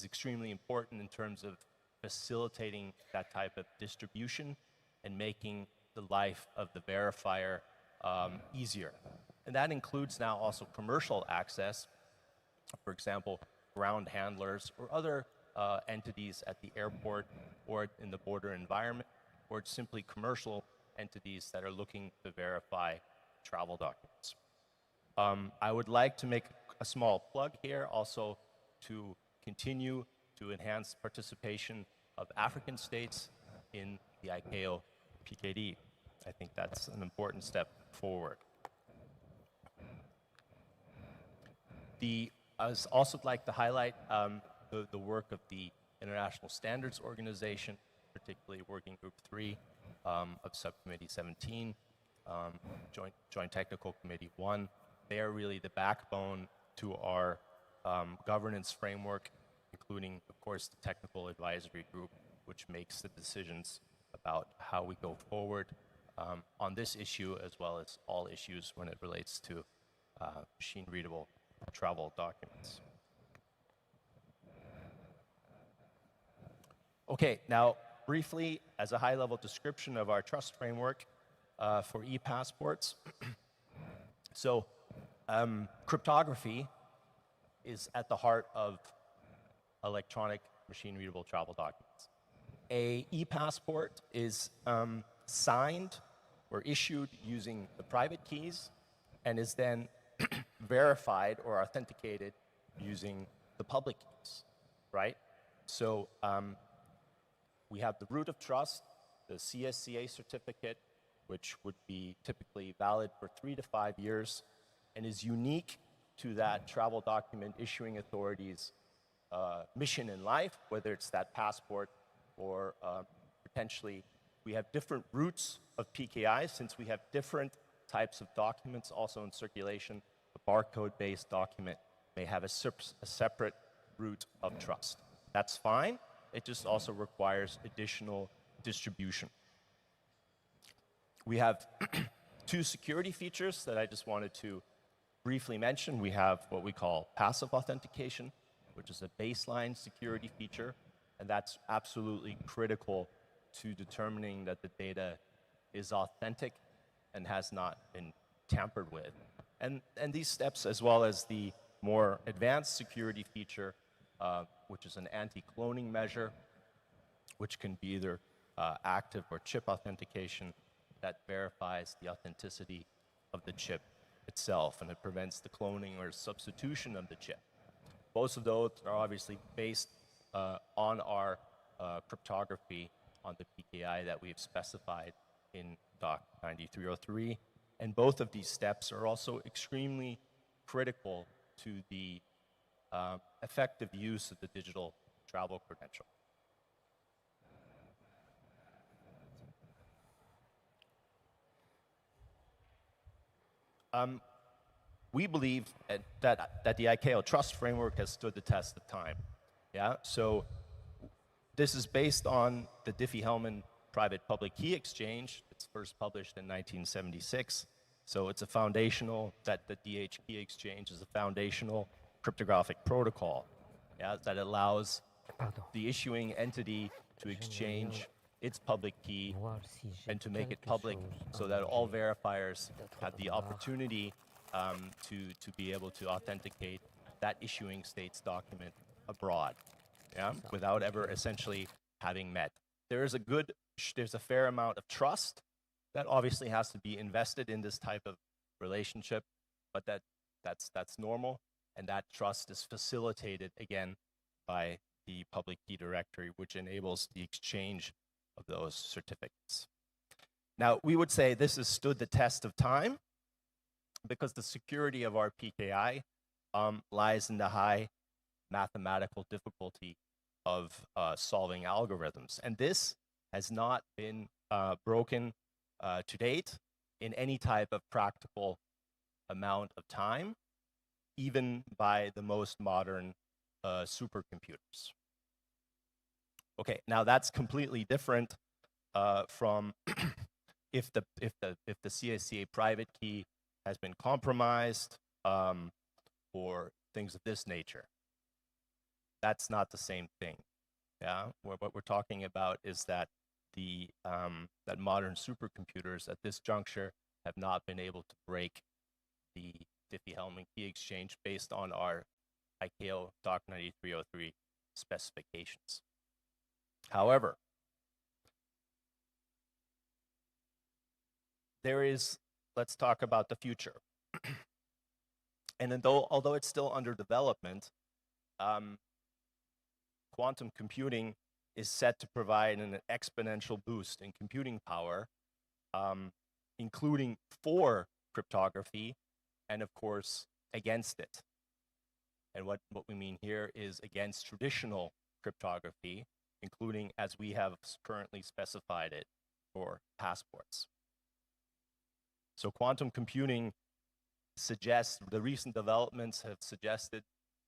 extremely important in terms of facilitating that type of distribution and making the life of the verifier easier. And that includes now also commercial access, for example, ground handlers or other entities at the airport or in the border environment, or simply commercial entities that are looking to verify travel documents. I would like to make a small plug here also to continue to enhance participation of African states in the ICAO PKD. I think that's an important step forward. I would also like to highlight the work of the International Standards Organization, particularly Working Group 3 of Subcommittee 17, Joint Technical Committee 1. They are really the backbone to our governance framework, including, of course, the Technical Advisory Group, which makes the decisions about how we go forward on this issue, as well as all issues when it relates to machine-readable travel documents. Okay, now briefly, as a high-level description of our trust framework for e-passports. So cryptography is at the heart of electronic machine-readable travel documents. A e-passport is signed or issued using the private keys and is then verified or authenticated using the public keys, right? So we have the root of trust, the CSCA certificate, which would be typically valid for 3 to 5 years and is unique to that travel document issuing authority's mission in life, whether it's that passport or potentially we have different roots of PKI since we have different types of documents also in circulation. A barcode-based document may have a separate root of trust. That's fine. It just also requires additional distribution. We have two security features that I just wanted to briefly mention. We have what we call passive authentication, which is a baseline security feature, and that's absolutely critical to determining that the data is authentic and has not been tampered with. And these steps, as well as the more advanced security feature, which is an anti-cloning measure, which can be either active or chip authentication, that verifies the authenticity of the chip itself, and it prevents the cloning or substitution of the chip. Both of those are obviously based on our cryptography on the PKI that we've specified in Doc 9303. And both of these steps are also extremely critical to the effective use of the digital travel credential. We believe that the ICAO trust framework has stood the test of time. Yeah, so This is based on the Diffie-Hellman private-public key exchange. It's first published in 1976. So it's a foundational, that the DH key exchange is a foundational cryptographic protocol, yeah, that allows the issuing entity to exchange its public key and to make it public so that all verifiers have the opportunity to be able to authenticate that issuing state's document abroad, yeah, without ever essentially having met. There's a fair amount of trust that obviously has to be invested in this type of relationship, but that's normal, and that trust is facilitated again by the public key directory, which enables the exchange of those certificates. Now, we would say this has stood the test of time because the security of our PKI lies in the high mathematical difficulty of solving algorithms. And this has not been broken to date in any type of practical amount of time, even by the most modern supercomputers. Okay, now that's completely different from if the CSCA private key has been compromised or things of this nature. That's not the same thing. Yeah, what we're talking about is that that modern supercomputers at this juncture have not been able to break the Diffie-Hellman key exchange based on our ICAO Doc 9303 specifications. However, let's talk about the future. And although it's still under development, quantum computing is set to provide an exponential boost in computing power, including for cryptography and, of course, against it. And what we mean here is against traditional cryptography, including as we have currently specified it for passports. So quantum computing suggests, the recent developments have suggested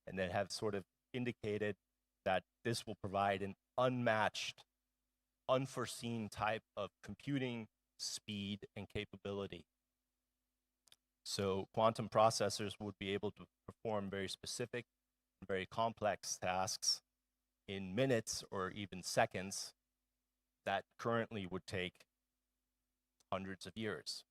and that have sort of indicated that this will provide an unmatched, unforeseen type of computing speed and capability. So quantum processors would be able to perform very specific, very complex tasks in minutes or even seconds that currently would take hundreds of years.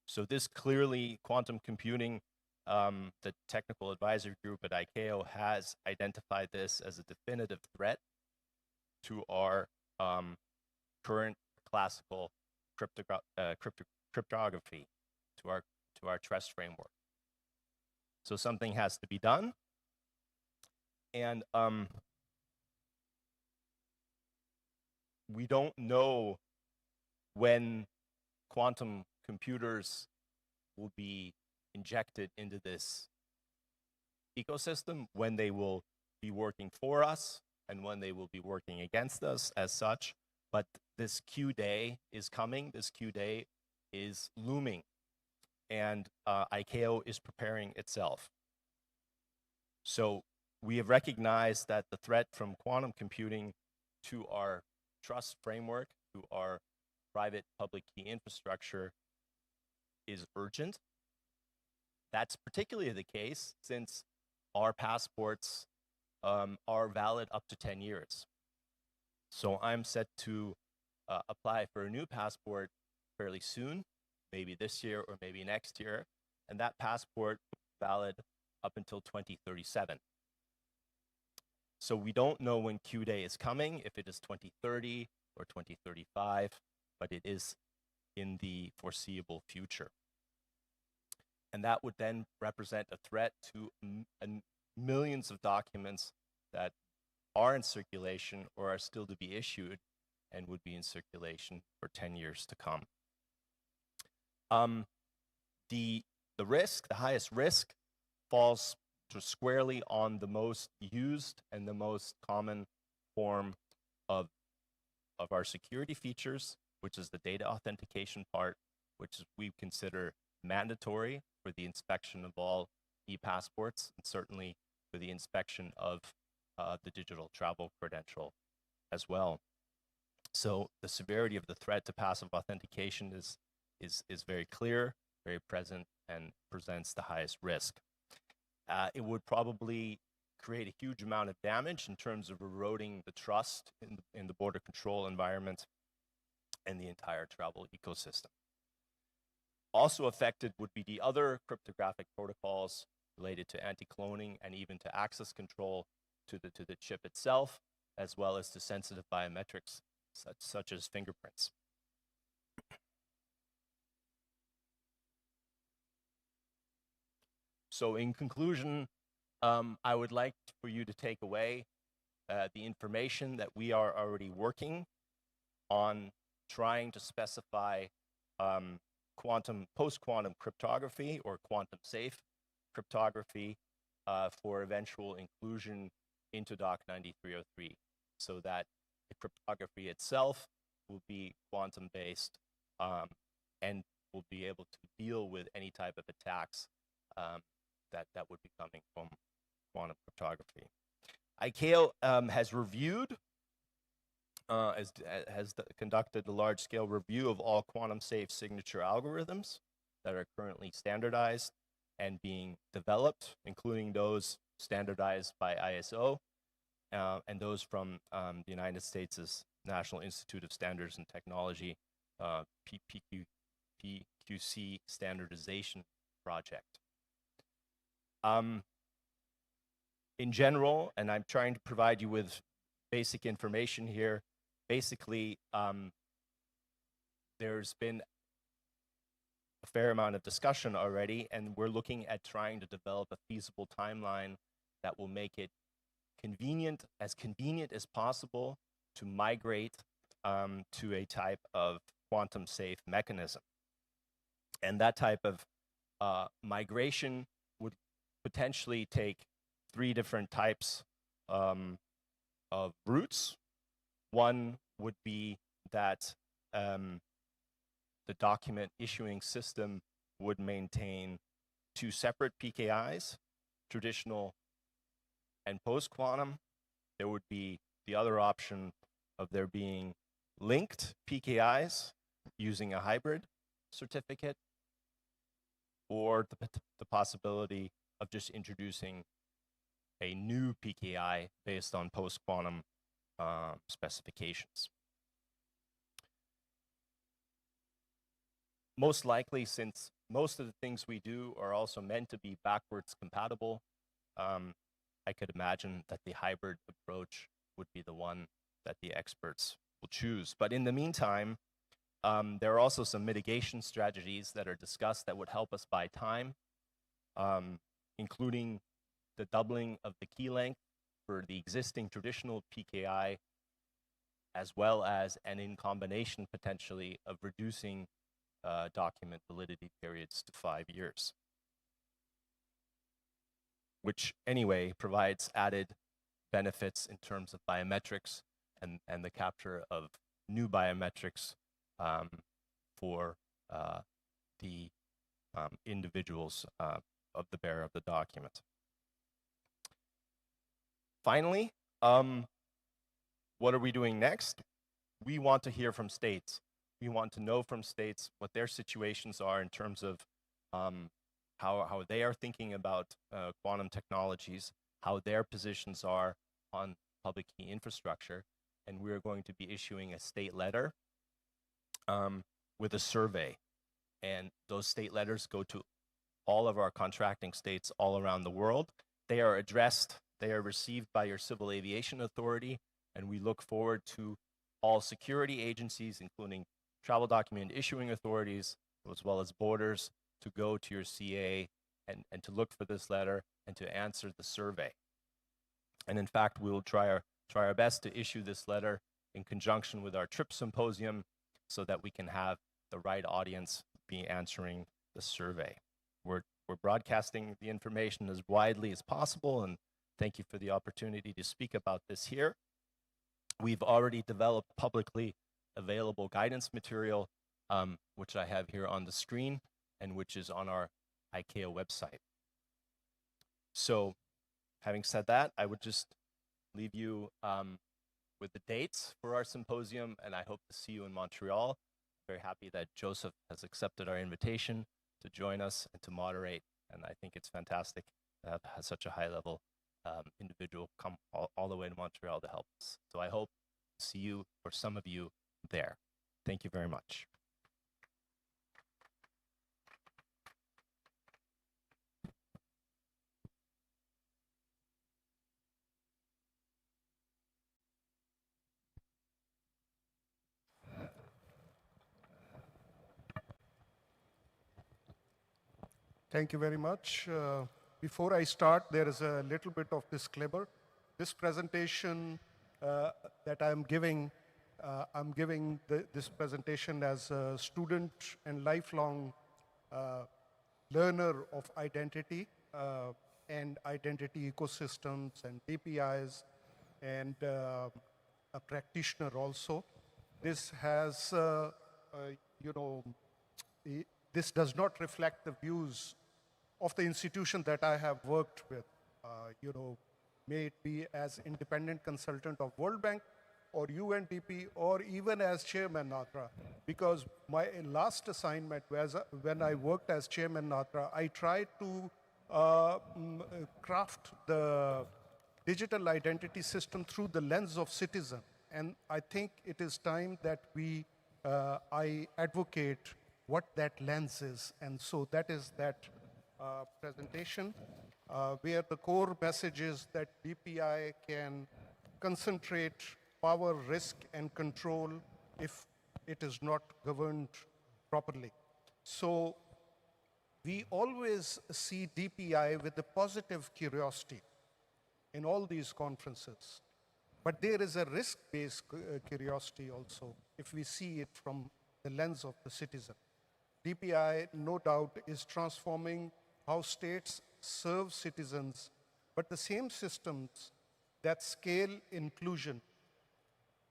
So this clearly, quantum computing, the technical advisory group at ICAO has identified this as a definitive threat to our current classical cryptography, to our trust framework. So something has to be done. And we don't know when quantum computers will be injected into this ecosystem, when they will be working for us and when they will be working against us as such. But this Q day is coming, this Q day is looming, and ICAO is preparing itself. So we have recognized that the threat from quantum computing to our trust framework, to our private public key infrastructure is urgent. That's particularly the case since our passports are valid up to 10 years. So I'm set to apply for a new passport fairly soon, maybe this year or maybe next year, and that passport is valid up until 2037. So we don't know when Q day is coming, if it is 2030 or 2035, but it is in the foreseeable future. And that would then represent a threat to millions of documents that are in circulation or are still to be issued and would be in circulation for 10 years to come. The highest risk falls squarely on the most used and the most common form of our security features, which is the data authentication part, which we consider mandatory for the inspection of all e-passports, and certainly for the inspection of the digital travel credential as well. So the severity of the threat to passive authentication is very clear, very present, and presents the highest risk. It would probably create a huge amount of damage in terms of eroding the trust in the border control environment and the entire travel ecosystem. Also affected would be the other cryptographic protocols related to anti-cloning and even to access control to the chip itself, as well as to sensitive biometrics such as fingerprints. So in conclusion, I would like for you to take away the information that we are already working on trying to specify post-quantum cryptography or quantum safe cryptography for eventual inclusion into DOC 9303, so that the cryptography itself will be quantum based and will be able to deal with any type of attacks that would be coming from quantum cryptography. ICAO has reviewed, has conducted a large-scale review of all quantum-safe signature algorithms that are currently standardized and being developed, including those standardized by ISO and those from the United States' National Institute of Standards and Technology, PQC standardization project. In general, and I'm trying to provide you with basic information here, basically there's been a fair amount of discussion already, and we're looking at trying to develop a feasible timeline that will make it convenient as possible to migrate to a type of quantum safe mechanism. And that type of migration would potentially take 3 different types of routes. One would be that the document issuing system would maintain 2 separate PKIs, traditional and post-quantum. There would be the other option of there being linked PKIs using a hybrid certificate, or the possibility of just introducing a new PKI based on post-quantum specifications. Most likely, since most of the things we do are also meant to be backwards compatible, I could imagine that the hybrid approach would be the one that the experts will choose. But in the meantime, there are also some mitigation strategies that are discussed that would help us buy time, including the doubling of the key length for the existing traditional PKI, as well as, and in combination potentially, of reducing document validity periods to 5 years, which anyway provides added benefits in terms of biometrics and the capture of new biometrics for the individuals of the bearer of the document. Finally, what are we doing next? We want to hear from states. We want to know from states what their situations are in terms of how they are thinking about quantum technologies, how their positions are on public key infrastructure, and we're going to be issuing a state letter with a survey. And those state letters go to all of our contracting states all around the world. They are addressed, they are received by your Civil Aviation Authority, and we look forward to all security agencies, including travel document issuing authorities, as well as borders, to go to your CA and to look for this letter and to answer the survey. And in fact, we will try our best to issue this letter in conjunction with our TRIP symposium so that we can have the right audience be answering the survey. We're broadcasting the information as widely as possible, and thank you for the opportunity to speak about this here. We've already developed publicly available guidance material, which I have here on the screen, and which is on our ICAO website. So, having said that, I would just leave you with the dates for our symposium, and I hope to see you in Montreal. Very happy that Joseph has accepted our invitation to join us and to moderate, and I think it's fantastic to have such a high-level individual come all the way to Montreal to help us. So I hope to see you, or some of you, there. Thank you very much. Thank you very much. Before I start, there is a little bit of disclaimer. This presentation that I'm giving this presentation as a student and lifelong learner of identity and identity ecosystems and APIs, and a practitioner also. This has, this does not reflect the views of the institution that I have worked with, may it be as independent consultant of World Bank or UNDP, or even as Chairman NADRA, because my last assignment was when I worked as Chairman NADRA, I tried to craft the digital identity system through the lens of citizen. And I think it is time that I advocate what that lens is. And so that is that presentation, where the core message is that DPI can concentrate power, risk, and control if it is not governed properly. So we always see DPI with a positive curiosity in all these conferences. But there is a risk-based curiosity also, if we see it from the lens of the citizen. DPI, no doubt, is transforming how states serve citizens, but the same systems that scale inclusion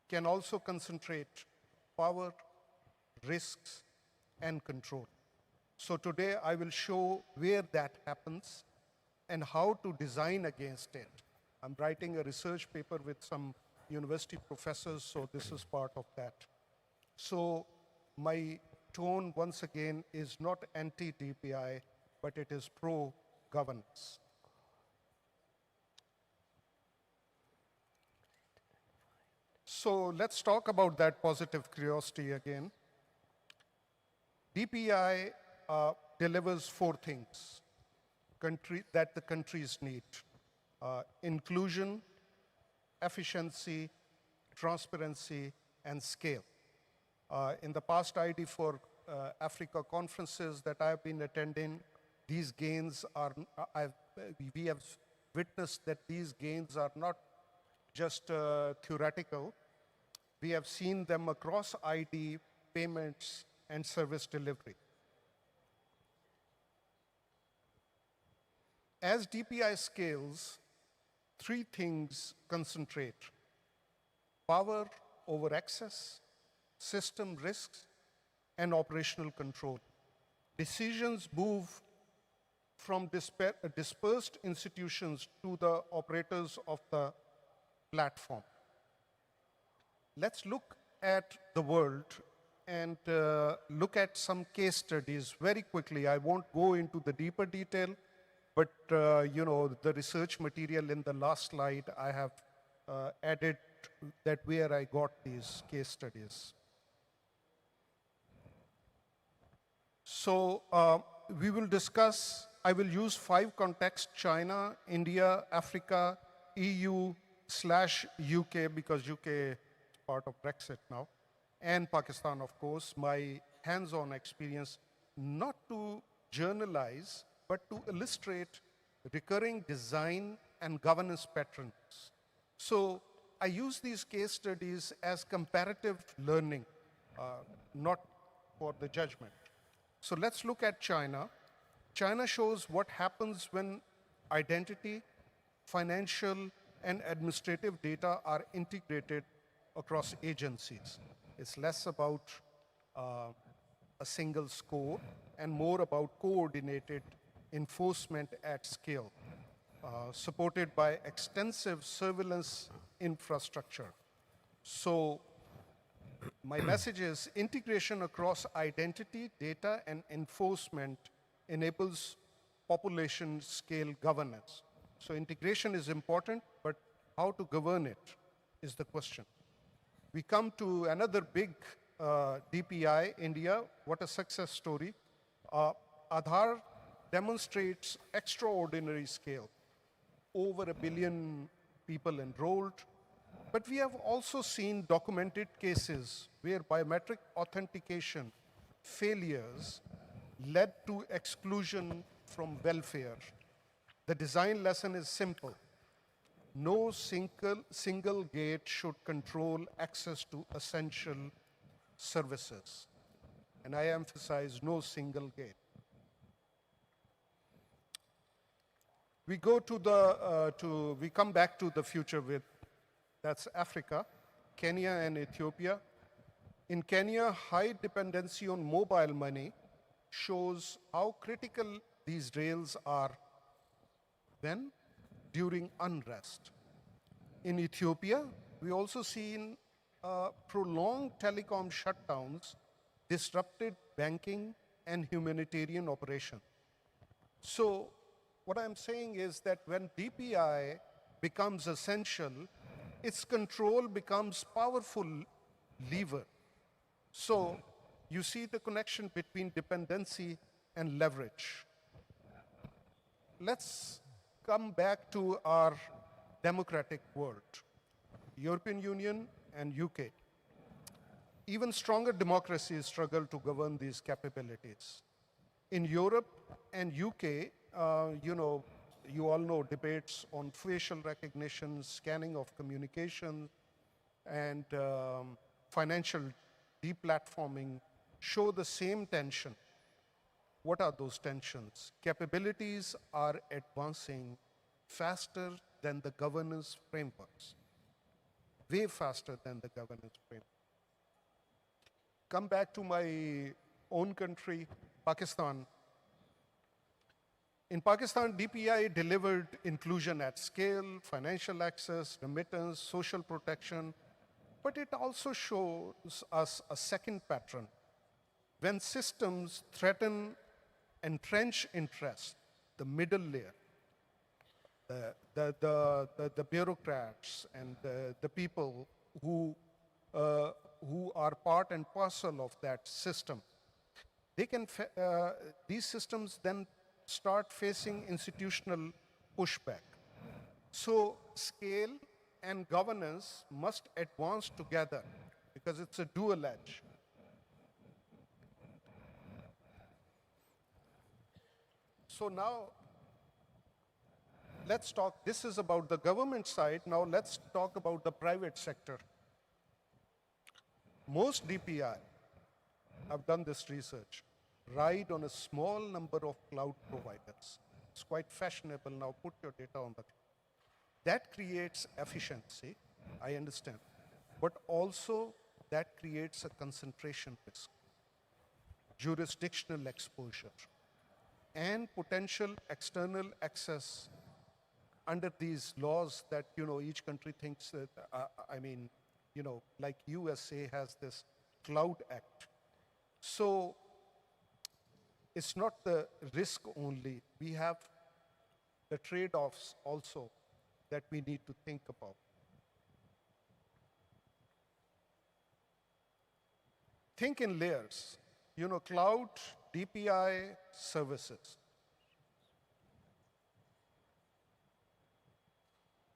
can also concentrate power, risks, and control. So today I will show where that happens and how to design against it. I'm writing a research paper with some university professors, so this is part of that. So my tone, once again, is not anti-DPI, but it is pro-governance. So let's talk about that positive curiosity again. DPI delivers 4 things that the countries need: inclusion, efficiency, transparency, and scale. In the past ID for Africa conferences that I've been attending, these gains are, we have witnessed that these gains are not just theoretical. We have seen them across ID, payments, and service delivery. As DPI scales, 3 things concentrate: power over access, system risks, and operational control. Decisions move from dispersed institutions to the operators of the platform. Let's look at the world and look at some case studies very quickly. I won't go into the deeper detail, but the research material in the last slide, I have added that where I got these case studies. So we will discuss, I will use 5 contexts: China, India, Africa, EU/UK, because UK is part of Brexit now, and Pakistan, of course. My hands-on experience, not to journalize, but to illustrate recurring design and governance patterns. So I use these case studies as comparative learning, not for the judgment. So let's look at China. China shows what happens when identity, financial, and administrative data are integrated across agencies. It's less about a single score and more about coordinated enforcement at scale. supported by extensive surveillance infrastructure. So my message is integration across identity, data, and enforcement enables population scale governance. So integration is important, but how to govern it is the question. We come to another big DPI, India. What a success story. Aadhaar demonstrates extraordinary scale. Over 1 billion people enrolled. But we have also seen documented cases where biometric authentication failures led to exclusion from welfare. The design lesson is simple. No single gate should control access to essential services. And I emphasize no single gate. We go to the, we come back to the future with, that's Africa, Kenya and Ethiopia. In Kenya, high dependency on mobile money shows how critical these rails are when? During unrest. In Ethiopia, we also seen prolonged telecom shutdowns disrupted banking and humanitarian operations. So what I'm saying is that when DPI becomes essential, its control becomes powerful lever. So you see the connection between dependency and leverage. Let's come back to our democratic world, European Union and UK. Even stronger democracies struggle to govern these capabilities. In Europe and UK, you all know debates on facial recognition, scanning of communication, and financial deplatforming show the same tension. What are those tensions? Capabilities are advancing faster than the governance frameworks, way faster than the governance framework. Come back to my own country, Pakistan. In Pakistan, DPI delivered inclusion at scale, financial access, remittance, social protection, but it also shows us a second pattern. When systems threaten entrenched interest, the middle layer, the bureaucrats and the people who are part and parcel of that system, they can these systems then start facing institutional pushback. So scale and governance must advance together because it's a dual edge. So now, let's talk, this is about the government side, now let's talk about the private sector. Most DPI, I've done this research, ride on a small number of cloud providers. It's quite fashionable now, put your data on the cloud. That creates efficiency, I understand, but also that creates a concentration risk, jurisdictional exposure, and potential external access under these laws that, each country thinks that, like USA has this Cloud Act. So it's not the risk only. We have the trade-offs also that we need to think about. Think in layers. Cloud, DPI, services.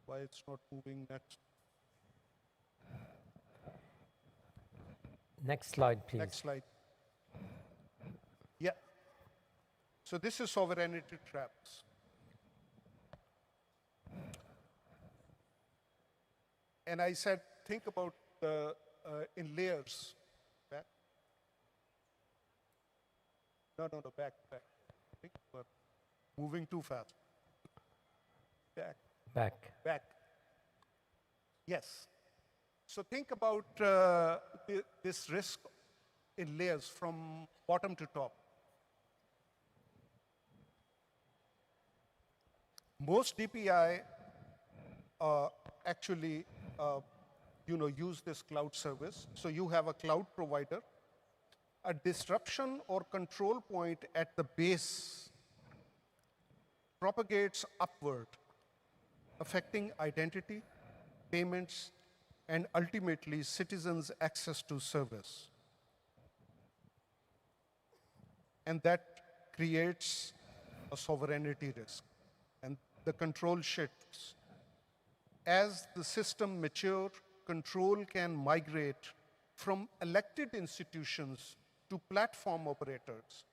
Why it's not moving next? Next slide, please. Next slide. Yeah. So this is sovereignty traps. And I said, think about in layers. Back. No, back. I think we're moving too fast. Back. Yes. So think about this risk in layers from bottom to top. Most DPI actually use this cloud service. So you have a cloud provider. A disruption or control point at the base propagates upward, affecting identity, payments, and ultimately citizens' access to service. And that creates a sovereignty risk, and the control shifts. As the system matures, control can migrate from elected institutions to platform operators,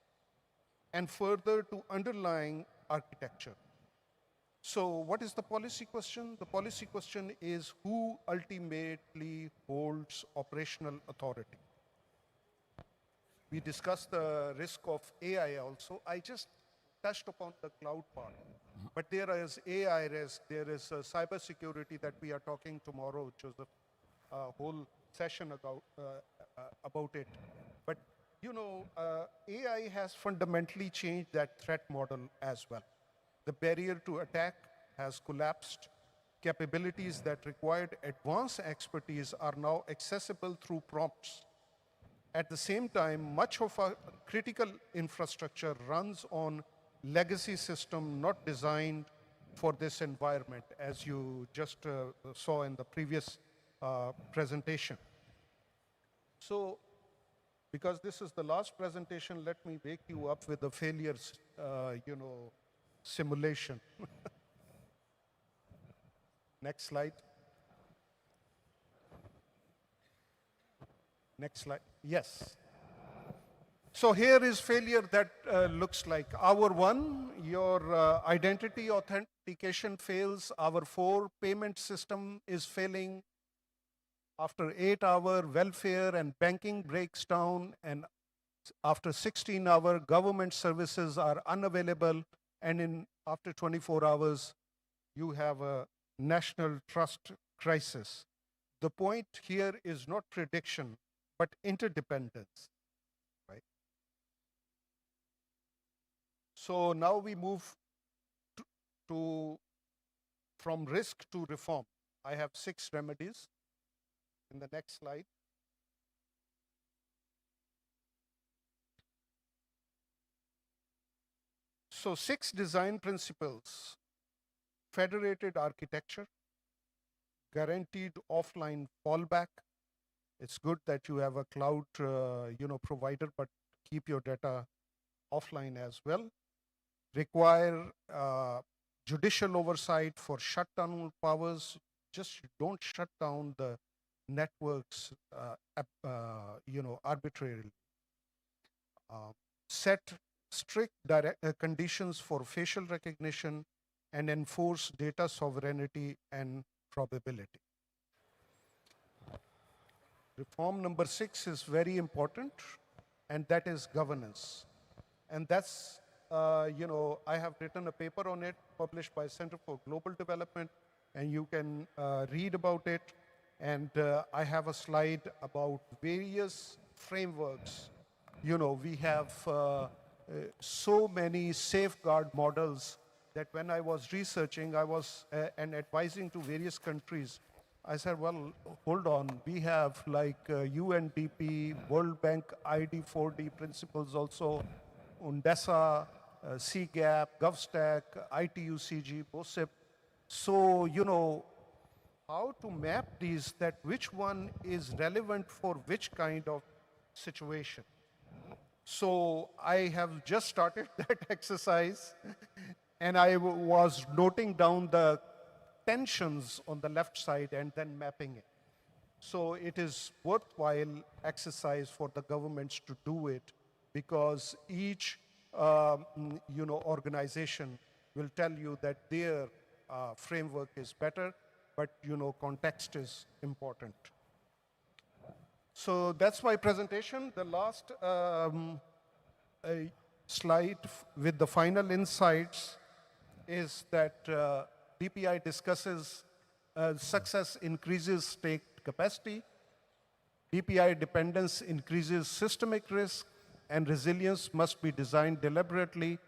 and further to underlying architecture. So what is the policy question? The policy question is who ultimately holds operational authority? We discussed the risk of AI also. I just touched upon the cloud part. But there is AI risk, there is cybersecurity that we are talking tomorrow, Joseph, a whole session about it. But AI has fundamentally changed that threat model as well. The barrier to attack has collapsed. Capabilities that required advanced expertise are now accessible through prompts. At the same time, much of our critical infrastructure runs on legacy system not designed for this environment, as you just saw in the previous presentation. So, because this is the last presentation, let me wake you up with the failures, simulation. Next slide. Next slide. Yes. So here is failure that looks like. Hour 1, your identity authentication fails. Hour 4, payment system is failing. After 8 hour, welfare and banking breaks down. And after 16 hour, government services are unavailable. And after 24 hours, you have a national trust crisis. The point here is not prediction, but interdependence. So now we move from risk to reform. I have 6 remedies. In the next slide. So 6 design principles: federated architecture, guaranteed offline fallback. It's good that you have a cloud provider, but keep your data offline as well. Require judicial oversight for shutdown powers. Just don't shut down the networks arbitrarily. Set strict conditions for facial recognition and enforce data sovereignty and probability. Reform number 6 is very important, and that is governance. And that's, I have written a paper on it, published by Center for Global Development, and you can read about it. And I have a slide about various frameworks. We have so many safeguard models that when I was researching, and advising to various countries, I said, well, hold on, we have like UNDP, World Bank ID4D principles also, UNDESA, CGAP, GovStack, ITUCG, BOSIP. So, how to map these, that which one is relevant for which kind of situation. So I have just started that exercise, and I was noting down the tensions on the left side and then mapping it. So it is worthwhile exercise for the governments to do it, because each organization will tell you that their framework is better, but context is important. So that's my presentation. The last slide with the final insights is that DPI discusses success increases state capacity, DPI dependence increases systemic risk, and resilience must be designed deliberately.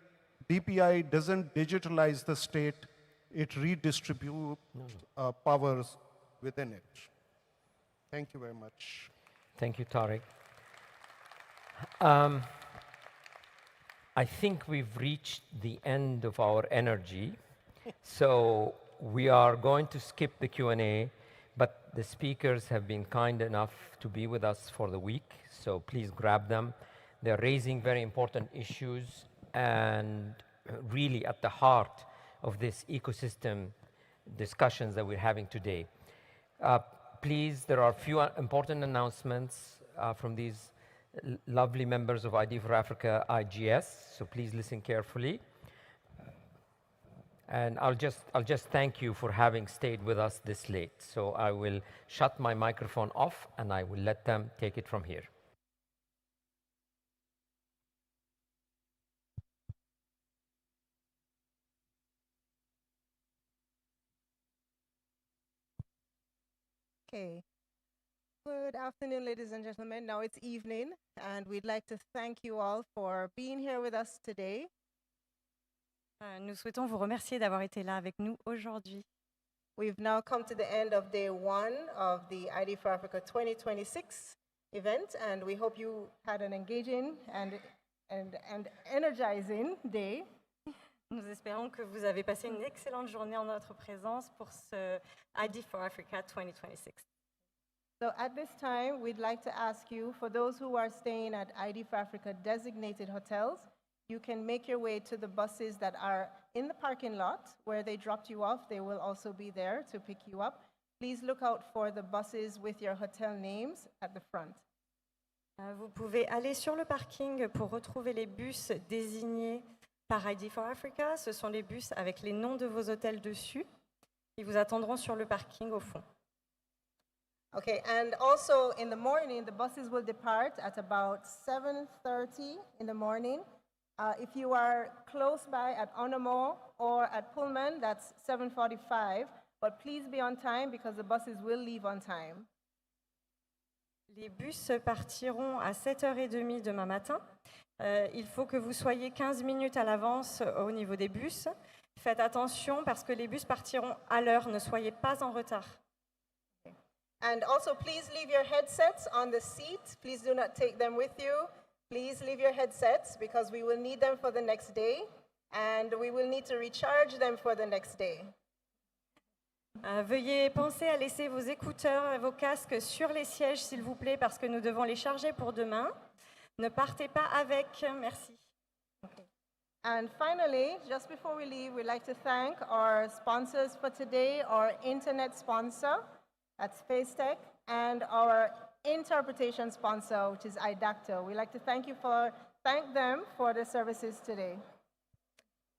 DPI doesn't digitalize the state, it redistributes powers within it. Thank you very much. Thank you, Tariq. I think we've reached the end of our energy, so we are going to skip the Q&A, but the speakers have been kind enough to be with us for the week, so please grab them. They're raising very important issues and really at the heart of this ecosystem discussions that we're having today. Please, there are a few important announcements from these lovely members of ID for Africa IGS, so please listen carefully. And I'll just thank you for having stayed with us this late. So I will shut my microphone off and I will let them take it from here. Okay. Good afternoon, ladies and gentlemen. Now it's evening, and we'd like to thank you all for being here with us today. Nous souhaitons vous remercier d'avoir été là avec nous aujourd'hui. We've now come to the end of day one of the ID for Africa 2026 event, and we hope you had an engaging and energizing day. Nous espérons que vous avez passé une excellente journée en notre présence pour ce ID for Africa 2026. So at this time, we'd like to ask you, for those who are staying at ID for Africa designated hotels, you can make your way to the buses that are in the parking lot where they dropped you off. They will also be there to pick you up. Please look out for the buses with your hotel names at the front. Vous pouvez aller sur le parking pour retrouver les bus désignés par ID for Africa. Ce sont les bus avec les noms de vos hôtels dessus. Ils vous attendront sur le parking au fond. Okay, and also in the morning, the buses will depart at about 7:30 in the morning. If you are close by at Onamo or at Pullman, that's 7:45, but please be on time because the buses will leave on time. Les bus partiront à 7h30 demain matin. Il faut que vous soyez 15 minutes à l'avance au niveau des bus. Faites attention parce que les bus partiront à l'heure, ne soyez pas en retard. And also, please leave your headsets on the seat. Please do not take them with you. Please leave your headsets because we will need them for the next day, and we will need to recharge them for the next day. Veuillez penser à laisser vos écouteurs et vos casques sur les sièges, s'il vous plaît, parce que nous devons les charger pour demain. Ne partez pas avec. Merci. Okay. And finally, just before we leave, we'd like to thank our sponsors for today, our internet sponsor, that's FaceTech, and our interpretation sponsor, which is IDACTO. We'd like to thank them for their services today.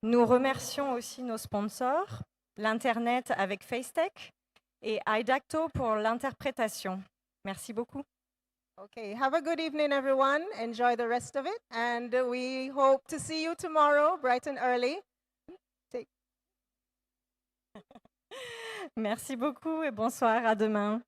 Nous remercions aussi nos sponsors, l'Internet avec FaceTech et IDACTO pour l'interprétation. Merci beaucoup. Okay, have a good evening, everyone. Enjoy the rest of it, and we hope to see you tomorrow, bright and early. Merci beaucoup et bonsoir, à demain.